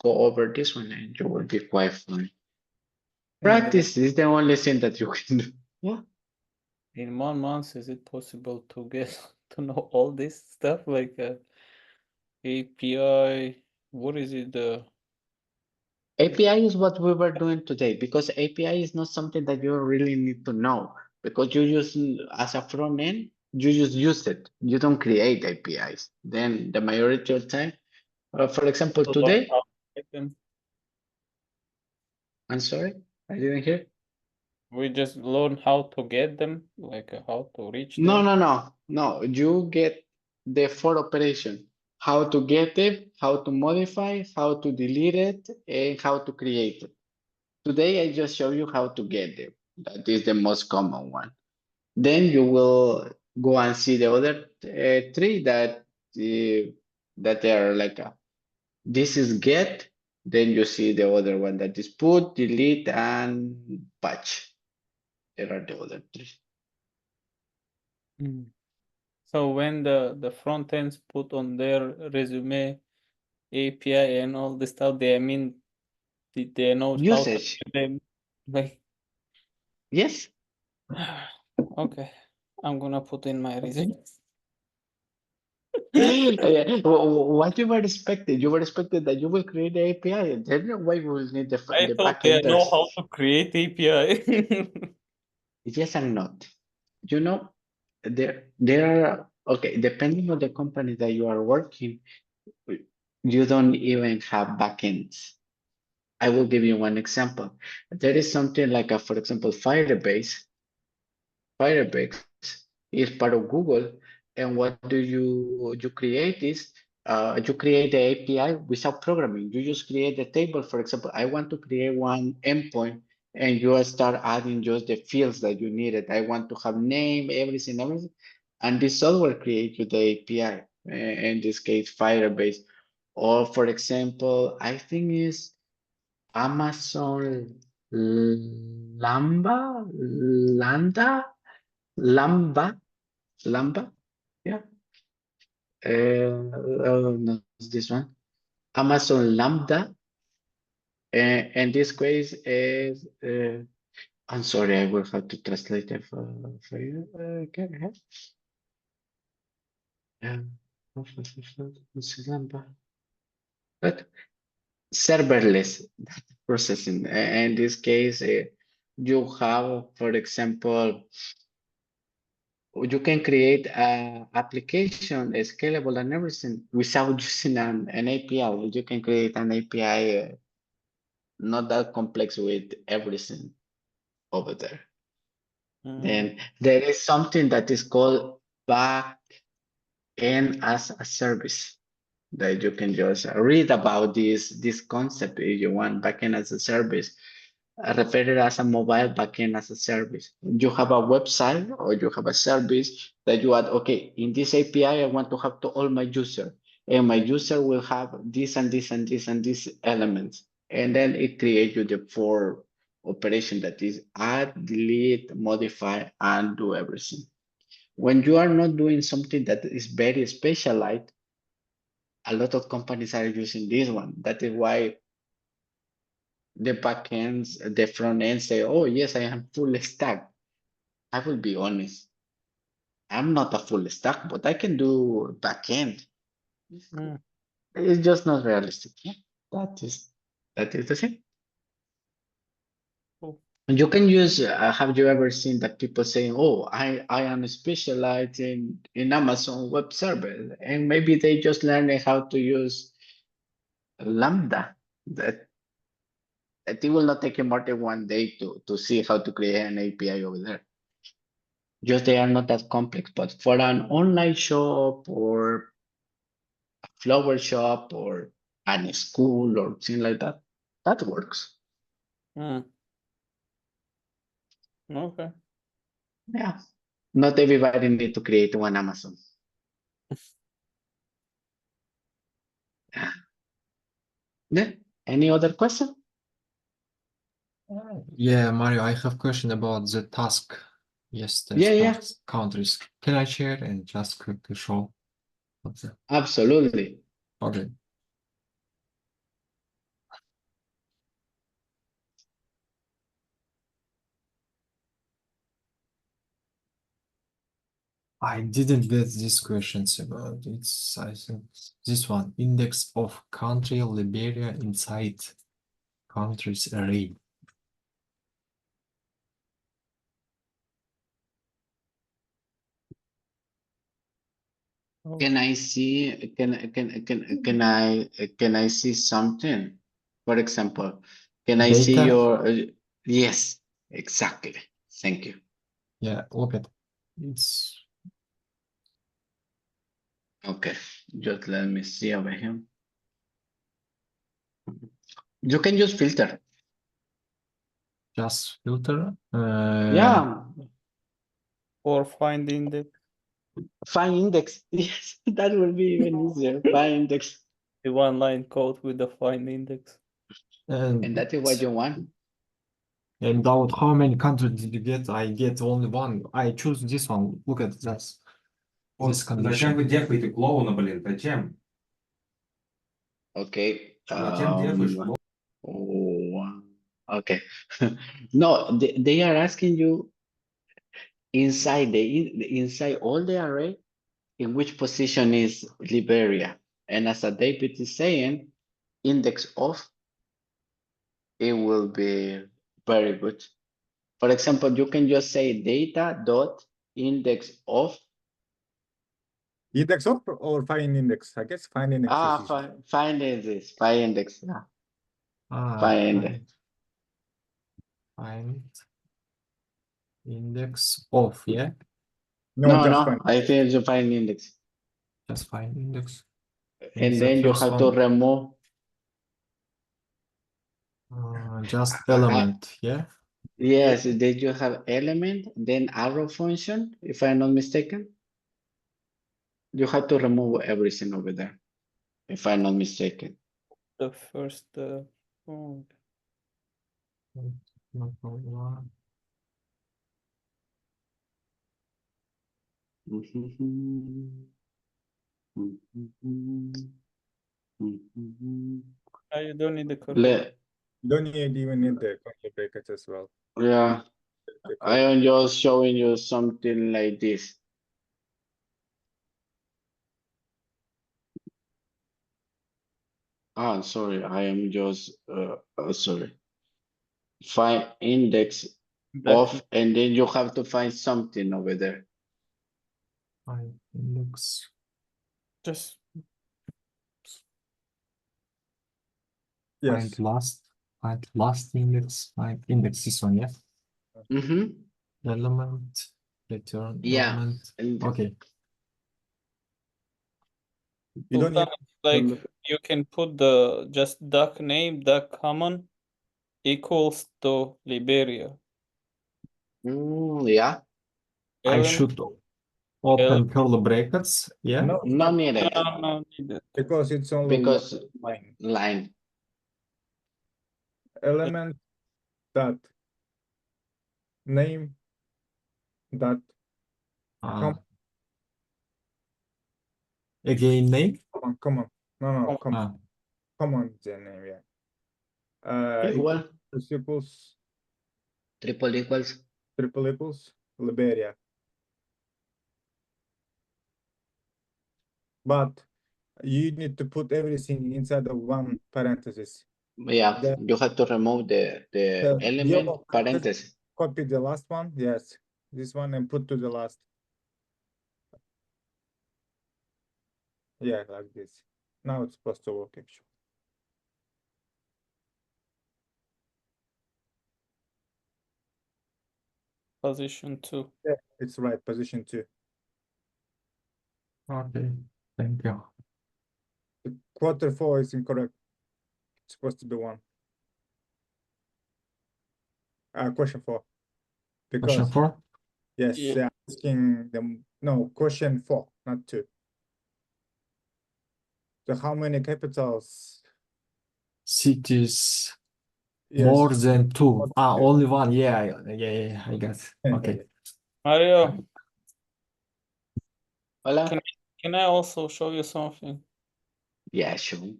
go over this one and you will be quite fine. Practice is the only thing that you can do. Yeah. In 1 month, is it possible to get to know all this stuff like API? What is it? API is what we were doing today, because API is not something that you really need to know, because you use as a front end, you just use it. You don't create APIs. Then the majority of the time, for example, to learn today, how to get them? I'm sorry, I didn't hear. We just learn how to get them, like how to reach No, them. no. You get the 4 operation: how to get it, how to modify, how to delete it, and how to create it. Today, I just show you how to get them. That is the most common one. Then you will go and see the other 3 that they are like this is get. Then you see the other one that is put, delete, and patch. There are the other 3. So when the front ends put on their resume API and all this stuff, they know how to Usage. get them. Like, Yes. okay, I'm gonna put in my resume. What you were expecting? You were expecting that you will create the API, and then why we will need the I thought they know backenders. how to create API. Yes and not. You know, there are, okay, depending on the company that you are working, you don't even have backends. I will give you one example. There is something like for example, Firebase. Firebase is part of Google, and what do you create is you create the API without programming. You just create the table. For example, I want to create one endpoint, and you start adding just the fields that you needed. I want to have name, everything, and this software creates you the API. In this case, Firebase, or for example, I think is Amazon Lambda, yeah. No, it's this one, Amazon Lambda, and this case is. I'm sorry, I will have to translate it for you. Okay, Lambda, but serverless data processing. In this case, you have, for example, you can create an application, scalable and everything, without using an API. You can create an API not that complex with everything over there. Then there is something that is called back end as a service, that you can just read about this concept if you want. Backend as a service, referred as a mobile backend as a service. You have a website or you have a service that you add, okay, in this API, I want to have to all my user, and my user will have this and this and this and these elements. And then it creates you the 4 operation that is add, delete, modify, and do everything. When you are not doing something that is very specialized, a lot of companies are using this one. That is why the backends, the front end say, oh, yes, I am full stack. I will be honest. I'm not a full stack, but I can do backend. It's just not realistic. Yeah, that is the thing. Cool. You can use, have you ever seen that people saying, oh, I am specialized in Amazon Web Service, and maybe they just learned how to use Lambda. That it will not take you more than 1 day to see how to create an API over there. Just they are not that complex, but for an online shop or a flower shop or a school or something like that, that works. Hmm. Okay. Yeah. Not everybody need to create one Amazon. Yeah. Any other question? Yeah, Mario, I have question about the task. Yes, the Yeah. tasks countries. Can I share and just quickly show? What's that? Absolutely. Okay. I didn't get these questions about it. I think this one, index of country Liberia inside countries array. Can I see? Can I see something? For example, can I see Data? your? Yes, exactly. Thank you. Yeah, look at it's Okay, just let me see over here. You can use filter. just filter. Yeah, Or find index. find index. Yes, that will be even easier. Find index, The one line code with the find index. and that is what you want. And out how many countries did you get? I get only one. I choose this one. Look at this. Вот This зачем condition. вы дефаете клоуна, блин? Зачем? Okay. Зачем дефаешь клоуна? Oh, okay. No, they are asking you inside inside all the array, in which position is Liberia? And as a David is saying, index of, it will be very good. For example, you can just say data dot index of. Index of or find index? I guess find index is easy. Find this, find index, yeah. Find index of, yeah? No, just find. I think you find index. Just find index. And the then you first have to one, remove. just element, yeah? Yes, then you have element, then arrow function, if I'm not mistaken. You have to remove everything over there, if I'm not mistaken. The first. Oh, you don't need the curly. Don't even need the curly brackets as well. Yeah, I am just showing you something like this. Ah, sorry, I am just sorry. Find index of, and then you have to find something over there. Find index. Just Yes. Find last index, find index, this one, yeah? Element, return Yeah. element. And Okay. You don't need like you can put the just duck name, duck common equals to Liberia. yeah. I Element- should open curly brackets, yeah? No, Not needed. No, needed. because it's only Because line. line. Element dot name dot Again, name? come on. No, come Ah, on. Come on, the name, yeah. Equal, Equals triple equals. triple equals Liberia. But you need to put everything inside of one parenthesis. Yeah, The- you have to remove the element yellow- parenthesis. Copy the last one, yes, this one, and put to the last. Yeah, like this. Now it's supposed to work actually. Position 2. Yeah, it's right. Position 2. Okay, thank you. The quarter 4 is incorrect. It's supposed to be 1. Question 4. Question Because 4? yes, Yeah. they're asking them. No, question 4, not 2. So how many capitals? Cities Yes. more than 2. More than two. Only 1. Yeah, I got it. Okay. Mario, Hola. can I also show you something? Yeah, sure.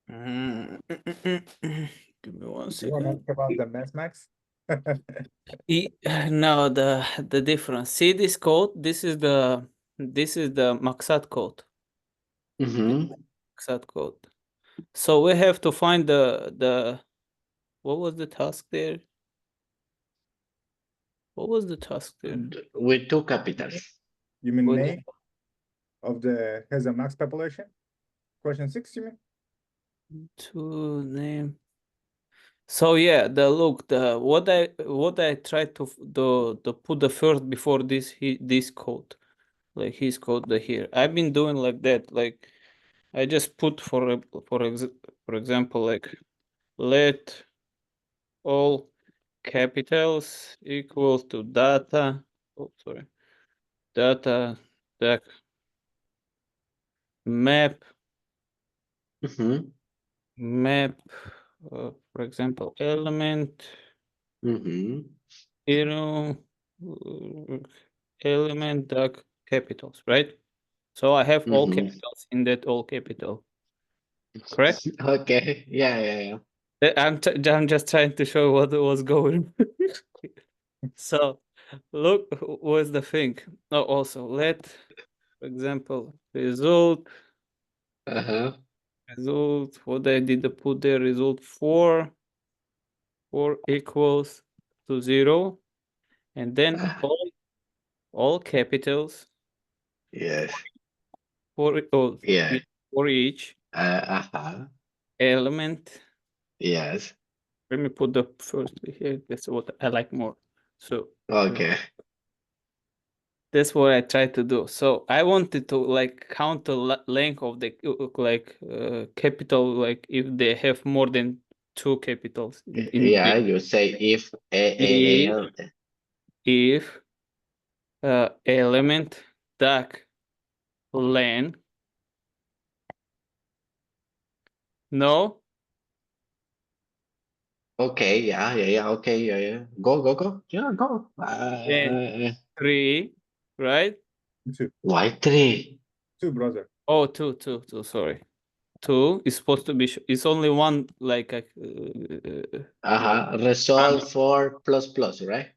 Give me 1 You want to second. ask about the mass max? No, the difference. See this code? This is the Maxat code. Mm-hmm. Maxat code. So we have to find the what was the task there? What was the task there? With 2 capitals. You mean With- name of the has a max population? Question 6, you mean? To name. So yeah, what I tried to put the first before this code, like his code here. I've been doing like that, like I just put for example, like let all capitals equal to data. Oh, sorry, data deck map Mm-hmm. map. For example, element. Mm-hmm. Element duck capitals, right? So I have all Mhm. capitals in that all capital. Correct? Okay. Yeah. I'm just trying to show what was going. So look, what's the thing? Oh, also let, for example, result. Uh-huh. What I did to put there, result 4 equals to 0, and then Ah. all capitals Yes. for Yeah. for each Uh-huh. element. Yes. Let me put the first here. That's what I like more. So Okay. that's what I tried to do. So I wanted to like count the length of the capital, like if they have more than 2 capitals. Yeah, you say if If element duck len. No. Okay, yeah. Okay, yeah. Go. Yeah, go. Then 3, right? 2. Why 3? 2, brother. Oh, two. Sorry. 2 is supposed to be. It's only one, like Uh-huh. Resolve 4 plus, right?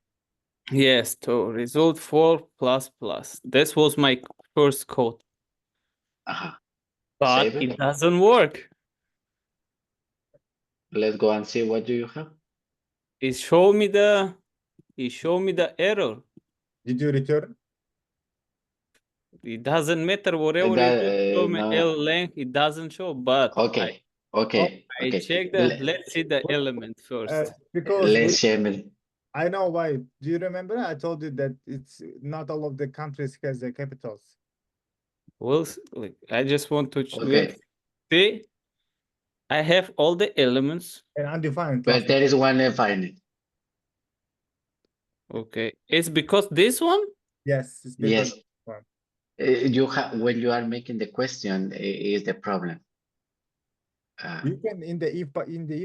yes, to result 4 plus plus. This was my first code, Uh-huh. but Save it. it doesn't work. Let's go and see what do you have. It showed me the error. Did you return? It doesn't matter whatever That, you do, show me no. L length, it doesn't show. But Okay. I check let's see the element first. Because Let's share it. I know why. Do you remember? I told you that it's not all of the countries has the capitals. Well, like, I just want to Okay. see. I have all the elements. And undefined. But there is one finding. Okay, it's because this one. Yes, it's Yes. because one. You have when you are making the question is the problem. You can in the if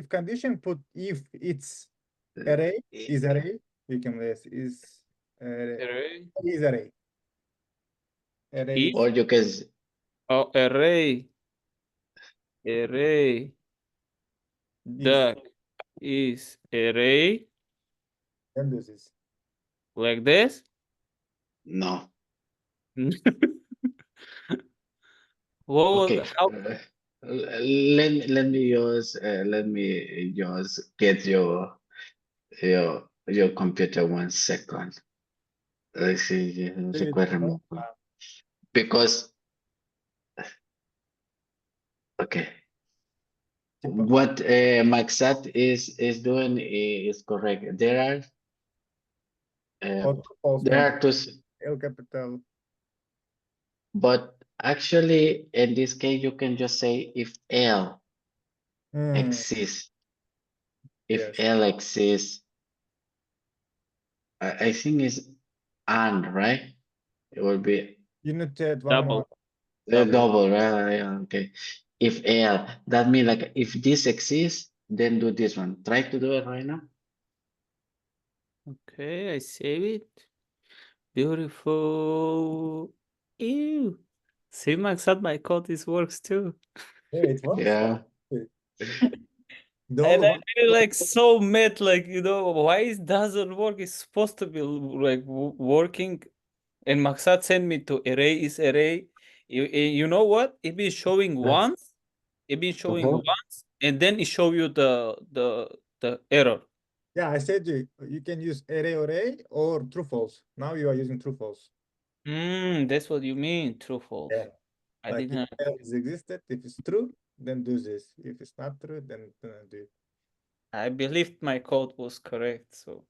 condition put if it's array is array. You can list is Array. is array. Array. If or you can array duck is array Then this is like this. no. What was Okay. how Let me just get your computer 1 second. Let's see. Because okay. What Maxat is doing is correct. There are Or true false there one. are two, L capital. but actually in this case you can just say if L Hmm, exists. If yes. L exists, I think it's and, right? It will be You need to add one Double. more. the Double. double, right? Yeah, okay. If L, that means like if this exists, then do this one. Try to do it right now. Okay, I save it. Beautiful. Ew. See, Max, that my code this works too. Yeah, it works. Yeah. The And only I feel like so mad, like, you know, why it doesn't work? It's supposed to be like working. And Maxat sent me to array is array. You know what? It been showing once. It been showing Mhm. once, and then it show you the error. Yeah, I said you can use array or true false. Now you are using true false. That's what you mean, true false. Yeah. I Like didn't. if L is existed, if it's true, then do this. If it's not true, then do it. I believed my code was correct, so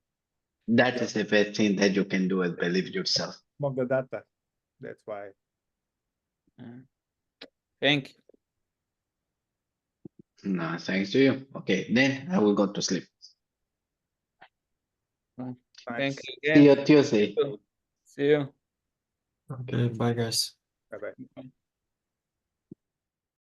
That is the best thing that you can do is believe yourself. Some of the data. That's why. thank you. No, thanks to you. Okay, then I will go to sleep. Thank Nice. you See again. you Tuesday. See you. Okay, bye guys. Bye bye. Bye.